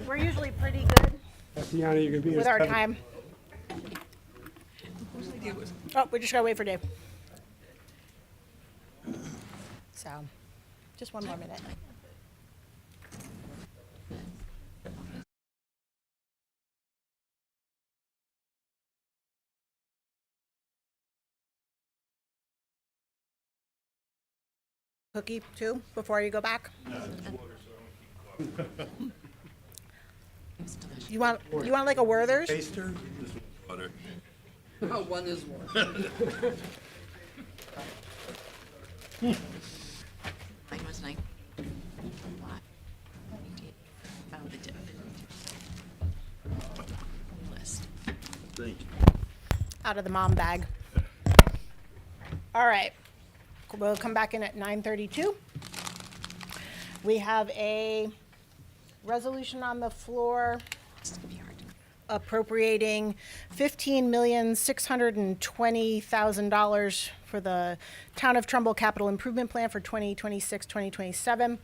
We're usually pretty good Tatiana, you're gonna be. with our time. Oh, we just gotta wait for Dave. So, just one more minute. Cookie too, before you go back? You want like a Werther's? Taster? Water. Oh, one is one. Mine was like a lot. We did found the list. Thank you. Out of the mom bag. All right, we'll come back in at 9:32. We have a resolution on the floor appropriating $15,620,000 for the Town of Trumbull Capital Improvement Plan for 2026, 2027.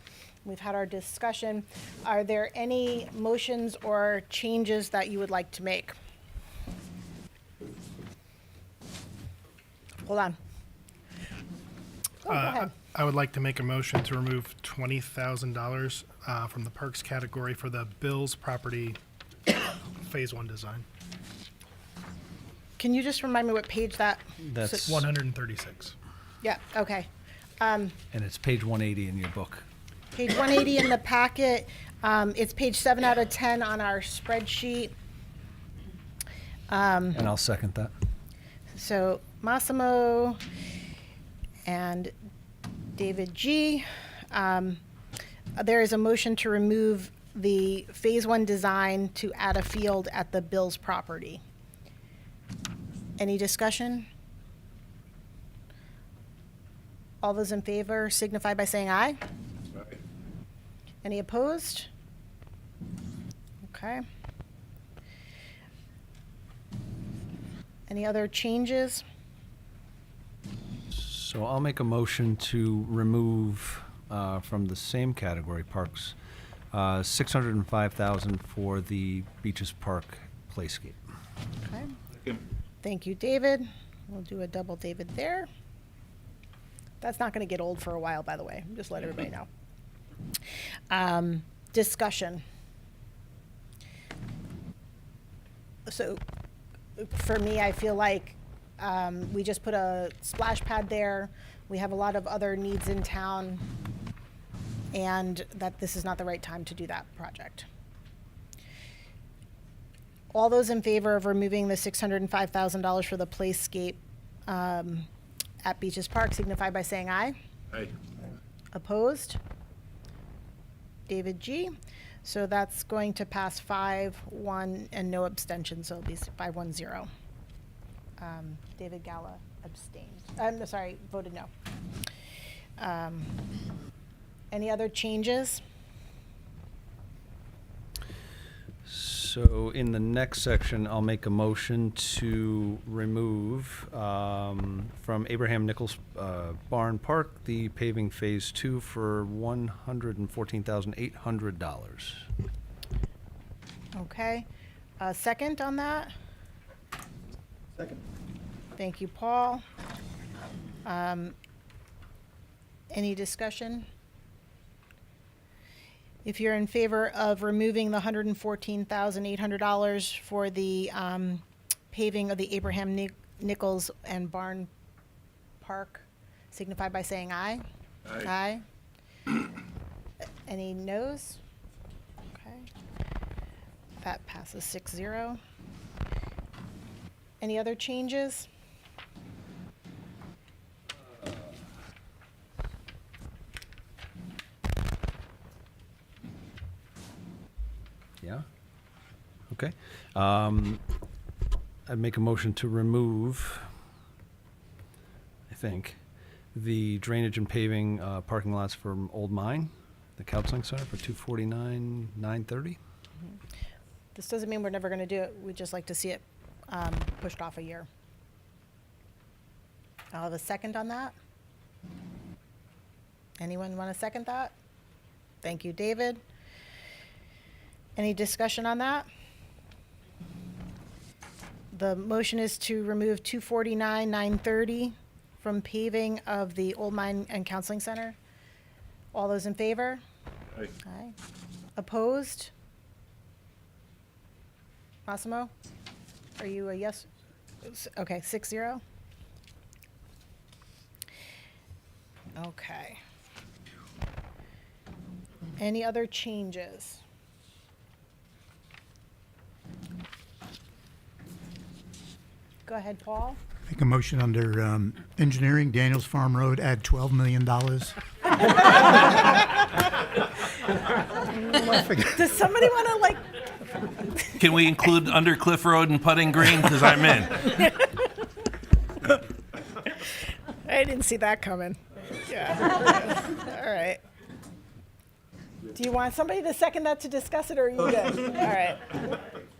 We've had our discussion. Are there any motions or changes that you would like to make? Hold on. Oh, go ahead. I would like to make a motion to remove $20,000 from the Perks category for the Bills property Phase 1 design. Can you just remind me what page that? That's 136. Yeah, okay. And it's page 180 in your book. Page 180 in the packet. It's page 7 out of 10 on our spreadsheet. And I'll second that. So Massimo and David G. There is a motion to remove the Phase 1 design to add a field at the Bills property. Any discussion? All those in favor signify by saying aye. Aye. Any opposed? Okay. Any other changes? So I'll make a motion to remove from the same category, parks, $605,000 for the Beaches Park Playscape. Okay. Thank you, David. We'll do a double David there. That's not going to get old for a while, by the way. Just let everybody know. Discussion. So for me, I feel like we just put a splash pad there. We have a lot of other needs in town, and that this is not the right time to do that project. All those in favor of removing the $605,000 for the playscape at Beaches Park signify by saying aye. Aye. Opposed? David G. So that's going to pass 5-1 and no abstentions, so it'll be 5-1-0. David Gala abstained. I'm sorry, voted no. Any other changes? So in the next section, I'll make a motion to remove from Abraham Nichols Barn Park, the paving Phase 2 for $114,800. Okay. Second on that? Second. Thank you, Paul. Any discussion? If you're in favor of removing the $114,800 for the paving of the Abraham Nichols and Barn Park, signify by saying aye. Aye. Aye. Any noes? Okay. That passes 6-0. Any other changes? Yeah? Okay. I'd make a motion to remove, I think, the drainage and paving parking lots from Old Mine, the counseling center for $249,930. This doesn't mean we're never going to do it. We'd just like to see it pushed off a year. I'll have a second on that. Anyone want to second that? Thank you, David. Any discussion on that? The motion is to remove 249,930 from paving of the Old Mine and Counseling Center. All those in favor? Aye. Aye. Opposed? Massimo? Are you a yes? Okay, 6-0. Okay. Any other changes? Go ahead, Paul. Make a motion under engineering, Daniels Farm Road, add $12 million. Does somebody want to like? Can we include under Cliff Road and Putting Green? Because I'm in. I didn't see that coming. Yeah. All right. Do you want somebody to second that to discuss it, or are you good? All right.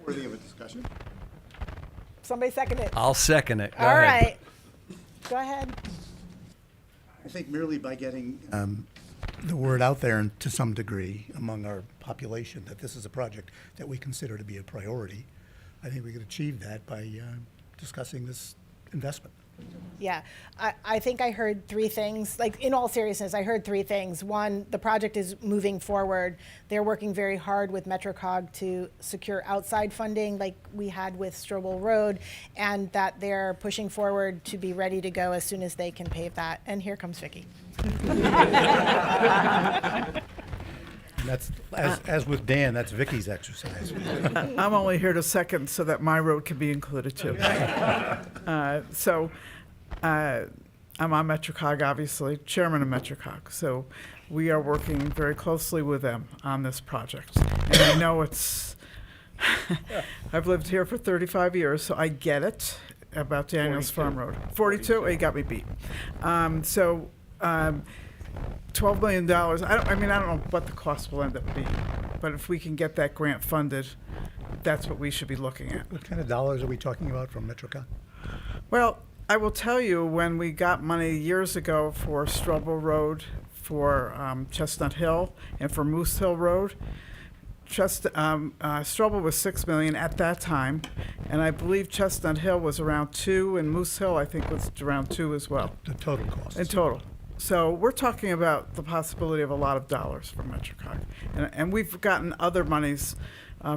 Worthy of a discussion. Somebody second it. I'll second it. Go All ahead. right. Go ahead. I think merely by getting the word out there and to some degree among our population that this is a project that we consider to be a priority, I think we could achieve that by discussing this investment. Yeah, I think I heard three things. Like, in all seriousness, I heard three things. One, the project is moving forward. They're working very hard with MetroCog to secure outside funding like we had with Strobel Road, and that they're pushing forward to be ready to go as soon as they can pave that. And here comes Vicky. And that's, as with Dan, that's Vicky's exercise. I'm only here to second so that my road can be included too. I'm on MetroCog, obviously, chairman of MetroCog. So we are working very closely with them on this project. And I know it's, I've lived here for 35 years, so I get it about Daniels Farm Road. 42? Oh, you got me beat. $12 million, I don't know what the cost will end up being, but if we can get that grant funded, that's what we should be looking at. What kind of dollars are we talking about from MetroCog? Well, I will tell you, when we got money years ago for Strobel Road, for Chestnut Hill, and for Moose Hill Road, Strobel was $6 million at that time, and I believe Chestnut Hill was around $2 million, and Moose Hill, I think, was around $2 million as well. The total cost. In total. So we're talking about the possibility of a lot of dollars from MetroCog. And we've gotten other monies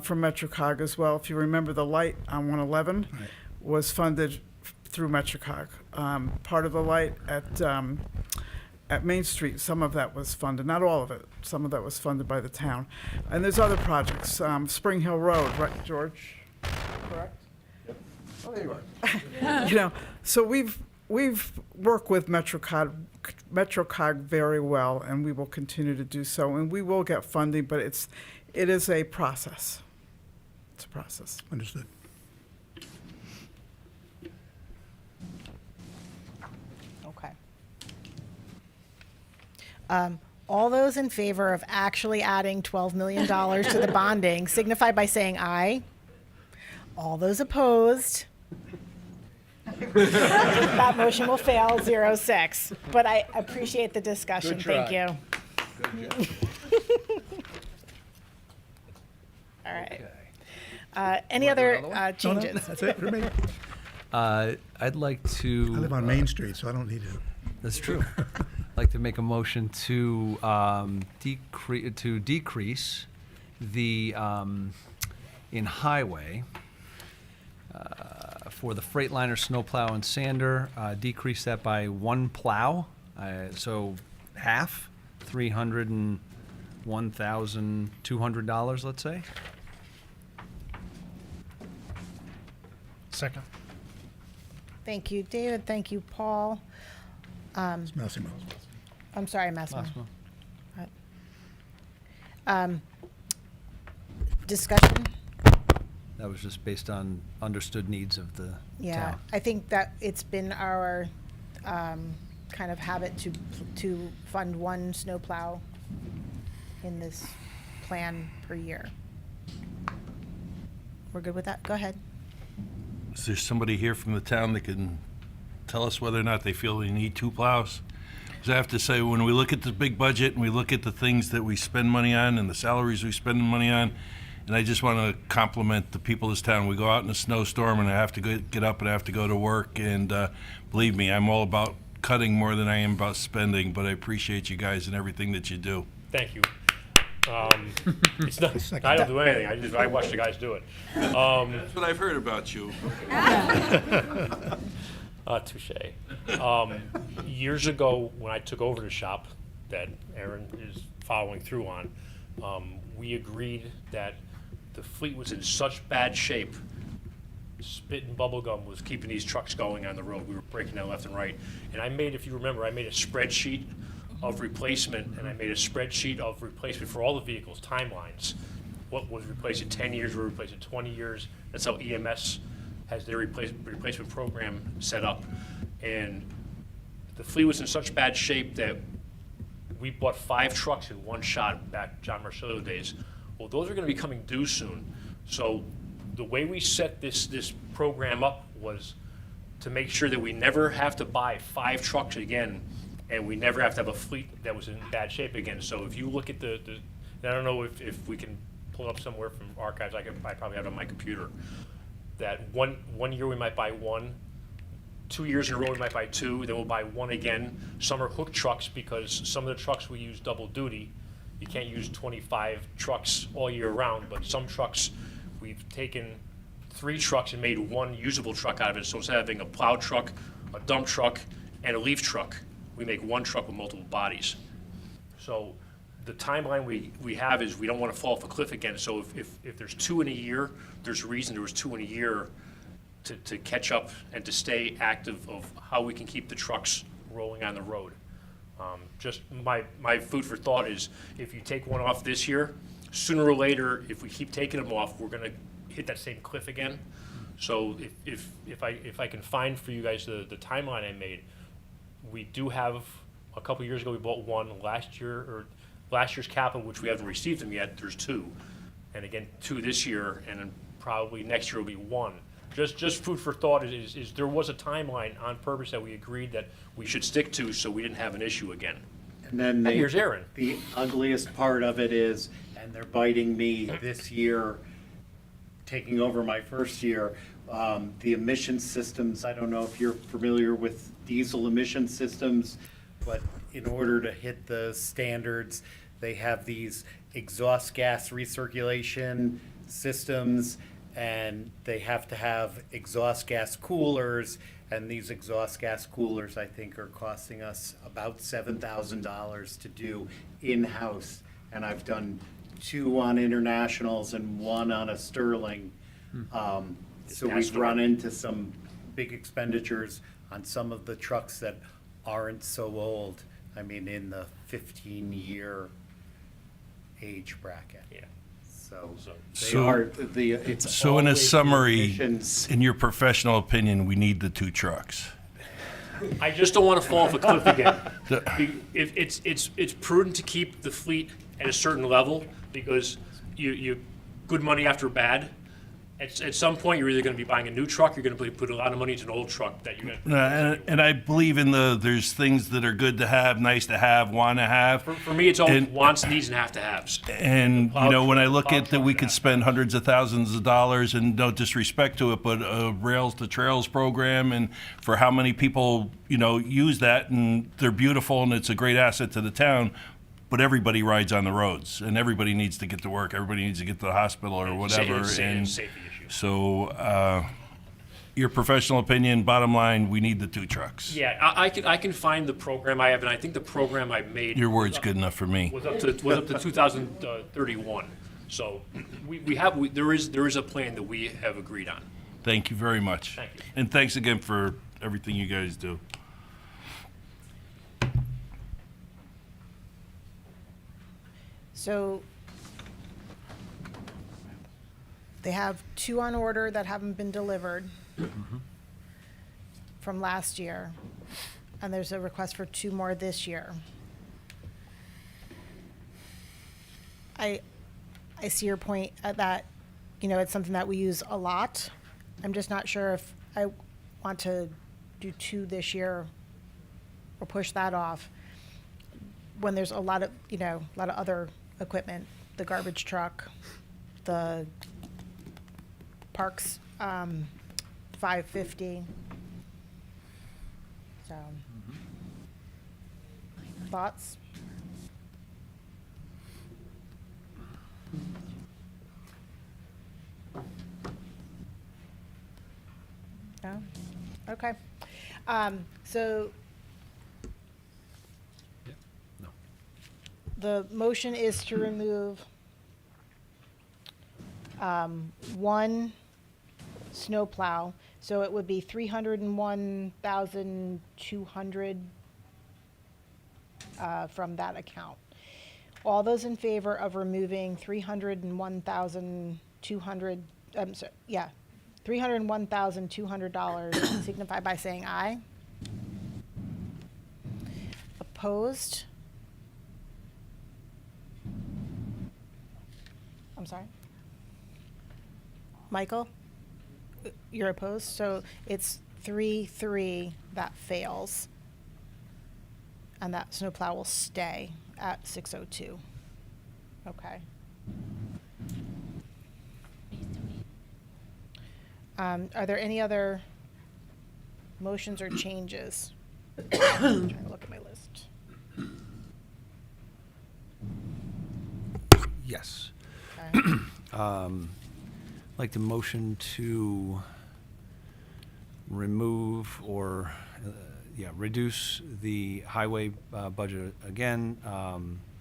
from MetroCog as well. If you remember, the light on 111 was funded through MetroCog. Part of the light at Main Street, some of that was funded, not all of it. Some of that was funded by the town. And there's other projects. Spring Hill Road, right, George? Correct? Yep. Oh, there you are. So we've worked with MetroCog very well, and we will continue to do so, and we will get funding, but it is a process. It's a process. Understood. Okay. All those in favor of actually adding $12 million to the bonding signify by saying aye. All those opposed? That motion will fail 0-6, but I appreciate the discussion. Good try. Thank you. All right. Any other changes? That's it for me. I'd like to. I live on Main Street, so I don't need to. That's true. I'd like to make a motion to decrease the in highway for the Freightliner snowplow and sander, decrease that by one plow, so half, $301,200, let's say. Second. Thank you, David. Thank you, Paul. It's Massimo. I'm sorry, Massimo. Discussion? That was just based on understood needs of the Yeah, town. I think that it's been our kind of habit to fund one snowplow in this plan per year. We're good with that? Go ahead. Is there somebody here from the town that can tell us whether or not they feel they need two plows? Because I have to say, when we look at the big budget and we look at the things that we spend money on and the salaries we spend money on, And I just want to compliment the people of this town. We go out in a snowstorm and I have to get up and I have to go to work. And believe me, I'm all about cutting more than I am about spending, but I appreciate you guys and everything that you do. Thank you. It's not, I don't do anything. I watch the guys do it. That's what I've heard about you. Touche. Years ago, when I took over the shop that Aaron is following through on, we agreed that the fleet was in such bad shape, spit and bubble gum was keeping these trucks going on the road. We were breaking down left and right. And I made, if you remember, I made a spreadsheet of replacement, and I made a spreadsheet of replacement for all the vehicles, timelines. What was replaced in 10 years, what was replaced in 20 years. That's how EMS has their replacement program set up. And the fleet was in such bad shape that we bought 5 trucks in one shot back John Marcello days. Well, those are gonna be coming due soon. So the way we set this program up was to make sure that we never have to buy 5 trucks again, and we never have to have a fleet that was in bad shape again. So if you look at and I don't know if we can pull it up somewhere from archives, I probably have it on my computer, that one year we might buy 1, 2 years in a row we might buy 2, then we'll buy 1 again. Some are hook trucks because some of the trucks we use double duty. You can't use 25 trucks all year round, but some trucks, we've taken 3 trucks and made 1 usable truck out of it. So instead of having a plow truck, a dump truck, and a leaf truck, we make 1 truck with multiple bodies. So the timeline we have is we don't want to fall off a cliff again. So if there's 2 in a year, there's a reason there was 2 in a year to catch up and to stay active of how we can keep the trucks rolling on the road. Just my food for thought is if you take 1 off this year, sooner or later, if we keep taking them off, we're gonna hit that same cliff again. So if I can find for you guys the timeline I made, we do have, a couple years ago, we bought 1 last year, or last year's capital, which we haven't received them yet, there's 2. And again, 2 this year, and then probably next year will be 1. Just food for thought is there was a timeline on purpose that we agreed that we should stick to so we didn't have an issue again. And then Here's Aaron. The ugliest part of it is, and they're biting me this year, taking over my first year, the emission systems. I don't know if you're familiar with diesel emission systems, but in order to hit the standards, they have these exhaust gas recirculation systems, and they have to have exhaust gas coolers, and these exhaust gas coolers, I think, are costing us about $7,000 to do in-house. And I've done 2 on internationals and 1 on a Sterling. So we've run into some big expenditures on some of the trucks that aren't so old. I mean, in the 15-year age bracket. Yeah. So it's So in a always the summary, emissions. in your professional opinion, we need the 2 trucks. I just don't want to fall off a cliff again. It's prudent to keep the fleet at a certain level because you good money after bad. At some point, you're either going to be buying a new truck, you're going to put a lot of money into an old truck that you're going to. And I believe in there's things that are good to have, nice to have, want to have. For me, it's all wants, needs, and have to haves. And, you know, when I look at that we could spend hundreds of thousands of dollars, and no disrespect to it, but a Rails to Trails program, and for how many people, you know, use that, and they're beautiful, and it's a great asset to the town, but everybody rides on the roads, and everybody needs to get to work, everybody needs to get to the hospital or whatever. Safety issue. So, your professional opinion, bottom line, we need the 2 trucks. Yeah, I can find the program I have, and I think the program I made. Your word's good enough for me. Was up to 2031. So there is a plan that we have agreed on. Thank you very much. Thank you. And thanks again for everything you guys do. So they have 2 on order that haven't been delivered from last year, and there's a request for 2 more this year. I see your point at that, you know, it's something that we use a lot. I'm just not sure if I want to do 2 this year or push that off when there's a lot of, you know, a lot of other equipment, the garbage truck, the parks, 550. So, thoughts? No? Okay. So the motion is to remove one snowplow, so it would be 301,200 from that account. All those in favor of removing 301,200, $301,200 signify by saying aye. Opposed? I'm sorry? Michael? You're opposed? So it's 3-3 that fails. And that snowplow will stay at 602. Okay. Are there any other motions or changes? I'm trying to look at my list. Yes. Okay. Like the motion to remove or, reduce the highway budget again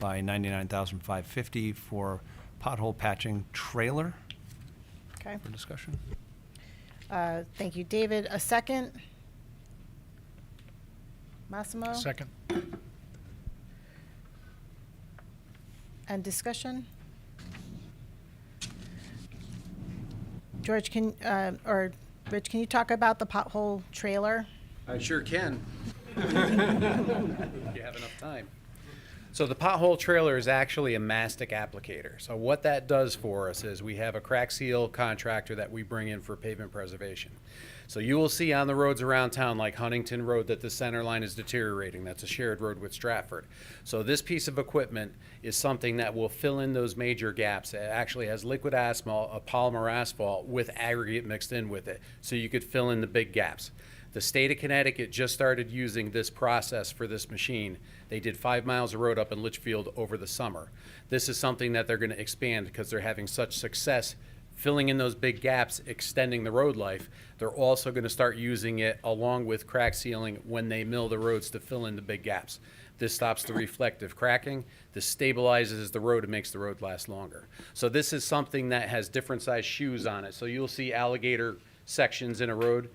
by $99,550 for pothole patching trailer. Okay. For discussion. Thank you, David. A second? Massimo? Second. And discussion? George, or Rich, can you talk about the pothole trailer? I sure can. If you have enough time. So the pothole trailer is actually a mastic applicator. So what that does for us is we have a crack seal contractor that we bring in for pavement preservation. So you will see on the roads around town, like Huntington Road, that the center line is deteriorating. That's a shared road with Stratford. So this piece of equipment is something that will fill in those major gaps. It actually has liquid asphalt, a polymer asphalt with aggregate mixed in with it. So you could fill in the big gaps. The state of Connecticut just started using this process for this machine. They did 5 miles of road up in Litchfield over the summer. This is something that they're going to expand because they're having such success filling in those big gaps, extending the road life. They're also going to start using it along with crack sealing when they mill the roads to fill in the big gaps. This stops the reflective cracking. This stabilizes the road and makes the road last longer. So this is something that has different size shoes on it. So you'll see alligator sections in a road.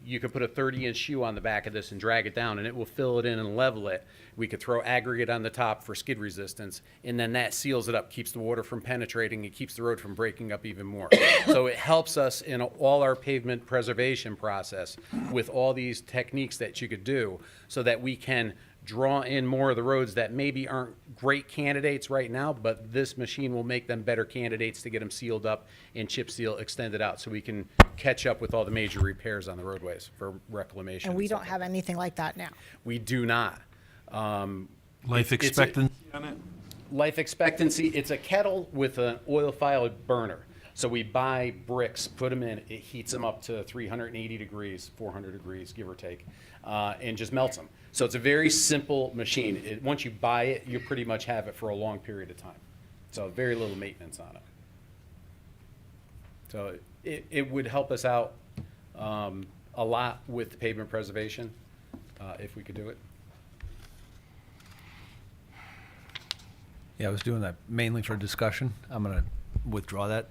You could put a 30-inch shoe on the back of this and drag it down, and it will fill it in and level it. We could throw aggregate on the top for skid resistance, and then that seals it up, keeps the water from penetrating, and keeps the road from breaking up even more. So it helps us in all our pavement preservation process with all these techniques that you could do so that we can draw in more of the roads that maybe aren't great candidates right now, but this machine will make them better candidates to get them sealed up and chip seal extended out so we can catch up with all the major repairs on the roadways for reclamation. And we don't have anything like that now. We do not. Life expectancy on it? Life expectancy, it's a kettle with an oil-fired burner. So we buy bricks, put them in, it heats them up to 380 degrees, 400 degrees, give or take, and just melts them. So it's a very simple machine. Once you buy it, you pretty much have it for a long period of time. So very little maintenance on it. So it would help us out a lot with pavement preservation if we could do it. Yeah, I was doing that mainly for discussion. I'm going to withdraw that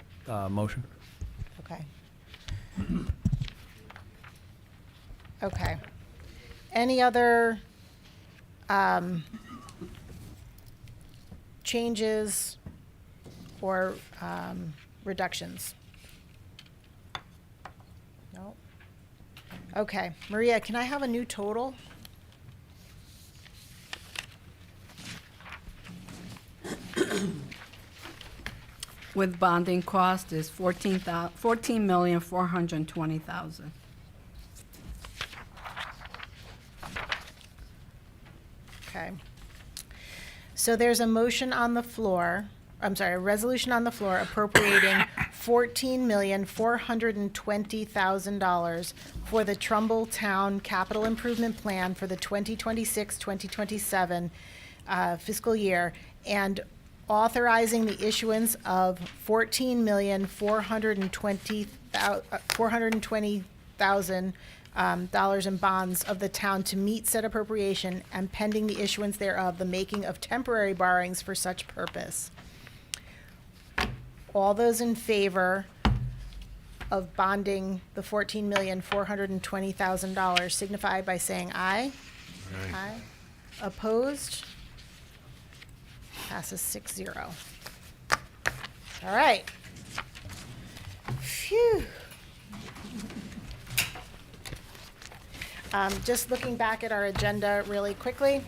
motion. Okay. Okay. Any other changes or reductions? No? Okay. Maria, can I have a new total? With bonding cost is $14,420,000. Okay. So there's a motion on the floor a resolution on the floor appropriating $14,420,000 for the Trumbull Town Capital Improvement Plan for the 2026-2027 fiscal year, and authorizing the issuance of $14,420,000 dollars in bonds of the town to meet said appropriation, and pending the issuance thereof, the making of temporary borrowings for such purpose. All those in favor of bonding the $14,420,000 signify by saying aye. Aye. Opposed? Passes 6-0. All right. Phew. Just looking back at our agenda really quickly.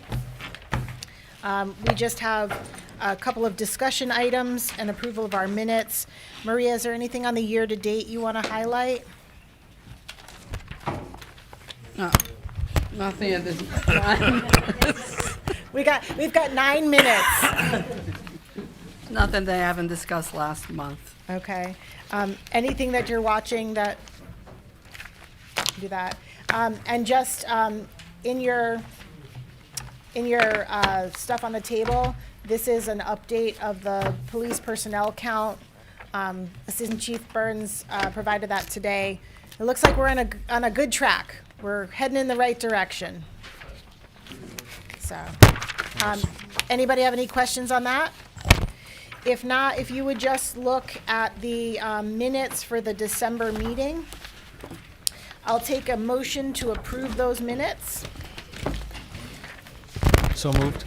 We just have a couple of discussion items and approval of our minutes. Maria, is there anything on the year-to-date you want to highlight? No, nothing at this time. We've got 9 minutes. Nothing that I haven't discussed last month. Okay. Anything that you're watching that, do that. And just in your stuff on the table, this is an update of the police personnel count. Assistant Chief Burns provided that today. It looks like we're on a good track. We're heading in the right direction. So, anybody have any questions on that? If not, if you would just look at the minutes for the December meeting. I'll take a motion to approve those minutes. So moved.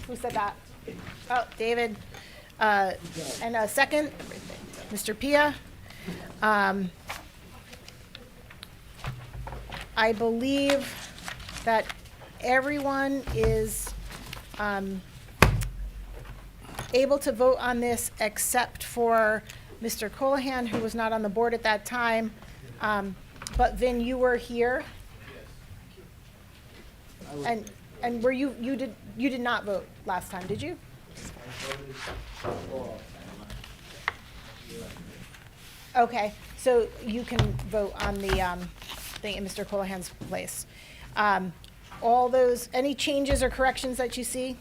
Who said that? Oh, David. And a second, Mr. Pia. I believe that everyone is able to vote on this except for Mr. Colohan, who was not on the board at that time. But Vin, you were here. And were you did not vote last time, did you? Okay, so you can vote on the thing in Mr. Colohan's place. All those, any changes or corrections that you see?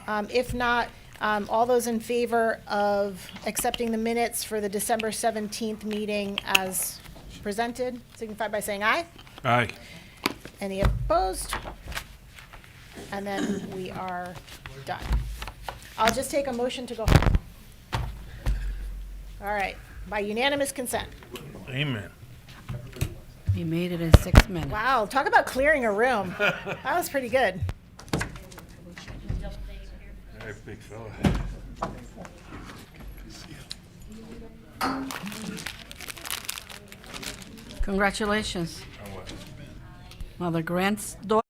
If not, all those in favor of accepting the minutes for the December 17th meeting as presented, signify by saying aye. Aye. Any opposed? And then we are done. I'll just take a motion to go home. All right, by unanimous consent. Amen. You made it in 6 minutes. Wow, talk about clearing a room. That was pretty good. Hey, big fella. Congratulations. Mother Grant's daughter.